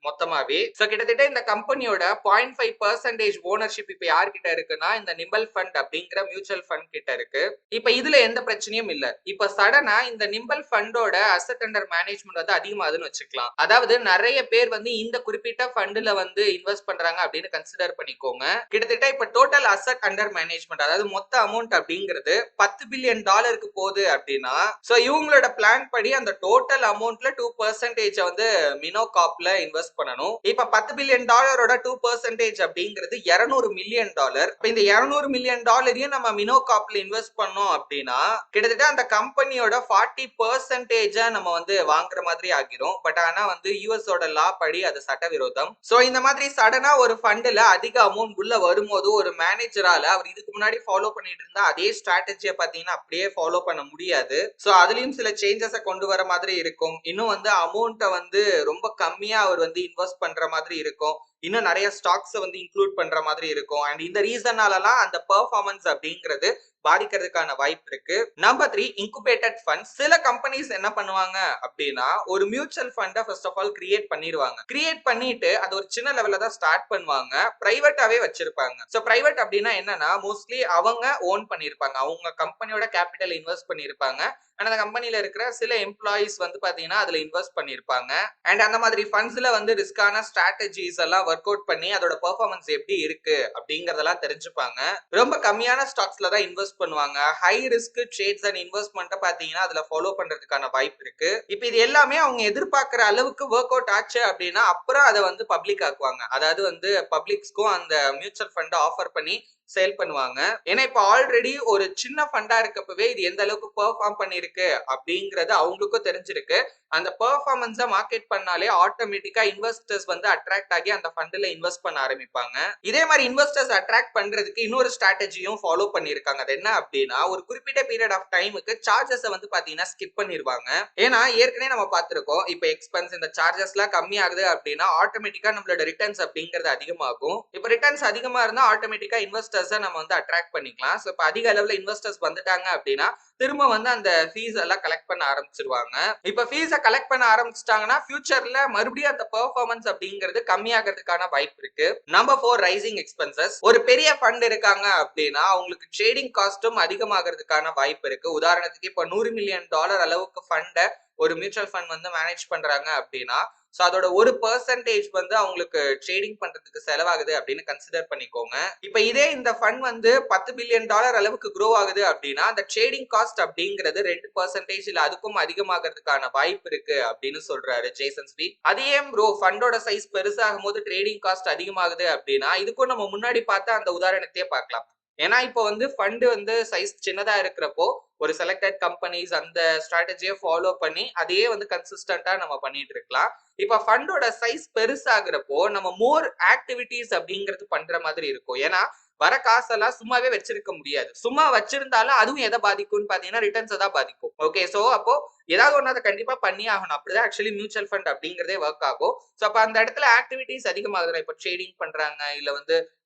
மொத்தமாவே. சோ கிட்டத்தட்ட இந்த கம்பெனியோட 0.5% ஓனர்ஷிப் இப்ப யார்கிட்ட இருக்குன்னா இந்த நிம்பிள் ஃபண்ட் அப்படிங்கிற மியூச்சுவல் ஃபண்ட் கிட்ட இருக்கு. இப்ப இதுல எந்த பிரச்சனையும் இல்ல. இப்ப சடனா இந்த நிம்பிள் ஃபண்டோட அசட் அண்டர் மேனேஜ்மெண்ட் வந்து அதிகமாகுதுன்னு வச்சுக்கலாம். அதாவது நிறைய பேர் வந்து இந்த குறிப்பிட்ட ஃபண்ட்ல வந்து இன்வெஸ்ட் பண்றாங்க அப்படின்னு கன்சிடர் பண்ணிக்கோங்க. கிட்டத்தட்ட இப்ப டோட்டல் அசட் அண்டர் மேனேஜ்மெண்ட் அதாவது மொத்த அமௌண்ட் அப்படிங்கிறது $10 பில்லியன் போகுது அப்படின்னா சோ இவங்களோட பிளான் படி அந்த டோட்டல் அமௌண்ட்ல 2% வந்து மினோகாப்ல இன்வெஸ்ட் பண்ணணும். இப்ப $10 பில்லியன் 2% அப்படிங்கிறது $200 மில்லியன். இப்ப இந்த $200 மில்லியன் நம்ம மினோகாப்ல இன்வெஸ்ட் பண்ணோம் அப்படின்னா கிட்டத்தட்ட அந்த கம்பெனியோட 40% நம்ம வந்து வாங்குற மாதிரி ஆகிரும். பட் ஆனா வந்து யூஎஸ் ஓட லா படி அது சட்டவிரோதம். சோ இந்த மாதிரி சடனா ஒரு ஃபண்ட்ல அதிக அமௌண்ட் உள்ள வரும்போது ஒரு மேனேஜரால அவர் இதுக்கு முன்னாடி ஃபாலோ பண்ணிட்டு இருந்தா அதே ஸ்ட்ராட்டஜியை பாத்தீங்கன்னா அப்படியே ஃபாலோ பண்ண முடியாது. சோ அதுலயும் சில சேஞ்சஸை கொண்டு வர மாதிரி இருக்கும். இன்னும் வந்து அமௌண்ட்டை வந்து ரொம்ப கம்மியா அவர் வந்து இன்வெஸ்ட் பண்ற மாதிரி இருக்கும். இன்னும் நிறைய ஸ்டாக்ஸ் வந்து இன்க்ளூட் பண்ற மாதிரி இருக்கும். அண்ட் இந்த ரீசனாலலாம் அந்த பெர்ஃபார்மன்ஸ் அப்படிங்கிறது பாதிக்கிறதுக்கான வாய்ப்பு இருக்கு. நம்பர் 3 இன்குபேட்டட் ஃபண்ட். சில கம்பெனிஸ் என்ன பண்ணுவாங்க அப்படின்னா ஒரு மியூச்சுவல் ஃபண்டை ஃபர்ஸ்ட் ஆஃப் ஆல் கிரியேட் பண்ணிடுவாங்க. கிரியேட் பண்ணிட்டு அது ஒரு சின்ன லெவல்ல தான் ஸ்டார்ட் பண்ணுவாங்க. பிரைவேட்டாவே வச்சிருப்பாங்க. சோ பிரைவேட் அப்படின்னா என்னன்னா மோஸ்ட்லி அவங்க ஓன் பண்ணிருப்பாங்க. அவங்க கம்பெனியோட கேபிட்டல் இன்வெஸ்ட் பண்ணிருப்பாங்க. அந்த கம்பெனில இருக்கிற சில எம்ப்ளாயிஸ் வந்து பாத்தீங்கன்னா அதுல இன்வெஸ்ட் பண்ணிருப்பாங்க. அண்ட் அந்த மாதிரி ஃபண்ட்ஸ்ல வந்து ரிஸ்கான ஸ்ட்ராட்டஜிஸ் எல்லாம் ஒர்க் அவுட் பண்ணி அதோட பெர்ஃபார்மன்ஸ் எப்படி இருக்கு அப்படிங்கறதெல்லாம் தெரிஞ்சுப்பாங்க. ரொம்ப கம்மியான ஸ்டாக்ஸ்ல தான் இன்வெஸ்ட் பண்ணுவாங்க. High risk trades and investment பாத்தீங்கன்னா அதுல ஃபாலோ பண்றதுக்கான வாய்ப்பு இருக்கு. இப்ப இது எல்லாமே அவங்க எதிர்பார்க்கிற அளவுக்கு ஒர்க் அவுட் ஆச்சு அப்படின்னா அப்புறம் அதை வந்து பப்ளிக் ஆக்குவாங்க. அதாவது வந்து பப்ளிக்ஸ்க்கும் அந்த மியூச்சுவல் ஃபண்ட் ஆஃபர் பண்ணி சேல் பண்ணுவாங்க. ஏன்னா இப்ப ஆல்ரெடி ஒரு சின்ன ஃபண்டா இருக்கப்பவே இது எந்த அளவுக்கு பெர்ஃபார்ம் பண்ணிருக்கு அப்படிங்கறது அவங்களுக்கும் தெரிஞ்சிருக்கு. அந்த பெர்ஃபார்மன்ஸை மார்க்கெட் பண்ணாலே ஆட்டோமேட்டிக்கா இன்வெஸ்டர்ஸ் வந்து அட்ராக்ட் ஆகி அந்த ஃபண்ட்ல இன்வெஸ்ட் பண்ண ஆரம்பிப்பாங்க. இதே மாதிரி இன்வெஸ்டர்ஸ் அட்ராக்ட் பண்றதுக்கு இன்னொரு ஸ்ட்ராட்டஜியும் ஃபாலோ பண்ணிருக்காங்க. அது என்ன அப்படின்னா ஒரு குறிப்பிட்ட பீரியட் ஆஃப் டைமுக்கு சார்ஜஸ் வந்து பாத்தீங்கன்னா ஸ்கிப் பண்ணிருவாங்க. ஏன்னா ஏற்கனவே நம்ம பார்த்திருக்கோம் இப்ப எக்ஸ்பென்ஸ் இந்த சார்ஜஸ் எல்லாம் கம்மி ஆகுது அப்படின்னா ஆட்டோமேட்டிக்கா நம்மளோட ரிட்டர்ன்ஸ் அப்படிங்கிறது அதிகமாகும். இப்ப ரிட்டர்ன்ஸ் அதிகமா இருந்தா ஆட்டோமேட்டிக்கா இன்வெஸ்டர்ஸ் நம்ம வந்து அட்ராக்ட் பண்ணிக்கலாம். சோ இப்ப அதிக அளவுல இன்வெஸ்டர்ஸ் வந்துட்டாங்க அப்படின்னா திரும்ப வந்து அந்த ஃபீஸ் எல்லாம் கலெக்ட் பண்ண ஆரம்பிச்சிருவாங்க. இப்ப ஃபீஸை கலெக்ட் பண்ண ஆரம்பிச்சிட்டாங்கன்னா ஃபியூச்சர்ல மறுபடியும் அந்த பெர்ஃபார்மன்ஸ் அப்படிங்கிறது கம்மியாகிறதுக்கான வாய்ப்பு இருக்கு. Number 4 rising expenses. ஒரு பெரிய ஃபண்ட் இருக்காங்க அப்படின்னா அவங்களுக்கு ட்ரேடிங் காஸ்டும் அதிகமாகிறதுக்கான வாய்ப்பு இருக்கு. உதாரணத்துக்கு இப்ப $100 மில்லியன் அளவுக்கு ஃபண்டை ஒரு மியூச்சுவல் ஃபண்ட் வந்து மேனேஜ் பண்றாங்க அப்படின்னா சோ அதோட ஒரு பெர்சன்டேஜ் வந்து அவங்களுக்கு ட்ரேடிங் பண்றதுக்கு செலவாகுது அப்படின்னு கன்சிடர் பண்ணிக்கோங்க. இப்ப இதே இந்த ஃபண்ட் வந்து $10 பில்லியன் அளவுக்கு க்ரோ ஆகுது அப்படின்னா அந்த ட்ரேடிங் காஸ்ட் அப்படிங்கிறது 2% இல்ல அதுக்கும் அதிகமாகிறதுக்கான வாய்ப்பு இருக்கு அப்படின்னு சொல்றாரு ஜேசன் ஸ்வீட். அது ஏன் ப்ரோ ஃபண்டோட சைஸ் பெருசாகும் போது ட்ரேடிங் காஸ்ட் அதிகமாகுது அப்படின்னா இதுக்கும் நம்ம முன்னாடி பார்த்த அந்த உதாரணத்தையே பார்க்கலாம். ஏன்னா இப்போ வந்து ஃபண்ட் வந்து சைஸ் சின்னதா இருக்கிறப்போ ஒரு செலக்டட் கம்பெனிஸ் அந்த ஸ்ட்ராட்டஜியை ஃபாலோ பண்ணி அதையே வந்து கன்சிஸ்டன்டா நம்ம பண்ணிட்டு இருக்கலாம். இப்ப ஃபண்டோட சைஸ் பெருசாகிறப்போ நம்ம மோர் ஆக்டிவிட்டிஸ் அப்படிங்கிறது பண்ற மாதிரி இருக்கும். ஏன்னா வர காசெல்லாம் சும்மாவே வச்சிருக்க முடியாது. சும்மா வச்சிருந்தாலும் அதுவும் எதை பாதிக்கும்னு பாத்தீங்கன்னா ரிட்டர்ன்ஸ் தான் பாதிக்கும். ஓகே, சோ அப்போ ஏதாவது ஒண்ணு அதை கண்டிப்பா பண்ணி ஆகணும். அப்படிதான் ஆக்சுவலி மியூச்சுவல் ஃபண்ட் அப்படிங்கிறதே ஒர்க் ஆகும். சோ அப்ப அந்த இடத்துல ஆக்டிவிட்டிஸ் அதிகமாகுது. இப்ப ட்ரேடிங் பண்றாங்க இல்ல வந்து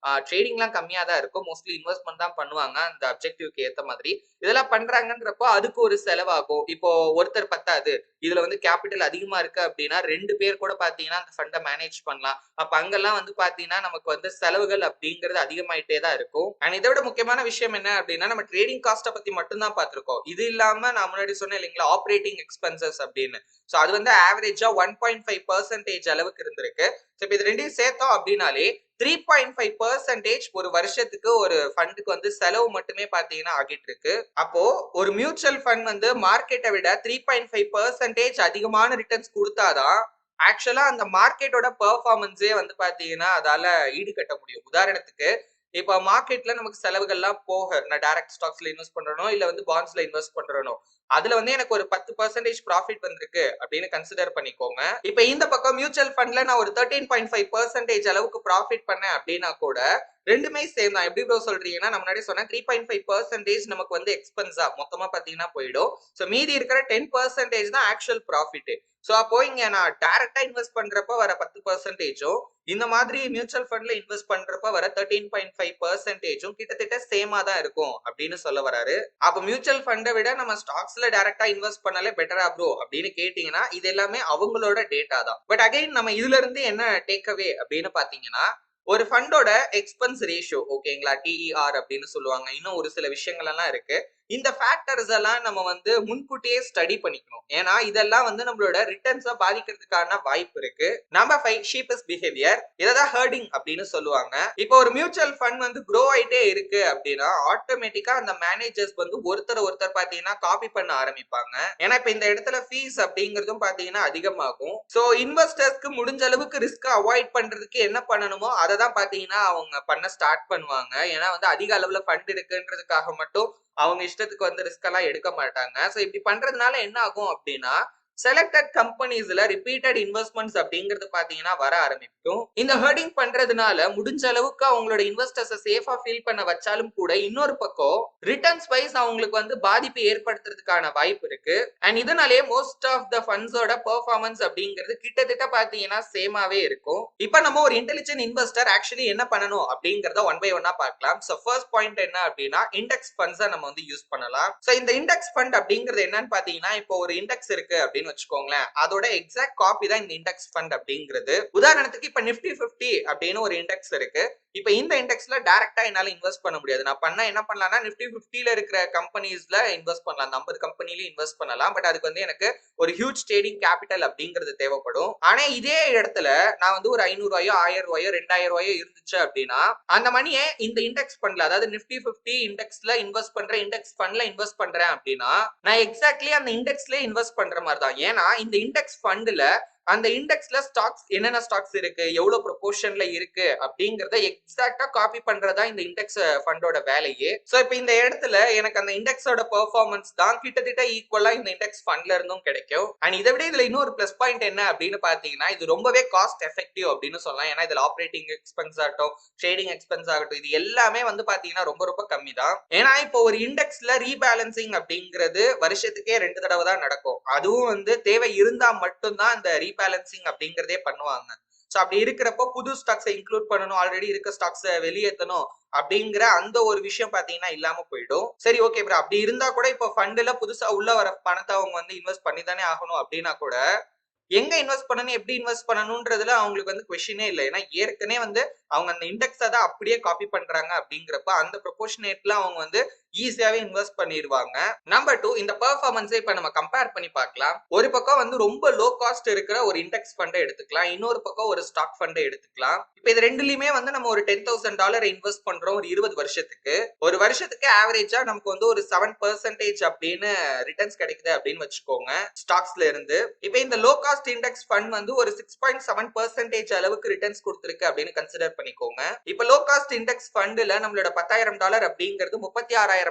ட்ரேடிங்லாம் கம்மியா தான் இருக்கும். மோஸ்ட்லி இன்வெஸ்ட்மெண்ட் தான் பண்ணுவாங்க அந்த அப்ஜெக்டிவ்க்கு ஏத்த மாதிரி. இதெல்லாம் பண்றாங்கன்றப்போ அதுக்கு ஒரு செலவாகும். இப்போ ஒருத்தர் பத்தாது, இதுல வந்து கேபிட்டல் அதிகமா இருக்கு அப்படின்னா 2 பேர் கூட பாத்தீங்கன்னா அந்த ஃபண்டை மேனேஜ் பண்ணலாம். அப்ப அங்கெல்லாம் வந்து பாத்தீங்கன்னா நமக்கு வந்து செலவுகள் அப்படிங்கிறது அதிகமாயிட்டே தான் இருக்கும். அண்ட் இதை விட முக்கியமான விஷயம் என்ன அப்படின்னா நம்ம ட்ரேடிங் காஸ்ட்டை பத்தி மட்டும் தான் பார்த்திருக்கோம். இது இல்லாம நான் முன்னாடி சொன்னேன் இல்லைங்களா ஆப்ரேட்டிங் எக்ஸ்பென்சஸ் அப்படின்னு. சோ அது வந்து ஆவரேஜா 1.5% அளவுக்கு இருந்திருக்கு. சோ இப்ப இது ரெண்டையும் சேர்த்தோம் அப்படின்னாலே 3.5% ஒரு வருஷத்துக்கு ஒரு ஃபண்டுக்கு வந்து செலவு மட்டுமே பாத்தீங்கன்னா ஆகிட்டு இருக்கு. அப்போ ஒரு மியூச்சுவல் ஃபண்ட் வந்து மார்க்கெட்டை விட 3.5% அதிகமான ரிட்டர்ன்ஸ் கொடுத்தாதான் ஆக்சுவலா அந்த மார்க்கெட்டோட பெர்ஃபார்மன்ஸே வந்து பாத்தீங்கன்னா அதால ஈடுகட்ட முடியும். உதாரணத்துக்கு இப்ப மார்க்கெட்ல நமக்கு செலவுகள்லாம் போக நான் டைரக்ட் ஸ்டாக்ஸ்ல இன்வெஸ்ட் பண்றனோ இல்ல வந்து பாண்ட்ஸ்ல இன்வெஸ்ட் பண்றனோ அதுல வந்து எனக்கு ஒரு 10% ப்ராஃபிட் வந்திருக்கு அப்படின்னு கன்சிடர் பண்ணிக்கோங்க. இப்ப இந்த பக்கம் மியூச்சுவல் ஃபண்ட்ல நான் ஒரு 13.5% அளவுக்கு ப்ராஃபிட் பண்ணேன் அப்படின்னா கூட ரெண்டுமே சேம் தான். எப்படி ப்ரோ சொல்றீங்கன்னா நான் முன்னாடி சொன்னேன் 3.5% நமக்கு வந்து எக்ஸ்பென்ஸா மொத்தமா பாத்தீங்கன்னா போயிடும். சோ மீதி இருக்கிற 10% தான் ஆக்சுவல் ப்ராஃபிட். சோ அப்போ இங்க நான் டைரக்டா இன்வெஸ்ட் பண்றப்ப வர 10%ம் இந்த மாதிரி மியூச்சுவல் ஃபண்ட்ல இன்வெஸ்ட் பண்றப்ப வர 13.5%ம் கிட்டத்தட்ட சேமா தான் இருக்கும் அப்படின்னு சொல்ல வராரு. அப்ப மியூச்சுவல் ஃபண்டை விட நம்ம ஸ்டாக்ஸ்ல டைரக்டா இன்வெஸ்ட் பண்ணாலே பெட்டரா ப்ரோ அப்படின்னு கேட்டீங்கன்னா இது எல்லாமே அவங்களோட டேட்டா தான். பட் அகைன் நம்ம இதுல இருந்து என்ன டேக் அவே அப்படின்னு பாத்தீங்கன்னா ஒரு ஃபண்டோட எக்ஸ்பென்ஸ் ரேஷியோ ஓகேங்களா டிஇஆர் அப்படின்னு சொல்லுவாங்க. இன்னும் ஒரு சில விஷயங்கள் எல்லாம் இருக்கு. இந்த ஃபேக்டர்ஸ் எல்லாம் நம்ம வந்து முன்கூட்டியே ஸ்டடி பண்ணிக்கணும். ஏன்னா இதெல்லாம் வந்து நம்மளோட ரிட்டர்ன்ஸை பாதிக்கிறதுக்கான வாய்ப்பு இருக்கு. நம்பர் 5 ஷீப்பஸ் பிஹேவியர். இததான் ஹர்டிங் அப்படின்னு சொல்லுவாங்க. இப்போ ஒரு மியூச்சுவல் ஃபண்ட் வந்து க்ரோ ஆயிட்டே இருக்கு அப்படின்னா ஆட்டோமேட்டிக்கா அந்த மேனேஜர்ஸ் வந்து ஒருத்தர் பாத்தீங்கன்னா காப்பி பண்ண ஆரம்பிப்பாங்க. ஏன்னா இப்ப இந்த இடத்துல ஃபீஸ் அப்படிங்கிறதும் பாத்தீங்கன்னா அதிகமாகும். சோ இன்வெஸ்டர்ஸ்க்கு முடிஞ்ச அளவுக்கு ரிஸ்க் அவாய்ட் பண்றதுக்கு என்ன பண்ணணுமோ அதை தான் பாத்தீங்கன்னா அவங்க பண்ண ஸ்டார்ட் பண்ணுவாங்க. ஏன்னா வந்து அதிக அளவுல ஃபண்ட் இருக்குன்றதுக்காக மட்டும் அவங்க இஷ்டத்துக்கு வந்து ரிஸ்க் எல்லாம் எடுக்க மாட்டாங்க. சோ இப்படி பண்றதுனால என்ன ஆகும் அப்படின்னா செலக்டட் கம்பெனிஸ்ல ரிப்பீட்டட் இன்வெஸ்ட்மெண்ட்ஸ் அப்படிங்கிறது பாத்தீங்கன்னா வர ஆரம்பிக்கும். இந்த ஹர்டிங் பண்றதுனால முடிஞ்ச அளவுக்கு அவங்களோட இன்வெஸ்டர்ஸை சேஃபா ஃபீல் பண்ண வச்சாலும் கூட இன்னொரு பக்கம் ரிட்டர்ன்ஸ் வைஸ் அவங்களுக்கு வந்து பாதிப்பு ஏற்படுத்துறதுக்கான வாய்ப்பு இருக்கு. அண்ட் இதனாலேயே மோஸ்ட் ஆஃப் த ஃபண்ட்ஸோட பெர்ஃபார்மன்ஸ் அப்படிங்கிறது கிட்டத்தட்ட பாத்தீங்கன்னா சேமாவே இருக்கும். இப்ப நம்ம ஒரு இன்டெலிஜென்ட் இன்வெஸ்டர் ஆக்சுவலி என்ன பண்ணணும் அப்படிங்கறத ஒன் பை ஒன்னா பார்க்கலாம். சோ ஃபர்ஸ்ட் பாயிண்ட் என்ன அப்படின்னா இண்டெக்ஸ் ஃபண்ட்ஸை நம்ம வந்து யூஸ் பண்ணலாம். சோ இந்த இண்டெக்ஸ் ஃபண்ட் அப்படிங்கிறது என்னன்னு பாத்தீங்கன்னா இப்போ ஒரு இண்டெக்ஸ் இருக்கு அப்படின்னு வச்சுக்கோங்களேன். அதோட எக்ஸாக்ட் காப்பி தான் இந்த இண்டெக்ஸ் ஃபண்ட் அப்படிங்கிறது. உதாரணத்துக்கு இப்ப நிஃப்டி 50 அப்படின்னு ஒரு இண்டெக்ஸ் இருக்கு. இப்ப இந்த இண்டெக்ஸ்ல டைரக்டா என்னால இன்வெஸ்ட் பண்ண முடியாது. நான் பண்ண என்ன பண்ணலாம்னா நிஃப்டி 50ல இருக்கிற கம்பெனிஸ்ல இன்வெஸ்ட் பண்ணலாம். 50 கம்பெனில இன்வெஸ்ட் பண்ணலாம். பட் அதுக்கு வந்து எனக்கு ஒரு ஹியூஜ் ட்ரேடிங் கேபிட்டல் அப்படிங்கிறது தேவைப்படும். ஆனா இதே இடத்துல நான் வந்து ஒரு 500 ரூபாயோ 1000 ரூபாயோ 2000 ரூபாயோ இருந்துச்சு அப்படின்னா அந்த மணியை இந்த இண்டெக்ஸ் ஃபண்ட்ல அதாவது நிஃப்டி 50 இண்டெக்ஸ்ல இன்வெஸ்ட் பண்ற இண்டெக்ஸ் ஃபண்ட்ல இன்வெஸ்ட் பண்றேன் அப்படின்னா நான் எக்ஸாக்ட்லி அந்த இண்டெக்ஸ்ல இன்வெஸ்ட் பண்ற மாதிரி தான். ஏன்னா இந்த இண்டெக்ஸ் ஃபண்ட்ல அந்த இண்டெக்ஸ்ல ஸ்டாக்ஸ் என்னென்ன ஸ்டாக்ஸ் இருக்கு எவ்வளவு ப்ரொபோர்ஷன்ல இருக்கு அப்படிங்கறத எக்ஸாக்டா காப்பி பண்றதா இந்த இண்டெக்ஸ் ஃபண்டோட வேலையே. சோ இப்ப இந்த இடத்துல எனக்கு அந்த இண்டெக்ஸோட பெர்ஃபார்மன்ஸ் தான் கிட்டத்தட்ட ஈக்குவலா இந்த இண்டெக்ஸ் ஃபண்ட்ல இருந்தும் கிடைக்கும். அண்ட் இதை விட இதுல இன்னொரு பிளஸ் பாயிண்ட் என்ன அப்படின்னு பாத்தீங்கன்னா இது ரொம்பவே காஸ்ட் எஃபெக்டிவ் அப்படின்னு சொல்லலாம். ஏன்னா இதுல ஆப்ரேட்டிங் எக்ஸ்பென்ஸ் ஆகட்டும் ட்ரேடிங் எக்ஸ்பென்ஸ் ஆகட்டும் இது எல்லாமே வந்து பாத்தீங்கன்னா ரொம்ப ரொம்ப கம்மி தான். ஏன்னா இப்போ ஒரு இண்டெக்ஸ்ல ரீபேலன்சிங் அப்படிங்கிறது வருஷத்துக்கே 2 தடவை தான் நடக்கும். அதுவும் வந்து தேவை இருந்தா மட்டும்தான் அந்த ரீபேலன்சிங் அப்படிங்கறதே பண்ணுவாங்க. சோ அப்படி இருக்கிறப்போ புது ஸ்டாக்ஸை இன்க்ளூட் பண்ணணும், ஆல்ரெடி இருக்க ஸ்டாக்ஸை வெளியேற்றணும் அப்படிங்கிற அந்த ஒரு விஷயம் பாத்தீங்கன்னா இல்லாம போயிடும். சரி ஓகே ப்ரோ அப்படி இருந்தா கூட இப்போ ஃபண்ட்ல புதுசா உள்ள வர பணத்தை அவங்க வந்து இன்வெஸ்ட் பண்ணி தானே ஆகணும் அப்படின்னா கூட எங்க இன்வெஸ்ட் பண்ணணும் எப்படி இன்வெஸ்ட் பண்ணணும்ன்றதுல அவங்களுக்கு வந்து கொஸ்டினே இல்லை. ஏன்னா ஏற்கனவே வந்து அவங்க அந்த இண்டெக்ஸை தான் அப்படியே காப்பி பண்றாங்க அப்படிங்கிறப்ப அந்த ப்ரொபோர்ஷனேட்ல அவங்க வந்து ஈஸியாவே இன்வெஸ்ட் பண்ணிடுவாங்க. நம்பர் 2, இந்த பெர்ஃபார்மன்ஸை இப்ப நம்ம கம்பேர் பண்ணி பார்க்கலாம். ஒரு பக்கம் வந்து ரொம்ப லோ காஸ்ட் இருக்கிற ஒரு இண்டெக்ஸ் ஃபண்டை எடுத்துக்கலாம், இன்னொரு பக்கம் ஒரு ஸ்டாக் ஃபண்டை எடுத்துக்கலாம். இப்ப இது ரெண்டுலயுமே வந்து நம்ம ஒரு $10,000 இன்வெஸ்ட் பண்றோம் ஒரு 20 வருஷத்துக்கு. ஒரு வருஷத்துக்கு ஆவரேஜா நமக்கு வந்து ஒரு 7% அப்படின்னு ரிட்டர்ன்ஸ் கிடைக்குது அப்படின்னு வச்சுக்கோங்க ஸ்டாக்ஸ்ல இருந்து. இப்ப இந்த லோ காஸ்ட் இண்டெக்ஸ் ஃபண்ட் வந்து ஒரு 6.7% அளவுக்கு ரிட்டர்ன்ஸ் கொடுத்திருக்கு அப்படின்னு கன்சிடர் பண்ணிக்கோங்க. இப்ப லோ காஸ்ட் இண்டெக்ஸ் ஃபண்ட்ல நம்மளோட $10,000 அப்படிங்கிறது $36,000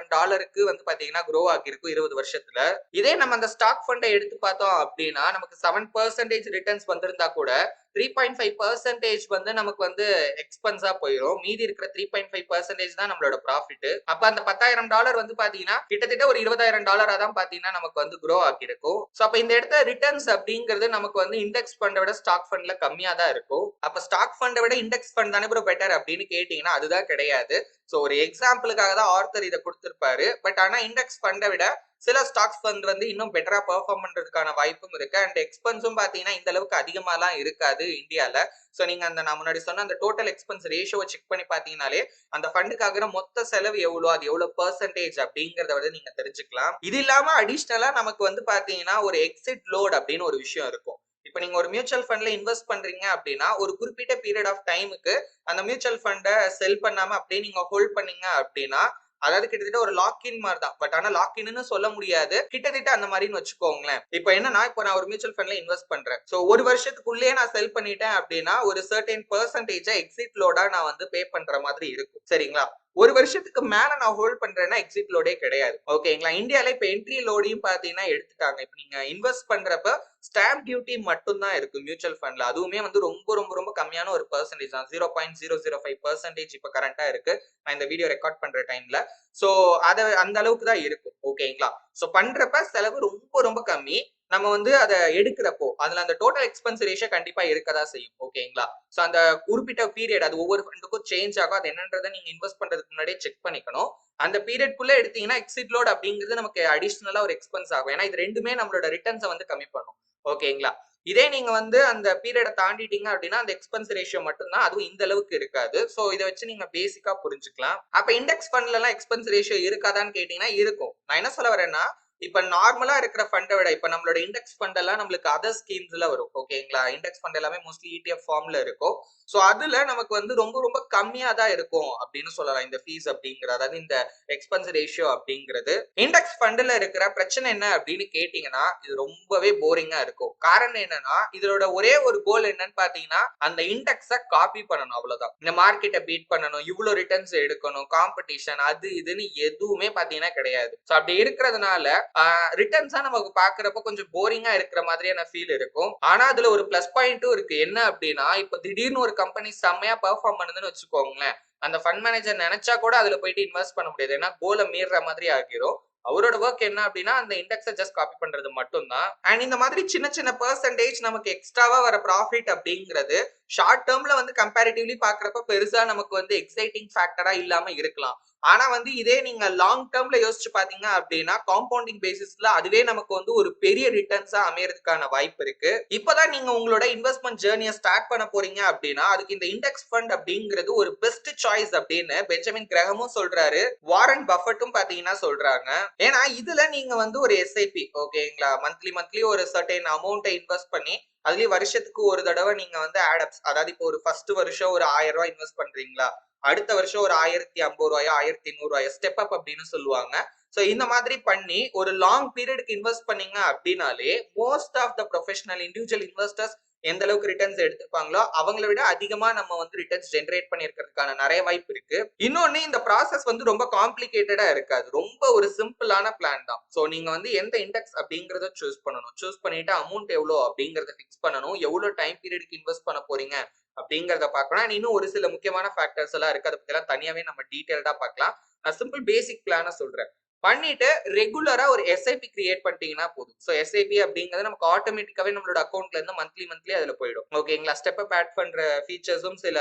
வந்து பாத்தீங்கன்னா க்ரோ ஆகிருக்கும் 20 வருஷத்துல. இதே நம்ம அந்த ஸ்டாக் ஃபண்டை எடுத்து பார்த்தோம் அப்படின்னா நமக்கு 7% ரிட்டர்ன்ஸ் வந்திருந்தா கூட 3.5% வந்து நமக்கு வந்து எக்ஸ்பென்ஸா போயிடும். மீதி இருக்கிற 3.5% தான் நம்மளோட ப்ராஃபிட். அப்ப அந்த $10,000 வந்து பாத்தீங்கன்னா கிட்டத்தட்ட ஒரு $20,000 தான் பாத்தீங்கன்னா நமக்கு வந்து க்ரோ ஆகிருக்கும். சோ அப்ப இந்த இடத்துல ரிட்டர்ன்ஸ் அப்படிங்கிறது நமக்கு வந்து இண்டெக்ஸ் ஃபண்டை விட ஸ்டாக் ஃபண்ட்ல கம்மியா தான் இருக்கும். அப்ப ஸ்டாக் ஃபண்டை விட இண்டெக்ஸ் ஃபண்ட் தானே ப்ரோ பெட்டர் அப்படின்னு கேட்டீங்கன்னா அதுதான் கிடையாது. சோ ஒரு எக்ஸாம்பிளுக்காக தான் ஆர்த்தர் இதை கொடுத்திருப்பாரு. பட் ஆனா இண்டெக்ஸ் ஃபண்டை விட சில ஸ்டாக்ஸ் ஃபண்ட் வந்து இன்னும் பெட்டரா பெர்ஃபார்ம் பண்றதுக்கான வாய்ப்பும் இருக்கு. அண்ட் எக்ஸ்பென்ஸும் பாத்தீங்கன்னா இந்த அளவுக்கு அதிகமாலாம் இருக்காது இந்தியால. சோ நீங்க அந்த நான் முன்னாடி சொன்ன அந்த டோட்டல் எக்ஸ்பென்ஸ் ரேஷியோவை செக் பண்ணி பாத்தீங்கன்னாலே அந்த ஃபண்டுக்காக மொத்த செலவு எவ்வளவு, அது எவ்வளவு பெர்சன்டேஜ் அப்படிங்கறத வந்து நீங்க தெரிஞ்சுக்கலாம். இது இல்லாம அடிஷனலா நமக்கு வந்து பாத்தீங்கன்னா ஒரு எக்ஸிட் லோட் அப்படின்னு ஒரு விஷயம் இருக்கும். இப்ப நீங்க ஒரு மியூச்சுவல் ஃபண்ட்ல இன்வெஸ்ட் பண்றீங்க அப்படின்னா ஒரு குறிப்பிட்ட பீரியட் ஆஃப் டைமுக்கு அந்த மியூச்சுவல் ஃபண்டை செல் பண்ணாம அப்படியே நீங்க ஹோல்ட் பண்ணீங்க அப்படின்னா அதாவது கிட்டத்தட்ட ஒரு லாக்இன் மாதிரி தான். பட் ஆனா லாக்இன்னு சொல்ல முடியாது, கிட்டத்தட்ட அந்த மாதிரின்னு வச்சுக்கோங்களேன். இப்போ என்னன்னா இப்போ நான் ஒரு மியூச்சுவல் ஃபண்ட்ல இன்வெஸ்ட் பண்றேன். சோ ஒரு வருஷத்துக்குள்ளேயே நான் செல் பண்ணிட்டேன் அப்படின்னா ஒரு சர்டன் பெர்சன்டேஜ் எக்ஸிட் லோடா நான் வந்து பே பண்ற மாதிரி இருக்கும். சரிங்களா? ஒரு வருஷத்துக்கு மேல நான் ஹோல்ட் பண்றேன்னா எக்ஸிட் லோடே கிடையாது. ஓகேங்களா? இந்தியால இப்ப என்ட்ரி லோடையும் பாத்தீங்கன்னா எடுத்துட்டாங்க. இப்ப நீங்க இன்வெஸ்ட் பண்றப்ப ஸ்டாம்ப் டியூட்டி மட்டும் தான் இருக்கு மியூச்சுவல் ஃபண்ட்ல. அதுவுமே வந்து ரொம்ப ரொம்ப ரொம்ப கம்மியான ஒரு பெர்சன்டேஜ் தான். 0.005% இப்ப கரண்டா இருக்கு நான் இந்த வீடியோ ரெக்கார்ட் பண்ற டைம்ல. சோ அத அந்த அளவுக்கு தான் இருக்கும். ஓகேங்களா? சோ பண்றப்ப செலவு ரொம்ப ரொம்ப கம்மி. நம்ம வந்து அதை எடுக்கிறப்போ அதுல அந்த டோட்டல் எக்ஸ்பென்ஸ் ரேஷியோ கண்டிப்பா இருக்கதான் செய்யும். ஓகேங்களா? சோ அந்த குறிப்பிட்ட பீரியட் அது ஒவ்வொரு ஃபண்டுக்கும் சேஞ்ச் ஆகும். அது என்னன்றதை நீங்க இன்வெஸ்ட் பண்றதுக்கு முன்னாடியே செக் பண்ணிக்கணும். அந்த பீரியட்குள்ள எடுத்தீங்கன்னா எக்ஸிட் லோட் அப்படிங்கிறது நமக்கு அடிஷனலா ஒரு எக்ஸ்பென்ஸ் ஆகும். ஏன்னா இது ரெண்டுமே நம்மளோட ரிட்டர்ன்ஸை வந்து கம்மி பண்ணும். ஓகேங்களா? இதே நீங்க வந்து அந்த பீரியட தாண்டிட்டீங்க அப்படின்னா அந்த எக்ஸ்பென்ஸ் ரேஷியோ மட்டும்தான், அதுவும் இந்த அளவுக்கு இருக்காது. சோ இதை வச்சு நீங்க பேசிக்கா புரிஞ்சுக்கலாம். அப்ப இண்டெக்ஸ் ஃபண்ட்ல எல்லாம் எக்ஸ்பென்ஸ் ரேஷியோ இருக்காதான்னு கேட்டீங்கன்னா இருக்கும். நான் என்ன சொல்ல வரேன்னா இப்ப நார்மலா இருக்கிற ஃபண்டை விட இப்ப நம்மளோட இண்டெக்ஸ் ஃபண்ட் எல்லாம் நம்மளுக்கு அதர் ஸ்கீம்ஸ்ல வரும். ஓகேங்களா? இண்டெக்ஸ் ஃபண்ட் எல்லாமே மோஸ்ட்லி ETF ஃபார்ம்ல இருக்கும். சோ அதுல நமக்கு வந்து ரொம்ப ரொம்ப கம்மியா தான் இருக்கும் அப்படின்னு சொல்லலாம் இந்த ஃபீஸ் அப்படிங்கிறது, அதாவது இந்த எக்ஸ்பென்ஸ் ரேஷியோ அப்படிங்கிறது. இண்டெக்ஸ் ஃபண்ட்ல இருக்கிற பிரச்சனை என்ன அப்படின்னு கேட்டீங்கன்னா இது ரொம்பவே போரிங்கா இருக்கும். காரணம் என்னன்னா இதோட ஒரே ஒரு கோல் என்னன்னு பாத்தீங்கன்னா அந்த இண்டெக்ஸை காப்பி பண்ணணும், அவ்வளவுதான். இந்த மார்க்கெட்டை பீட் பண்ணணும், இவ்வளவு ரிட்டர்ன்ஸ் எடுக்கணும், காம்படிஷன் அது இதுன்னு எதுவுமே பாத்தீங்கன்னா கிடையாது. சோ அப்படி இருக்கிறதுனால ரிட்டர்ன்ஸா நமக்கு பாக்குறப்ப கொஞ்சம் போரிங்கா இருக்கிற மாதிரியான ஃபீல் இருக்கும். ஆனா அதுல ஒரு பிளஸ் பாயிண்ட்டும் இருக்கு. என்ன அப்படின்னா இப்ப திடீர்னு ஒரு கம்பெனி செம்மையா பெர்ஃபார்ம் பண்ணுதுன்னு வச்சுக்கோங்களேன், அந்த ஃபண்ட் மேனேஜர் நினைச்சா கூட அதுல போயிட்டு இன்வெஸ்ட் பண்ண முடியாது. ஏன்னா கோலை மீற மாதிரி ஆகிரும். அவரோட ஒர்க் என்ன அப்படின்னா அந்த இண்டெக்ஸை ஜஸ்ட் காப்பி பண்றது மட்டும் தான். அண்ட் இந்த மாதிரி சின்ன சின்ன பெர்சன்டேஜ் நமக்கு எக்ஸ்ட்ராவா வர ப்ராஃபிட் அப்படிங்கிறது ஷார்ட் டேர்ம்ல வந்து கம்பேரிட்டிவ்லி பாக்குறப்ப பெருசா நமக்கு வந்து எக்ஸைட்டிங் ஃபேக்டரா இல்லாம இருக்கலாம். ஆனா வந்து இதே நீங்க லாங் டேர்ம்ல யோசிச்சு பாத்தீங்க அப்படின்னா காம்பவுண்டிங் பேசிஸ்ல அதுவே நமக்கு வந்து ஒரு பெரிய ரிட்டர்ன்ஸா அமையறதுக்கான வாய்ப்பு இருக்கு. இப்பதான் நீங்க உங்களோட இன்வெஸ்ட்மெண்ட் ஜேர்னியை ஸ்டார்ட் பண்ண போறீங்க அப்படின்னா அதுக்கு இந்த இண்டெக்ஸ் ஃபண்ட் அப்படிங்கிறது ஒரு பெஸ்ட் சாய்ஸ் அப்படின்னு பெஞ்சமின் கிரஹமும் சொல்றாரு, வாரன் பஃபட்டும் பாத்தீங்கன்னா சொல்றாங்க. ஏன்னா இதுல நீங்க வந்து ஒரு எஸ்ஐபி ஓகேங்களா, மந்த்லி ஒரு சர்டைன் அமௌண்ட்டை இன்வெஸ்ட் பண்ணி அதுலயும் வருஷத்துக்கு ஒரு தடவை நீங்க வந்து ஆடப்ஸ், அதாவது இப்போ ஒரு ஃபர்ஸ்ட் வருஷம் ஒரு 1000 ரூபாய் இன்வெஸ்ட் பண்றீங்களா, அடுத்த வருஷம் ஒரு 1050 ரூபாயோ 1100 ரூபாயோ ஸ்டெப் அப் அப்படின்னு சொல்லுவாங்க. சோ இந்த மாதிரி பண்ணி ஒரு லாங் பீரியடுக்கு இன்வெஸ்ட் பண்ணீங்க அப்படின்னாலே most of the professional individual investors எந்த அளவுக்கு ரிட்டர்ன்ஸ் எடுத்திருப்பாங்களோ அவங்களை விட அதிகமா நம்ம வந்து ரிட்டர்ன்ஸ் ஜென்ரேட் பண்ணிருக்கிறதுக்கான நிறைய வாய்ப்பு இருக்கு. இன்னொன்னு இந்த ப்ராசஸ் வந்து ரொம்ப காம்ப்ளிகேட்டடா இருக்காது, ரொம்ப ஒரு சிம்பிளான பிளான் தான். சோ நீங்க வந்து எந்த இண்டெக்ஸ் அப்படிங்கறத சூஸ் பண்ணணும், சூஸ் பண்ணிட்டு அமௌண்ட் எவ்வளவு அப்படிங்கறத பிக்ஸ் பண்ணணும், எவ்வளவு டைம் பீரியடுக்கு இன்வெஸ்ட் பண்ண போறீங்க அப்படிங்கறத பார்க்கணும். இன்னும் ஒரு சில முக்கியமான ஃபேக்டர்ஸ் எல்லாம் இருக்கு, அதை பத்தி எல்லாம் தனியாவே நம்ம டீடைல்டா பார்க்கலாம். நான் சிம்பிள் பேசிக் பிளான சொல்றேன். பண்ணிட்டு ரெகுலரா ஒரு எஸ்ஐபி கிரியேட் பண்ணிட்டீங்கன்னா போதும். சோ எஸ்ஐபி அப்படிங்கிறது நமக்கு ஆட்டோமேட்டிக்காவே நம்மளோட அக்கௌண்ட்ல இருந்து மந்த்லி அதுல போயிடும். ஓகேங்களா? ஸ்டெப் அப் ஆட் பண்ற ஃபீச்சர்ஸும் சில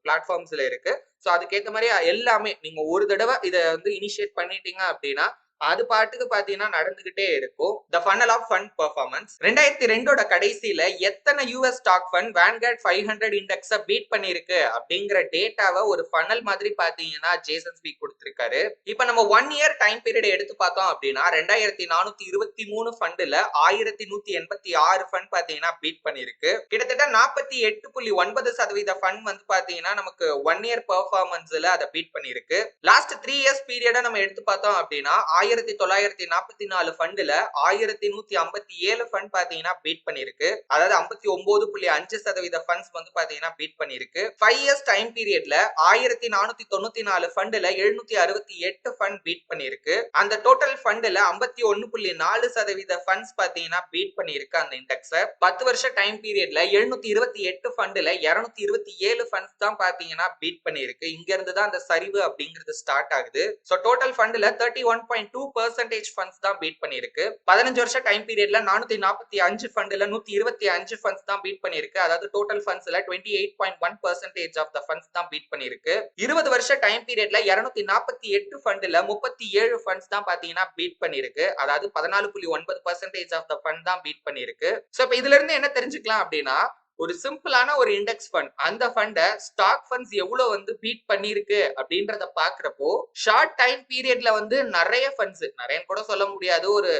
பிளாட்ஃபார்ம்ஸ்ல இருக்கு. சோ அதுக்கேற்ற மாதிரி எல்லாமே நீங்க ஒரு தடவை இதை வந்து இனிஷியேட் பண்ணிட்டீங்க அப்படின்னா அது பாட்டுக்கு பாத்தீங்கன்னா நடந்துகிட்டே இருக்கும். The funnel of fund performance 2002 கடைசியில எத்தனை யூஎஸ் ஸ்டாக் ஃபண்ட் Vanguard 500 இண்டெக்ஸ பீட் பண்ணிருக்கு அப்படிங்கிற டேட்டாவை ஒரு ஃபன்னல் மாதிரி பாத்தீங்கன்னா ஜேசன் ஸ்பீக் கொடுத்திருக்காரு. இப்ப நம்ம 1 இயர் டைம் பீரியட் எடுத்து பார்த்தோம் அப்படின்னா 2423 ஃபண்ட்ல 1186 ஃபண்ட் பாத்தீங்கன்னா பீட் பண்ணிருக்கு. கிட்டத்தட்ட 48.9% ஃபண்ட் வந்து பாத்தீங்கன்னா நமக்கு 1 இயர் பெர்ஃபார்மன்ஸ்ல அதை பீட் பண்ணிருக்கு. லாஸ்ட் 3 இயர்ஸ் பீரியட நம்ம எடுத்து பார்த்தோம் அப்படின்னா 1944 ஃபண்ட்ல 1157 ஃபண்ட் பாத்தீங்கன்னா பீட் பண்ணிருக்கு. அதாவது 59.5% ஃபண்ட்ஸ் வந்து பாத்தீங்கன்னா பீட் பண்ணிருக்கு. 5 இயர்ஸ் டைம் பீரியட்ல 1494 ஃபண்ட்ல 768 ஃபண்ட் பீட் பண்ணிருக்கு. அந்த டோட்டல் ஃபண்ட்ல 51.4% ஃபண்ட்ஸ் பாத்தீங்கன்னா பீட் பண்ணிருக்கு அந்த இண்டெக்ஸ. 10 வருஷ டைம் பீரியட்ல 728 ஃபண்ட்ல 227 ஃபண்ட்ஸ் தான் பாத்தீங்கன்னா பீட் பண்ணிருக்கு. இங்க இருந்து தான் அந்த சரிவு அப்படிங்கிறது ஸ்டார்ட் ஆகுது. சோ டோட்டல் ஃபண்ட்ல 31.2% ஃபண்ட்ஸ் தான் பீட் பண்ணிருக்கு. 15 வருஷ டைம் பீரியட்ல 445 ஃபண்ட்ல 125 ஃபண்ட்ஸ் தான் பீட் பண்ணிருக்கு. அதாவது டோட்டல் ஃபண்ட்ஸ்ல 28.1% ஆஃப் த ஃபண்ட்ஸ் தான் பீட் பண்ணிருக்கு. 20 வருஷ டைம் பீரியட்ல 248 ஃபண்ட்ல 37 ஃபண்ட்ஸ் தான் பாத்தீங்கன்னா பீட் பண்ணிருக்கு. அதாவது 14.9% ஆஃப் த ஃபண்ட் தான் பீட் பண்ணிருக்கு. சோ இப்ப இதுல இருந்து என்ன தெரிஞ்சுக்கலாம் அப்படின்னா ஒரு சிம்பிளான ஒரு இண்டெக்ஸ் ஃபண்ட் அந்த ஃபண்ட ஸ்டாக் ஃபண்ட்ஸ் எவ்வளவு வந்து பீட் பண்ணிருக்கு அப்படின்றத பாக்குறப்போ ஷார்ட் டைம் பீரியட்ல வந்து நிறைய ஃபண்ட்ஸ் நிறைய கூட சொல்ல முடியாது ஒரு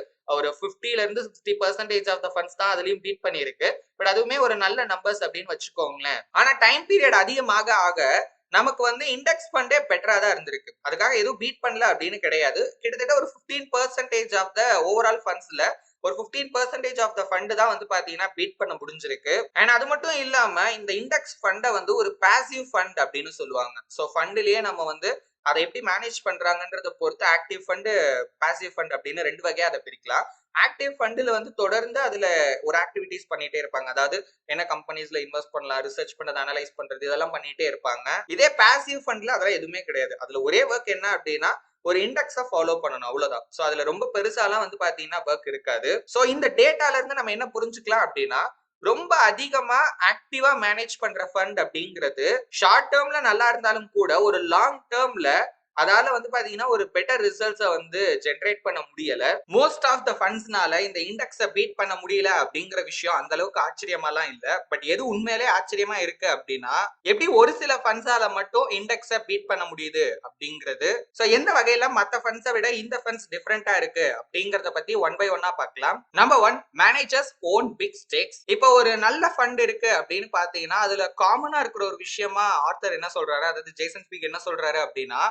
50ல இருந்து 60% ஆஃப் த ஃபண்ட்ஸ் தான் அதுலயும் பீட் பண்ணிருக்கு. பட் அதுவுமே ஒரு நல்ல நம்பர்ஸ் அப்படின்னு வச்சுக்கோங்களேன். ஆனா டைம் பீரியட் அதிகமாக ஆக நமக்கு வந்து இண்டெக்ஸ் ஃபண்டே பெட்டரா தான் இருந்திருக்கு. அதுக்காக எதுவும் பீட் பண்ணல அப்படின்னு கிடையாது. கிட்டத்தட்ட ஒரு 15% ஆஃப் த ஓவரால் ஃபண்ட்ஸ்ல ஒரு 15% ஆஃப் த ஃபண்ட் தான் வந்து பாத்தீங்கன்னா பீட் பண்ண முடிஞ்சிருக்கு. அண்ட் அது மட்டும் இல்லாம இந்த இண்டெக்ஸ் ஃபண்ட வந்து ஒரு பாசிவ் ஃபண்ட் அப்படின்னு சொல்லுவாங்க. சோ ஃபண்ட்லயே நம்ம வந்து அதை எப்படி மேனேஜ் பண்றாங்கன்றத பொறுத்து ஆக்டிவ் ஃபண்ட் பாசிவ் ஃபண்ட் அப்படின்னு 2 வகையா அதை பிரிக்கலாம். ஆக்டிவ் ஃபண்ட்ல வந்து தொடர்ந்து அதுல ஒரு ஆக்டிவிட்டிஸ் பண்ணிட்டே இருப்பாங்க. அதாவது என்ன கம்பெனிஸ்ல இன்வெஸ்ட் பண்ணலாம், ரிசர்ச் பண்றது, அனலைஸ் பண்றது இதெல்லாம் பண்ணிட்டே இருப்பாங்க. இதே பாசிவ் ஃபண்ட்ல அதெல்லாம் எதுவுமே கிடையாது. அதுல ஒரே ஒர்க் என்ன அப்படின்னா ஒரு இண்டெக்ஸ ஃபாலோ பண்ணணும் அவ்வளவுதான். சோ அதுல ரொம்ப பெருசாலாம் வந்து பாத்தீங்கன்னா ஒர்க் இருக்காது. சோ இந்த டேட்டால இருந்து நம்ம என்ன புரிஞ்சுக்கலாம் அப்படின்னா ரொம்ப அதிகமா ஆக்டிவா மேனேஜ் பண்ற ஃபண்ட் அப்படிங்கிறது ஷார்ட் டேர்ம்ல நல்லா இருந்தாலும் கூட ஒரு லாங் டேர்ம்ல அதால வந்து பாத்தீங்கன்னா ஒரு பெட்டர் ரிசல்ட்ஸ வந்து ஜெனரேட் பண்ண முடியல. மோஸ்ட் ஆஃப் த ஃபண்ட்ஸ்னால இந்த இண்டெக்ஸ பீட் பண்ண முடியல அப்படிங்கிற விஷயம் அந்த அளவுக்கு ஆச்சரியமாலாம் இல்ல. பட் எது உண்மையிலே ஆச்சரியமா இருக்கு அப்படின்னா எப்படி ஒரு சில ஃபண்ட்ஸால மட்டும் இண்டெக்ஸ பீட் பண்ண முடியுது அப்படிங்கிறது. சோ எந்த வகையில மத்த ஃபண்ட்ஸை விட இந்த ஃபண்ட்ஸ் டிஃபரெண்டா இருக்கு அப்படிங்கறத பத்தி ஒன் பை ஒன்னா பார்க்கலாம். Number 1 managers own big stakes. இப்போ ஒரு நல்ல ஃபண்ட் இருக்கு அப்படின்னு பாத்தீங்கன்னா அதுல காமனா இருக்கிற ஒரு விஷயமா ஆர்த்தர் என்ன சொல்றாரு, அதாவது ஜேசன் ஸ்பீக் என்ன சொல்றாரு அப்படின்னா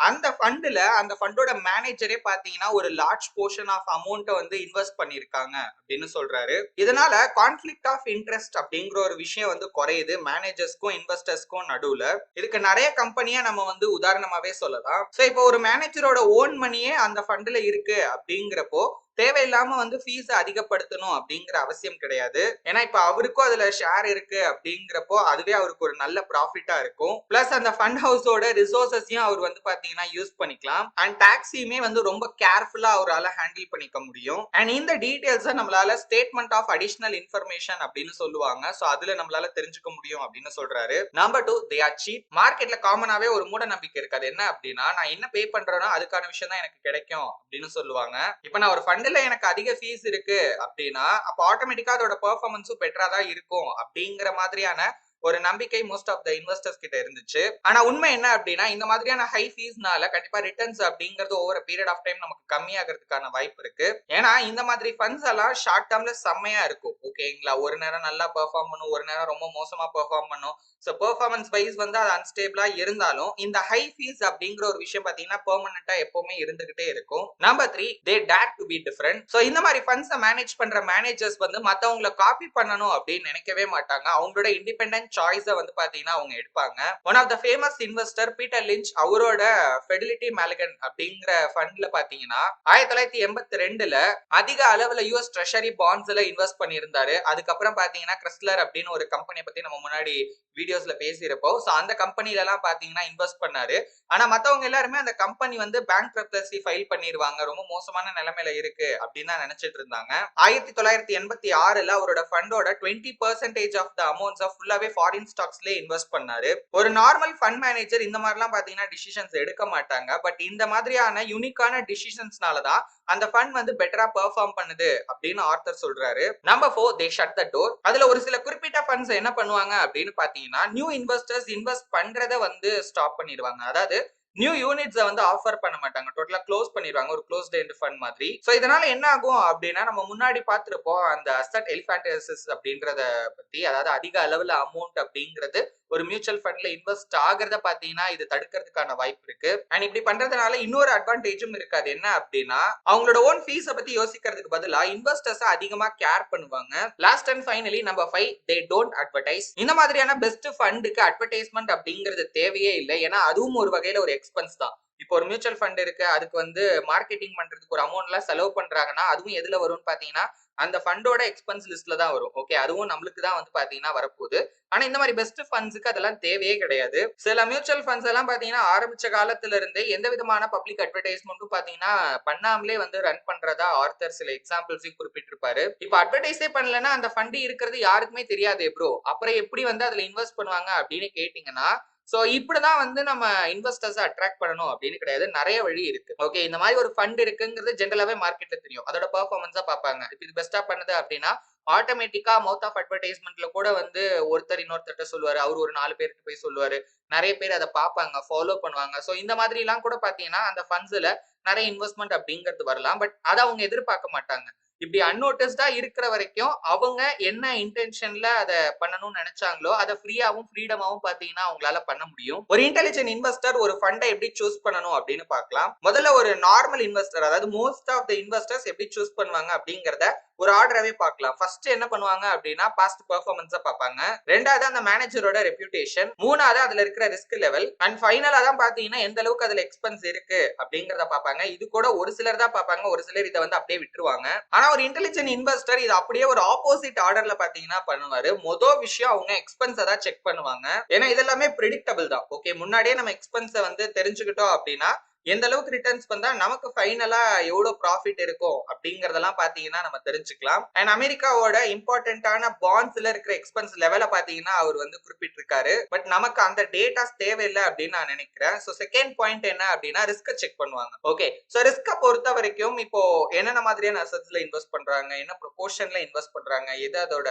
அந்த ஃபண்ட்ல அந்த ஃபண்டோட மேனேஜரே பாத்தீங்கன்னா ஒரு லார்ஜ் போர்ஷன் ஆஃப் அமௌண்ட் வந்து இன்வெஸ்ட் பண்ணிருக்காங்க அப்படின்னு சொல்றாரு. இதனால கான்ஃபிளிக்ட் ஆஃப் இன்ட்ரெஸ்ட் அப்படிங்கிற ஒரு விஷயம் வந்து குறையுது மேனேஜர்ஸ்க்கும் இன்வெஸ்டர்ஸ்க்கும் நடுவுல. இதுக்கு நிறைய கம்பெனியா நம்ம வந்து உதாரணமாவே சொல்லலாம். சோ இப்போ ஒரு மேனேஜரோட ஓன் மணியே அந்த ஃபண்ட்ல இருக்கு அப்படிங்கிறப்போ தேவையில்லாம வந்து ஃபீஸ் அதிகப்படுத்தணும் அப்படிங்கிற அவசியம் கிடையாது. ஏன்னா இப்ப அவருக்கும் அதுல ஷேர் இருக்கு அப்படிங்கிறப்போ அதுவே அவருக்கு ஒரு நல்ல ப்ராஃபிட்டா இருக்கும். பிளஸ் அந்த ஃபண்ட் ஹவுஸோட ரிசோர்சஸையும் அவர் வந்து பாத்தீங்கன்னா யூஸ் பண்ணிக்கலாம். அண்ட் டாக்ஸியுமே வந்து ரொம்ப கேர்ஃபுல்லா அவரால் ஹேண்டில் பண்ணிக்க முடியும். அண்ட் இந்த டீடைல்ஸை நம்மளால ஸ்டேட்மெண்ட் ஆஃப் அடிஷனல் இன்ஃபர்மேஷன் அப்படின்னு சொல்லுவாங்க. சோ அதுல நம்மளால தெரிஞ்சுக்க முடியும் அப்படின்னு சொல்றாரு. Number 2 they are cheap. மார்க்கெட்ல காமனாவே ஒரு மூட நம்பிக்கை இருக்கு. அது என்ன அப்படின்னா நான் என்ன பே பண்றேனோ அதுக்கான விஷயம் தான் எனக்கு கிடைக்கும் அப்படின்னு சொல்லுவாங்க. இப்ப நான் ஒரு ஃபண்ட் எனக்கு அதிக ஃபீஸ் இருக்கு அப்படின்னா அப்ப ஆட்டோமேட்டிக்கா அதோட பெர்ஃபார்மன்ஸும் பெட்டரா தான் இருக்கும் அப்படிங்கிற மாதிரியான ஒரு நம்பிக்கை மோஸ்ட் ஆஃப் த இன்வெஸ்டர்ஸ் கிட்ட இருந்துச்சு. ஆனா உண்மை என்ன அப்படின்னா இந்த மாதிரியான ஹை ஃபீஸ்னால கண்டிப்பா ரிட்டர்ன்ஸ் அப்படிங்கிறது ஓவர் பீரியட் ஆஃப் டைம் நமக்கு கம்மியாகிறதுக்கான வாய்ப்பு இருக்கு. ஏன்னா இந்த மாதிரி ஃபண்ட்ஸ் எல்லாம் ஷார்ட் டேர்ம்ல செம்மையா இருக்கும். ஓகேங்களா, ஒரு நேரம் நல்லா பெர்ஃபார்ம் பண்ணும், ஒரு நேரம் ரொம்ப மோசமா பெர்ஃபார்ம் பண்ணும். சோ பெர்ஃபார்மன்ஸ் வைஸ் வந்து அது அன்ஸ்டேபிளா இருந்தாலும் இந்த ஹை ஃபீஸ் அப்படிங்கிற ஒரு விஷயம் பாத்தீங்கன்னா பெர்மனண்டா எப்பவுமே இருந்துகிட்டே இருக்கும். Number 3 they dare to be different. So இந்த மாதிரி ஃபண்ட்ஸை மேனேஜ் பண்ற மேனேஜர்ஸ் வந்து மத்தவங்களை காப்பி பண்ணணும் அப்படின்னு நினைக்கவே மாட்டாங்க. அவங்களோட இண்டிபெண்டன்ட் சாய்ஸை வந்து பாத்தீங்கன்னா அவங்க எடுப்பாங்க. One of the famous investor Peter Lynch அவரோட ஃபெடிலிட்டி மேலகன் அப்படிங்கிற ஃபண்ட்ல பாத்தீங்கன்னா 1982ல அதிக அளவுல யூஎஸ் ட்ரெஷரி பாண்ட்ஸ்ல இன்வெஸ்ட் பண்ணியிருந்தாரு. அதுக்கப்புறம் பாத்தீங்கன்னா கிறிஸ்லர் அப்படின்னு ஒரு கம்பெனியை பத்தி நம்ம முன்னாடி வீடியோஸ்ல பேசியிருப்போம். சோ அந்த கம்பெனில எல்லாம் பாத்தீங்கன்னா இன்வெஸ்ட் பண்ணாரு. ஆனா மத்தவங்க எல்லாருமே அந்த கம்பெனி வந்து பேங்க்ரப்டசி ஃபைல் பண்ணிடுவாங்க, ரொம்ப மோசமான நிலைமையில இருக்கு அப்படின்னு தான் நினைச்சிட்டு இருந்தாங்க. 1986ல அவரோட ஃபண்டோட 20% ஆஃப் த அமௌண்ட்ஸ் ஃபுல்லாவே ஃபாரின் ஸ்டாக்ஸ்ல இன்வெஸ்ட் பண்ணாரு. ஒரு நார்மல் ஃபண்ட் மேனேஜர் இந்த மாதிரிலாம் பாத்தீங்கன்னா டிசிஷன்ஸ் எடுக்க மாட்டாங்க. பட் இந்த மாதிரியான யூனிக்கான டிசிஷன்ஸ்னால தான் அந்த ஃபண்ட் வந்து பெட்டரா பெர்ஃபார்ம் பண்ணுது அப்படின்னு ஆர்த்தர் சொல்றாரு. Number 4, they shut the door. அதுல ஒரு சில குறிப்பிட்ட ஃபண்ட்ஸ் என்ன பண்ணுவாங்க அப்படின்னு பாத்தீங்கன்னா நியூ இன்வெஸ்டர்ஸ் இன்வெஸ்ட் பண்றத வந்து ஸ்டாப் பண்ணிடுவாங்க. அதாவது நியூ யூனிட்ஸை வந்து ஆஃபர் பண்ண மாட்டாங்க, டோட்டலா க்ளோஸ் பண்ணிடுவாங்க, ஒரு க்ளோஸ்ட் எண்ட் ஃபண்ட் மாதிரி. ஸோ இதனால என்ன ஆகும் அப்படின்னா நம்ம முன்னாடி பார்த்திருப்போம் அந்த அசட் எலிஃபேண்டசிஸ் அப்படின்றத பத்தி. அதாவது அதிக அளவுல அமௌண்ட் அப்படிங்கிறது ஒரு மியூச்சுவல் ஃபண்ட்ல இன்வெஸ்ட் ஆகிறத பாத்தீங்கன்னா இது தடுக்கிறதுக்கான வாய்ப்பு இருக்கு. அண்ட் இப்படி பண்றதுனால இன்னொரு அட்வான்டேஜும் இருக்காது. என்ன அப்படின்னா அவங்களோட ஓன் ஃபீஸை பத்தி யோசிக்கிறதுக்கு பதிலா இன்வெஸ்டர்ஸ் அதிகமா கேர் பண்ணுவாங்க. Last and finally number 5, they don't advertise. இந்த மாதிரியான பெஸ்ட் ஃபண்டுக்கு அட்வர்டைஸ்மெண்ட் அப்படிங்கிறது தேவையே இல்லை. ஏன்னா அதுவும் ஒரு வகையில ஒரு எக்ஸ்பென்ஸ் தான். இப்போ ஒரு மியூச்சுவல் ஃபண்ட் இருக்கு, அதுக்கு வந்து மார்க்கெட்டிங் பண்றதுக்கு ஒரு அமௌண்ட் எல்லாம் செலவு பண்றாங்கன்னா அதுவும் எதுல வரும்னு பாத்தீங்கன்னா அந்த ஃபண்டோட எக்ஸ்பென்ஸ் லிஸ்ட்ல தான் வரும். ஓகே, அதுவும் நம்மளுக்கு தான் வந்து பாத்தீங்கன்னா வரப்போகுது. ஆனா இந்த மாதிரி பெஸ்ட் ஃபண்ட்ஸுக்கு அதெல்லாம் தேவையே கிடையாது. சில மியூச்சுவல் ஃபண்ட்ஸ் எல்லாம் பாத்தீங்கன்னா ஆரம்பிச்ச காலத்துல இருந்தே எந்த விதமான பப்ளிக் அட்வர்டைஸ்மெண்ட்டும் பாத்தீங்கன்னா பண்ணாமலே வந்து ரன் பண்றதா ஆர்த்தர் சில எக்ஸாம்பிள்ஸையும் குறிப்பிட்டிருப்பாரு. இப்போ அட்வர்டைஸே பண்ணலன்னா அந்த ஃபண்ட் இருக்கிறது யாருக்குமே தெரியாது ப்ரோ, அப்புறம் எப்படி வந்து அதுல இன்வெஸ்ட் பண்ணுவாங்க அப்படின்னு கேட்டீங்கன்னா சோ இப்படிதான் வந்து நம்ம இன்வெஸ்டர்ஸ் அட்ராக்ட் பண்ணணும் அப்படின்னு கிடையாது, நிறைய வழி இருக்கு. ஓகே, இந்த மாதிரி ஒரு ஃபண்ட் இருக்குங்கிறது ஜென்ரலாவே மார்க்கெட்ல தெரியும், அதோட பெர்ஃபார்மன்ஸா பார்ப்பாங்க. இப்போ இது பெஸ்டா பண்ணுது அப்படின்னா ஆட்டோமேட்டிக்கா மவுத் ஆஃப் அட்வர்டைஸ்மெண்ட்ல கூட வந்து ஒருத்தர் இன்னொருத்தர்ட்ட சொல்லுவாரு, அவர் ஒரு 4 பேருக்கு போய் சொல்லுவாரு, நிறைய பேர் அதை பார்ப்பாங்க, ஃபாலோ பண்ணுவாங்க. சோ இந்த மாதிரி எல்லாம் கூட பாத்தீங்கன்னா அந்த ஃபண்ட்ஸ்ல நிறைய இன்வெஸ்ட்மெண்ட் அப்படிங்கிறது வரலாம். பட் அதை அவங்க எதிர்பார்க்க மாட்டாங்க. இப்படி அன்நோட்டிஸ்டா இருக்கிற வரைக்கும் அவங்க என்ன இன்டென்ஷன்ல அதை பண்ணணும்னு நினைச்சாங்களோ அதை ஃப்ரீயாவும் ஃப்ரீடமாவும் பாத்தீங்கன்னா அவங்களால பண்ண முடியும். ஒரு இன்டெலிஜென்ட் இன்வெஸ்டர் ஒரு ஃபண்டை எப்படி சூஸ் பண்ணணும் அப்படின்னு பார்க்கலாம். முதல்ல ஒரு நார்மல் இன்வெஸ்டர், அதாவது மோஸ்ட் ஆஃப் த இன்வெஸ்டர்ஸ் எப்படி சூஸ் பண்ணுவாங்க அப்படிங்கறத ஒரு ஆர்டராவே பார்க்கலாம். ஃபர்ஸ்ட் என்ன பண்ணுவாங்க அப்படின்னா பாஸ்ட் பெர்ஃபார்மன்ஸ பார்ப்பாங்க. ரெண்டாவது அந்த மேனேஜரோட ரெப்யூட்டேஷன், மூணாவது அதுல இருக்கிற ரிஸ்க் லெவல், அண்ட் ஃபைனலா தான் பாத்தீங்கன்னா எந்த அளவுக்கு அதுல எக்ஸ்பென்ஸ் இருக்கு அப்படிங்கறத பார்ப்பாங்க. இது கூட ஒரு சிலர் தான் பார்ப்பாங்க, ஒரு சிலர் இதை வந்து அப்படியே விட்டுருவாங்க. ஆனா ஒரு இன்டெலிஜென்ட் இன்வெஸ்டர் இது அப்படியே ஒரு ஆப்போசிட் ஆர்டர்ல பாத்தீங்கன்னா பண்ணுவாரு. மொதல் விஷயம் அவங்க எக்ஸ்பென்ஸ் தான் செக் பண்ணுவாங்க. ஏன்னா இதெல்லாமே பிரெடிக்டபிள் தான். ஓகே, முன்னாடியே நம்ம எக்ஸ்பென்ஸ வந்து தெரிஞ்சுக்கிட்டோம் அப்படின்னா எந்த அளவுக்கு ரிட்டர்ன்ஸ் வந்தா நமக்கு ஃபைனலா எவ்வளவு ப்ராஃபிட் இருக்கும் அப்படிங்கறதெல்லாம் பாத்தீங்கன்னா நம்ம தெரிஞ்சுக்கலாம். அண்ட் அமெரிக்காவோட இம்பார்ட்டன்டான பாண்ட்ஸ்ல இருக்கிற எக்ஸ்பென்ஸ் லெவல பாத்தீங்கன்னா அவர் வந்து குறிப்பிட்டிருக்காரு. பட் நமக்கு அந்த டேட்டாஸ் தேவையில்லை அப்படின்னு நான் நினைக்கிறேன். சோ செகண்ட் பாயிண்ட் என்ன அப்படின்னா ரிஸ்க செக் பண்ணுவாங்க. ஓகே, சோ ரிஸ்க பொறுத்த வரைக்கும் இப்போ என்னென்ன மாதிரியான அசெட்ஸ்ல இன்வெஸ்ட் பண்றாங்க, என்ன ப்ரொபோர்ஷன்ல இன்வெஸ்ட் பண்றாங்க, எது அதோட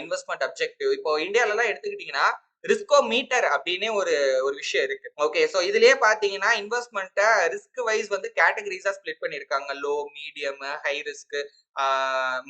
இன்வெஸ்ட்மெண்ட் அப்ஜெக்டிவ். இப்போ இந்தியால எல்லாம் எடுத்துக்கிட்டீங்கன்னா ரிஸ்கோ மீட்டர் அப்படின்னு ஒரு விஷயம் இருக்கு. ஓகே, சோ இதுலயே பாத்தீங்கன்னா இன்வெஸ்ட்மெண்ட்டை ரிஸ்க் வைஸ் வந்து கேட்டகரிஸா ஸ்பிளிட் பண்ணிருக்காங்க. Low, medium, high risk,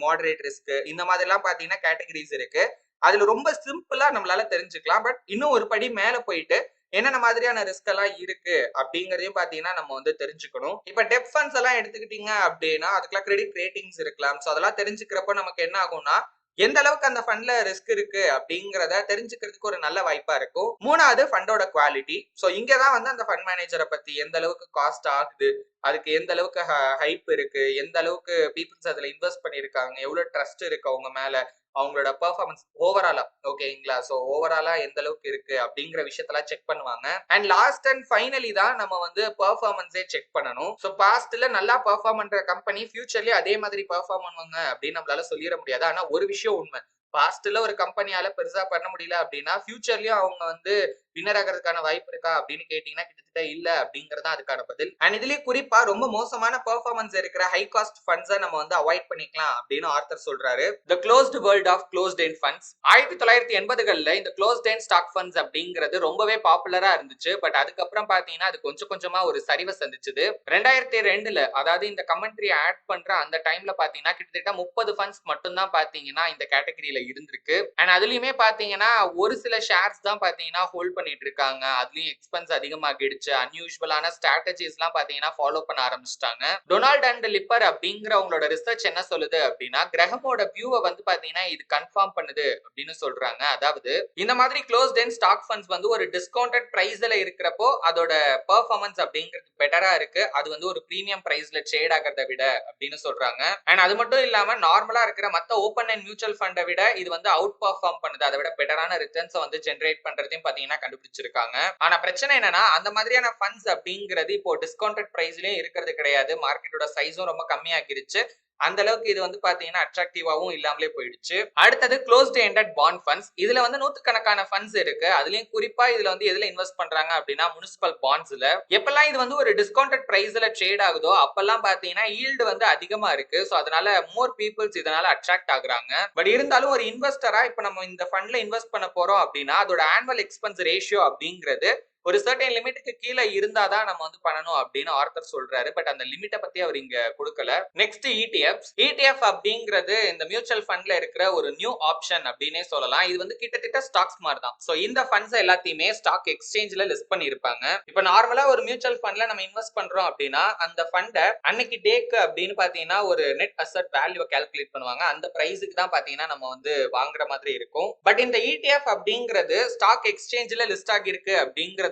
moderate risk, இந்த மாதிரி எல்லாம் பாத்தீங்கன்னா கேட்டகரிஸ் இருக்கு. அதுல ரொம்ப சிம்பிளா நம்மளால தெரிஞ்சுக்கலாம். பட் இன்னும் ஒரு படி மேல போயிட்டு என்னென்ன மாதிரியான ரிஸ்க் எல்லாம் இருக்கு அப்படிங்கறதையும் பாத்தீங்கன்னா நம்ம வந்து தெரிஞ்சுக்கணும். இப்ப டெப் ஃபண்ட்ஸ் எல்லாம் எடுத்துக்கிட்டீங்க அப்படின்னா அதுக்கெல்லாம் கிரெடிட் ரேட்டிங்ஸ் இருக்கலாம். சோ அதெல்லாம் தெரிஞ்சுக்கிறப்ப நமக்கு என்ன ஆகும்னா எந்த அளவுக்கு அந்த ஃபண்ட்ல ரிஸ்க் இருக்கு அப்படிங்கறத தெரிஞ்சுக்கிறதுக்கு ஒரு நல்ல வாய்ப்பா இருக்கும். மூணாவது ஃபண்டோட குவாலிட்டி. சோ இங்கதான் வந்து அந்த ஃபண்ட் மேனேஜரை பத்தி எந்த அளவுக்கு காஸ்ட் ஆகுது, அதுக்கு எந்த அளவுக்கு ஹைப் இருக்கு, எந்த அளவுக்கு பீப்புள்ஸ் அதுல இன்வெஸ்ட் பண்ணிருக்காங்க, எவ்வளவு ட்ரஸ்ட் இருக்கு அவங்க மேல, அவங்களோட பெர்ஃபார்மன்ஸ் ஓவராலா ஓகேங்களா. சோ ஓவராலா எந்த அளவுக்கு இருக்கு அப்படிங்கிற விஷயத்தெல்லாம் செக் பண்ணுவாங்க. அண்ட் லாஸ்ட் அண்ட் ஃபைனலி தான் நம்ம வந்து பெர்ஃபார்மன்ஸே செக் பண்ணணும். சோ பாஸ்ட்ல நல்லா பெர்ஃபார்ம் பண்ற கம்பெனி ஃபியூச்சர்லயே அதே மாதிரி பெர்ஃபார்ம் பண்ணுவாங்க அப்படின்னு நம்மளால சொல்லிட முடியாது. ஆனா ஒரு விஷயம் உண்மை, பாஸ்ட்ல ஒரு கம்பெனியால பெருசா பண்ண முடியல அப்படின்னா ஃபியூச்சர்லயும் அவங்க வந்து வின்னர் ஆகிறதுக்கான வாய்ப்பு இருக்கா அப்படின்னு கேட்டீங்கன்னா கிட்டத்தட்ட இல்ல அப்படிங்கறதா அதுக்கான பதில். அண்ட் இதுலயே குறிப்பா ரொம்ப மோசமான பெர்ஃபார்மன்ஸ் இருக்கிற ஹை காஸ்ட் ஃபண்ட்ஸை நம்ம வந்து அவாய்ட் பண்ணிக்கலாம் அப்படின்னு ஆர்த்தர் சொல்றாரு. The closed world of closed end funds. 1980களில் இந்த க்ளோஸ்ட் எண்ட் ஸ்டாக் ஃபண்ட்ஸ் அப்படிங்கிறது ரொம்பவே பாப்புலரா இருந்துச்சு. பட் அதுக்கப்புறம் பாத்தீங்கன்னா அது கொஞ்சம் கொஞ்சமா ஒரு சரிவை சந்திச்சது. 2002ல அதாவது இந்த கமெண்ட்ரி ஆட் பண்ற அந்த டைம்ல பாத்தீங்கன்னா கிட்டத்தட்ட 30 ஃபண்ட்ஸ் மட்டும் தான் பாத்தீங்கன்னா இந்த கேட்டகரியில இருந்திருக்கு. அண்ட் அதுலயுமே பாத்தீங்கன்னா ஒரு சில ஷேர்ஸ் தான் பாத்தீங்கன்னா ஹோல்ட் பண்ணிட்டு இருக்காங்க. அதுலயும் எக்ஸ்பென்ஸ் அதிகமாகிடுச்சு. அன்யூஷுவலான ஸ்ட்ராட்டஜிஸ் எல்லாம் பாத்தீங்கன்னா ஃபாலோ பண்ண ஆரம்பிச்சிட்டாங்க. டொனால்ட் அண்ட் லிப்பர் அப்படிங்கிறவங்களோட ரிசர்ச் என்ன சொல்லுது அப்படின்னா கிரஹமோட வியூவை வந்து பாத்தீங்கன்னா இது கன்ஃபார்ம் பண்ணுது அப்படின்னு சொல்றாங்க. அதாவது இந்த மாதிரி க்ளோஸ்ட் எண்ட் ஸ்டாக் ஃபண்ட்ஸ் வந்து ஒரு டிஸ்கவுண்டட் பிரைஸ்ல இருக்கிறப்போ அதோட பெர்ஃபார்மன்ஸ் அப்படிங்கிறது பெட்டரா இருக்கு. அது வந்து ஒரு பிரீமியம் பிரைஸ்ல ட்ரேட் ஆகிறத விட அப்படின்னு சொல்றாங்க. அண்ட் அது மட்டும் இல்லாம நார்மலா இருக்கிற மத்த ஓப்பன் அண்ட் மியூச்சுவல் ஃபண்டை விட இது வந்து அவுட் பெர்ஃபார்ம் பண்ணுது. அதை விட பெட்டரான ரிட்டர்ன்ஸ் வந்து ஜெனரேட் பண்றதையும் பாத்தீங்கன்னா கண்டுபிடிச்சிருக்காங்க. ஆனா பிரச்சனை என்னன்னா அந்த மாதிரியான ஃபண்ட்ஸ் அப்படிங்கிறது இப்போ டிஸ்கவுண்டட் பிரைஸ்லயும் இருக்கிறது கிடையாது. மார்க்கெட்டோட சைஸும் ரொம்ப கம்மியாகிருச்சு. அந்த அளவுக்கு இது வந்து பாத்தீங்கன்னா அட்ராக்டிவாவும் இல்லாமலே போயிடுச்சு. அடுத்தது க்ளோஸ்ட் எண்டட் பாண்ட் ஃபண்ட்ஸ். இதுல வந்து நூத்துக்கணக்கான ஃபண்ட்ஸ் இருக்கு. அதுலயும் குறிப்பா இதுல வந்து எதுல இன்வெஸ்ட் பண்றாங்க அப்படின்னா முனிசிபல் பாண்ட்ஸ்ல. எப்பெல்லாம் இது வந்து ஒரு டிஸ்கவுண்டட் பிரைஸ்ல ட்ரேட் ஆகுதோ அப்பெல்லாம் பாத்தீங்கன்னா ஈல்டு வந்து அதிகமா இருக்கு. சோ அதனால மோர் பீப்புள்ஸ் இதனால அட்ராக்ட் ஆகுறாங்க. பட் இருந்தாலும் ஒரு இன்வெஸ்டரா இப்ப நம்ம இந்த ஃபண்ட்ல இன்வெஸ்ட் பண்ண போறோம் அப்படின்னா அதோட ஆனுவல் எக்ஸ்பென்ஸ் ரேஷியோ அப்படிங்கிறது ஒரு சர்டன் லிமிட்டுக்கு கீழே இருந்தாதான் நம்ம வந்து பண்ணணும் அப்படின்னு ஆர்த்தர் சொல்றாரு. பட் அந்த லிமிட்டை பத்தி அவர் இங்க கொடுக்கல. Next ETFs. இடிஎஃப் அப்படிங்கிறது இந்த மியூச்சுவல் ஃபண்ட்ல இருக்கிற ஒரு நியூ ஆப்ஷன் அப்படின்னே சொல்லலாம். இது வந்து கிட்டத்தட்ட ஸ்டாக்ஸ் மாதிரி தான். சோ இந்த ஃபண்ட்ஸ் எல்லாத்தையுமே ஸ்டாக் எக்ஸ்சேஞ்ச்ல லிஸ்ட் பண்ணிருப்பாங்க. இப்ப நார்மலா ஒரு மியூச்சுவல் ஃபண்ட்ல நம்ம இன்வெஸ்ட் பண்றோம் அப்படின்னா அந்த ஃபண்டை அன்னைக்கு டேக்கு அப்படின்னு பாத்தீங்கன்னா ஒரு நெட் அசெட் வேல்யூ கால்குலேட் பண்ணுவாங்க. அந்த பிரைஸுக்கு தான் பாத்தீங்கன்னா நம்ம வந்து வாங்குற மாதிரி இருக்கும். பட் இந்த இடிஎஃப் அப்படிங்கிறது ஸ்டாக் எக்ஸ்சேஞ்ச்ல லிஸ்ட் ஆகிருக்கு அப்படிங்கிறது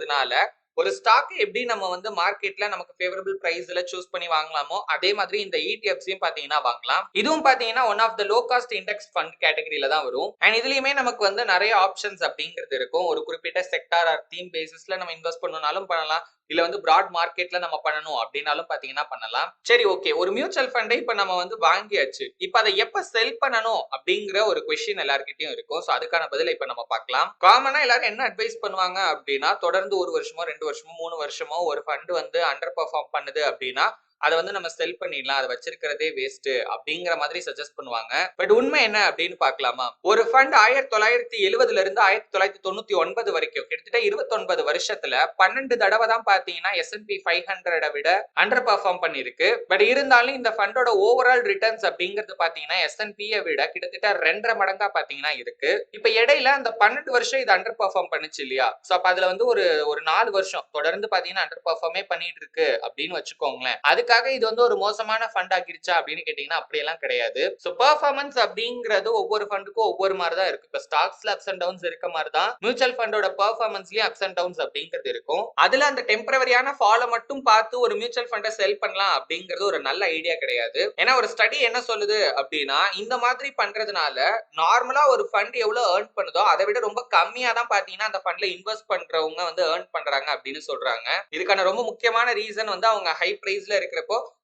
ஒரு ஸ்டாக் எப்படி நம்ம வந்து மார்க்கெட்ல நமக்கு ஃபேவரபிள் பிரைஸ்ல சூஸ் பண்ணி வாங்கலாமோ அதே மாதிரி இந்த இடிஎஃப்ஸையும் பாத்தீங்கன்னா வாங்கலாம். இதுவும் பாத்தீங்கன்னா one of the low cost index fund கேட்டகரியில தான் வரும். அண்ட் இதுலயுமே நமக்கு வந்து நிறைய ஆப்ஷன்ஸ் அப்படிங்கிறது இருக்கும். ஒரு குறிப்பிட்ட செக்டார் ஆர் தீம் பேசிஸ்ல நம்ம இன்வெஸ்ட் பண்ணனாலும் பண்ணலாம். இல்ல வந்து பிராட் மார்க்கெட்ல நம்ம பண்ணணும் அப்படின்னாலும் பாத்தீங்கன்னா பண்ணலாம். சரி, ஓகே, ஒரு மியூச்சுவல் ஃபண்டை இப்ப நம்ம வந்து வாங்கியாச்சு. இப்ப அதை எப்ப செல் பண்ணணும் அப்படிங்கிற ஒரு கொஸ்டின் எல்லார்கிட்டயும் இருக்கும். சோ அதுக்கான பதிலை இப்ப நம்ம பார்க்கலாம். காமனா எல்லாரும் என்ன அட்வைஸ் பண்ணுவாங்க அப்படின்னா தொடர்ந்து 1 வருஷமோ 2 வருஷமோ 3 வருஷமோ ஒரு ஃபண்ட் வந்து அண்டர் பெர்ஃபார்ம் பண்ணுது அப்படின்னா அதை வந்து நம்ம செல் பண்ணிடலாம், அதை வச்சிருக்கிறதே வேஸ்ட் அப்படிங்கிற மாதிரி சஜஸ்ட் பண்ணுவாங்க. பட் உண்மை என்ன அப்படின்னு பார்க்கலாமா? ஒரு ஃபண்ட் 1970 இருந்து 1999 வரைக்கும் கிட்டத்தட்ட 29 வருஷத்துல 12 தடவை தான் பாத்தீங்கன்னா S&P 500 விட அண்டர் பெர்ஃபார்ம் பண்ணிருக்கு. பட் இருந்தாலும் இந்த ஃபண்டோட ஓவரால் ரிட்டர்ன்ஸ் அப்படிங்கிறது பாத்தீங்கன்னா S&P விட கிட்டத்தட்ட 2.5 மடங்கா பாத்தீங்கன்னா இருக்கு. இப்ப இடையில அந்த 12 வருஷம் இது அண்டர் பெர்ஃபார்ம் பண்ணுச்சு இல்லையா? சோ அப்ப அதுல வந்து ஒரு 4 வருஷம் தொடர்ந்து பாத்தீங்கன்னா அண்டர் பெர்ஃபார்மே பண்ணிட்டு இருக்கு அப்படின்னு வச்சுக்கோங்களேன். அதுக்காக இது வந்து ஒரு மோசமான ஃபண்ட் ஆகிருச்சா அப்படின்னு கேட்டீங்கன்னா அப்படியெல்லாம் கிடையாது. சோ பெர்ஃபார்மன்ஸ் அப்படிங்கிறது ஒவ்வொரு ஃபண்டுக்கும் ஒவ்வொரு மாதிரி தான் இருக்கு. இப்ப ஸ்டாக்ஸ்ல அப்ஸ் அண்ட் டவுன்ஸ் இருக்க மாதிரி தான் மியூச்சுவல் ஃபண்டோட பெர்ஃபார்மன்ஸ்லயும் அப்ஸ் அண்ட் டவுன்ஸ் அப்படிங்கிறது இருக்கும். அதுல அந்த டெம்பரவரியான ஃபாலை மட்டும் பார்த்து ஒரு மியூச்சுவல் ஃபண்டை செல் பண்ணலாம் அப்படிங்கிறது ஒரு நல்ல ஐடியா கிடையாது. ஏன்னா ஒரு ஸ்டடி என்ன சொல்லுது அப்படின்னா இந்த மாதிரி பண்றதுனால நார்மலா ஒரு ஃபண்ட் எவ்வளவு ஏர்ன் பண்ணுதோ அதை விட ரொம்ப கம்மியா தான் பாத்தீங்கன்னா அந்த ஃபண்ட்ல இன்வெஸ்ட் பண்றவங்க வந்து ஏர்ன் பண்றாங்க அப்படின்னு சொல்றாங்க. இதுக்கான ரொம்ப முக்கியமான ரீசன் வந்து அவங்க ஹை பிரைஸ்ல இருக்கிறப்போ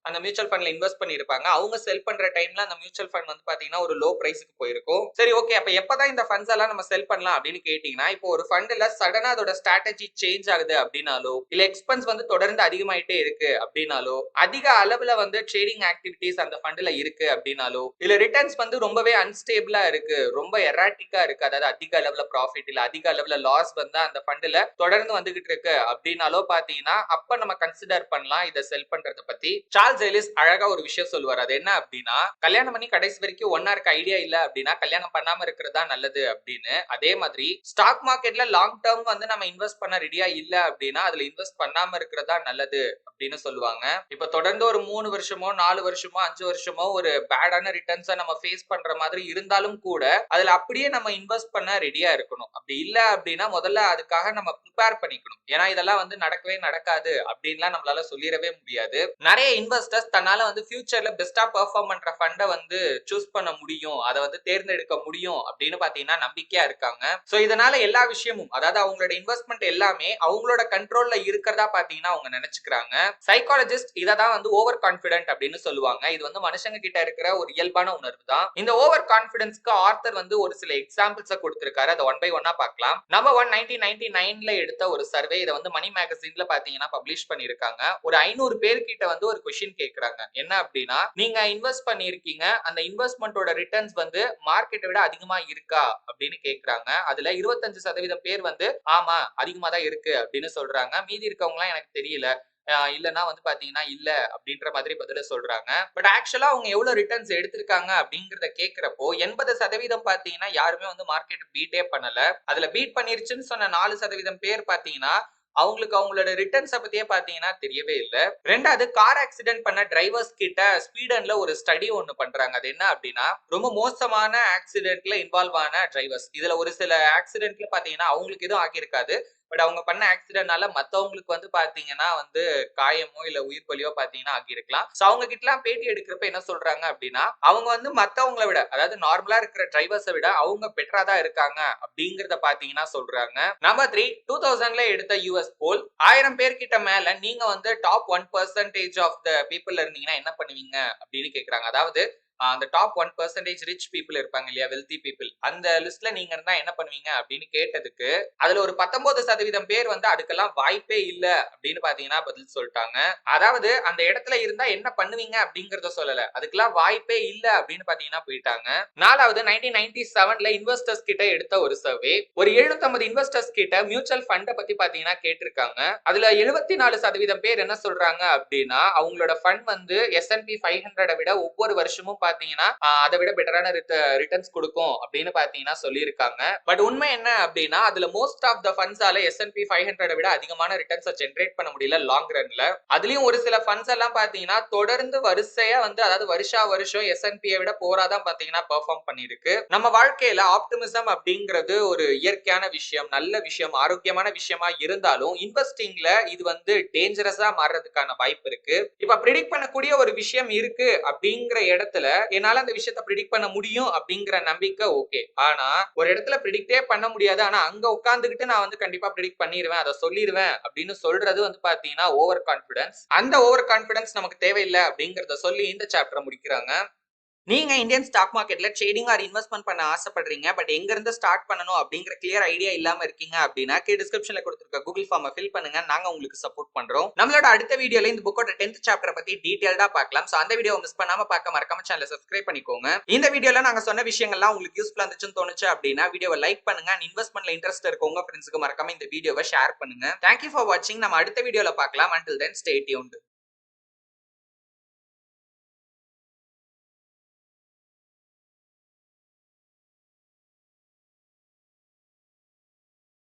அந்த மியூச்சுவல் ஃபண்ட்ல இன்வெஸ்ட் பண்ணிருப்பாங்க. அவங்க செல் பண்ற டைம்ல அந்த மியூச்சுவல் ஃபண்ட் வந்து பாத்தீங்கன்னா ஒரு லோ பிரைஸ்க்கு போயிருக்கும். சரி, ஓகே, அப்ப எப்பதான் இந்த ஃபண்ட்ஸ் எல்லாம் நம்ம செல் பண்ணலாம் அப்படின்னு கேட்டீங்கன்னா இப்போ ஒரு ஃபண்ட்ல சடனா அதோட ஸ்ட்ராட்டஜி சேஞ்ச் ஆகுது அப்படின்னாலோ இல்ல எக்ஸ்பென்ஸ் வந்து தொடர்ந்து அதிகமாயிட்டே இருக்கு அப்படின்னாலோ அதிக அளவுல வந்து ட்ரேடிங் ஆக்டிவிட்டிஸ் அந்த ஃபண்ட்ல இருக்கு அப்படின்னாலோ இல்ல ரிட்டர்ன்ஸ் வந்து ரொம்பவே அன்ஸ்டேபிளா இருக்கு, ரொம்ப எராட்டிக்கா இருக்கு, அதாவது அதிக அளவுல ப்ராஃபிட் இல்ல அதிக அளவுல லாஸ் வந்து அந்த ஃபண்ட்ல தொடர்ந்து வந்துகிட்டு இருக்கு அப்படின்னாலோ பாத்தீங்கன்னா அப்ப நம்ம கன்சிடர் பண்ணலாம் இதை செல் பண்றதை பத்தி. சார்ல்ஸ் எலிஸ் அழகா ஒரு விஷயம் சொல்லுவார். அது என்ன அப்படின்னா கல்யாணம் பண்ணி கடைசி வரைக்கும் ஒன்னா இருக்க ஐடியா இல்ல அப்படின்னா கல்யாணம் பண்ணாம இருக்கிறதா நல்லது அப்படின்னு. அதே மாதிரி ஸ்டாக் மார்க்கெட்ல லாங் டேர்ம் வந்து நம்ம இன்வெஸ்ட் பண்ண ரெடியா இல்ல அப்படின்னா அதுல இன்வெஸ்ட் பண்ணாம இருக்கிறதா நல்லது அப்படின்னு சொல்லுவாங்க. இப்ப தொடர்ந்து ஒரு 3 வருஷமோ 4 வருஷமோ 5 வருஷமோ ஒரு பேடான ரிட்டர்ன்ஸை நம்ம ஃபேஸ் பண்ற மாதிரி இருந்தாலும் கூட அதுல அப்படியே நம்ம இன்வெஸ்ட் பண்ண ரெடியா இருக்கணும். அப்படி இல்ல அப்படின்னா முதல்ல அதுக்காக நம்ம ப்ரிப்பேர் பண்ணிக்கணும். ஏன்னா இதெல்லாம் வந்து நடக்கவே நடக்காது அப்படின்லாம் நம்மளால சொல்லிடவே முடியாது. நிறைய இன்வெஸ்டர்ஸ் தன்னால வந்து ஃபியூச்சர்ல பெஸ்டா பெர்ஃபார்ம் பண்ற ஃபண்டை வந்து சூஸ் பண்ண முடியும், அதை வந்து தேர்ந்தெடுக்க முடியும் அப்படின்னு பாத்தீங்கன்னா நம்பிக்கையா இருக்காங்க. சோ இதனால எல்லா விஷயமும் அதாவது அவங்களோட இன்வெஸ்ட்மெண்ட் எல்லாமே அவங்களோட கண்ட்ரோல்ல இருக்கிறதா பாத்தீங்கன்னா அவங்க நினைச்சுக்கிறாங்க. சைக்காலஜிஸ்ட் இததான் வந்து ஓவர் கான்பிடென்ட் அப்படின்னு சொல்லுவாங்க. இது வந்து மனுஷங்க கிட்ட இருக்கிற ஒரு இயல்பான உணர்வு தான். இந்த ஓவர் கான்பிடன்ஸ்க்கு ஆர்த்தர் வந்து ஒரு சில எக்ஸாம்பிள்ஸ் கொடுத்திருக்காரு. அதை ஒன் பை ஒன்னா பார்க்கலாம். நம்பர் 1 1999ல எடுத்த ஒரு சர்வே, இதை வந்து மணி மேகசின்ல பாத்தீங்கன்னா பப்ளிஷ் பண்ணிருக்காங்க. ஒரு 500 பேர் கிட்ட வந்து ஒரு கொஸ்டின் கேக்குறாங்க. என்ன அப்படின்னா நீங்க இன்வெஸ்ட் பண்ணிருக்கீங்க, அந்த இன்வெஸ்ட்மெண்டோட ரிட்டர்ன்ஸ் வந்து மார்க்கெட்டை விட அதிகமா இருக்கா அப்படின்னு கேக்குறாங்க. அதுல 25% பேர் வந்து ஆமா அதிகமா தான் இருக்கு அப்படின்னு சொல்றாங்க. மீதி இருக்கவங்க எல்லாம் எனக்கு தெரியல, இல்லன்னா வந்து பாத்தீங்கன்னா இல்ல அப்படின்ற மாதிரி பதில சொல்றாங்க. பட் ஆக்சுவலா அவங்க எவ்வளவு ரிட்டர்ன்ஸ் எடுத்திருக்காங்க அப்படிங்கறத கேக்குறப்போ 80% பாத்தீங்கன்னா யாருமே வந்து மார்க்கெட் பீட்டே பண்ணல. அதுல பீட் பண்ணிருச்சுன்னு சொன்ன 4% பேர் பாத்தீங்கன்னா அவங்களுக்கு அவங்களோட ரிட்டர்ன்ஸ் பத்தியே பாத்தீங்கன்னா தெரியவே இல்ல. ரெண்டாவது, கார் ஆக்சிடென்ட் பண்ண டிரைவர்ஸ் கிட்ட ஸ்வீடன்ல ஒரு ஸ்டடி ஒண்ணு பண்றாங்க. அது என்ன அப்படின்னா ரொம்ப மோசமான ஆக்சிடென்ட்ல இன்வால்வ் ஆன டிரைவர்ஸ், இதுல ஒரு சில ஆக்சிடென்ட்ல பாத்தீங்கன்னா அவங்களுக்கு எதுவும் ஆகியிருக்காது, பட் அவங்க பண்ண ஆக்சிடென்ட்னால மத்தவங்களுக்கு வந்து பாத்தீங்கன்னா வந்து காயமோ இல்ல உயிர் பலியோ பாத்தீங்கன்னா ஆகியிருக்கலாம். சோ அவங்க கிட்ட எல்லாம் பேட்டி எடுக்கிறப்ப என்ன சொல்றாங்க அப்படின்னா, அவங்க வந்து மத்தவங்கள விட, அதாவது நார்மலா இருக்கிற டிரைவர்ஸை விட அவங்க பெட்டரா தான் இருக்காங்க அப்படிங்கறத பாத்தீங்கன்னா சொல்றாங்க. நம்பர் 3, 2000ல எடுத்த யூஎஸ் போல் 1000 பேர் கிட்ட மேல நீங்க வந்து டாப் 1% ஆஃப் த பீப்புள் இருந்தீங்கன்னா என்ன பண்ணுவீங்க அப்படின்னு கேக்குறாங்க. அதாவது அந்த டாப் 1% ரிச் பீப்புள் இருப்பாங்க இல்லையா, வெல்தி பீப்புள், அந்த லிஸ்ட்ல நீங்க இருந்தா என்ன பண்ணுவீங்க அப்படின்னு கேட்டதுக்கு அதுல ஒரு 19% பேர் வந்து அதுக்கெல்லாம் வாய்ப்பே இல்ல அப்படின்னு பாத்தீங்கன்னா பதில் சொல்லிட்டாங்க. அதாவது அந்த இடத்துல இருந்தா என்ன பண்ணுவீங்க அப்படிங்கறத சொல்லல, அதுக்கெல்லாம் வாய்ப்பே இல்ல அப்படின்னு பாத்தீங்கன்னா போயிட்டாங்க. நாலாவது 1997ல இன்வெஸ்டர்ஸ் கிட்ட எடுத்த ஒரு சர்வே, ஒரு 750 இன்வெஸ்டர்ஸ் கிட்ட மியூச்சுவல் ஃபண்ட பத்தி பாத்தீங்கன்னா கேட்டிருக்காங்க. அதுல 74% பேர் என்ன சொல்றாங்க அப்படின்னா அவங்களோட ஃபண்ட் வந்து S&P 500 விட ஒவ்வொரு வருஷமும் பாத்தீங்கன்னா அதை விட பெட்டரான ரிட்டர்ன்ஸ் கொடுக்கும் அப்படின்னு பாத்தீங்கன்னா சொல்லியிருக்காங்க. பட் உண்மை என்ன அப்படின்னா அதுல மோஸ்ட் ஆஃப் த ஃபண்ட்ஸால S&P 500 விட அதிகமான ரிட்டர்ன்ஸ் ஜெனரேட் பண்ண முடியல லாங் ரன்ல. அதுலயும் ஒரு சில ஃபண்ட்ஸ் எல்லாம் பாத்தீங்கன்னா தொடர்ந்து வரிசையா வந்து, அதாவது வருஷம் S&P விட போராதான் பாத்தீங்கன்னா பெர்ஃபார்ம் பண்ணிருக்கு. நம்ம வாழ்க்கையில ஆப்டிமிசம் அப்படிங்கிறது ஒரு இயற்கையான விஷயம், நல்ல விஷயம், ஆரோக்கியமான விஷயமா இருந்தாலும் இன்வெஸ்டிங்ல இது வந்து டேஞ்சரஸா மாறுறதுக்கான வாய்ப்பு இருக்கு. இப்ப ப்ரெடிக்ட் பண்ணக்கூடிய ஒரு விஷயம் இருக்கு அப்படிங்கிற இடத்துல என்னால அந்த விஷயத்தை ப்ரெடிக்ட் பண்ண முடியும் அப்படிங்கிற நம்பிக்கை ஓகே. ஆனா ஒரு இடத்துல ப்ரெடிக்டே பண்ண முடியாது, ஆனா அங்க உட்கார்ந்துகிட்டு நான் வந்து கண்டிப்பா ப்ரெடிக்ட் பண்ணிடுவேன், அதை சொல்லிடுவேன் அப்படின்னு சொல்றது வந்து பாத்தீங்கன்னா ஓவர் கான்பிடன்ஸ். அந்த ஓவர் கான்பிடன்ஸ் நமக்கு தேவையில்லை அப்படிங்கறத சொல்லி இந்த சாப்டரை முடிக்கிறாங்க. நீங்க இந்தியன் ஸ்டாக் மார்க்கெட்ல ட்ரேடிங் ஆர் இன்வெஸ்ட்மெண்ட் பண்ண ஆசைப்படுறீங்க, பட் எங்க இருந்து ஸ்டார்ட் பண்ணணும் அப்படிங்கிற கிளியர் ஐடியா இல்லாம இருக்கீங்க அப்படின்னா டிஸ்கிரிப்ஷன்ல கொடுத்திருக்க கூகுள் ஃபார்மை ஃபில் பண்ணுங்க, நாங்க உங்களுக்கு சப்போர்ட் பண்றோம். நம்மளோட அடுத்த வீடியோல இந்த புக்கோட 10th சாப்டர் பத்தி டீடைல்டா பார்க்கலாம். சோ அந்த வீடியோ மிஸ் பண்ணாம பார்க்க மறக்காம சேனலை சப்ஸ்கிரைப் பண்ணிக்கோங்க. இந்த வீடியோல நாங்க சொன்ன விஷயங்கள்லாம் உங்களுக்கு யூஸ்ஃபுல்லா இருந்துச்சுன்னு தோணுச்சு அப்படின்னா வீடியோவை லைக் பண்ணுங்க. இன்வெஸ்ட்மெண்ட்ல இன்ட்ரெஸ்ட் இருக்க உங்க ஃப்ரெண்ட்ஸ்க்கு மறக்காம இந்த வீடியோவை ஷேர் பண்ணுங்க. தேங்க்யூ ஃபார் வாட்சிங். நம்ம அடுத்த வீடியோல பார்க்கலாம். until then stay tuned.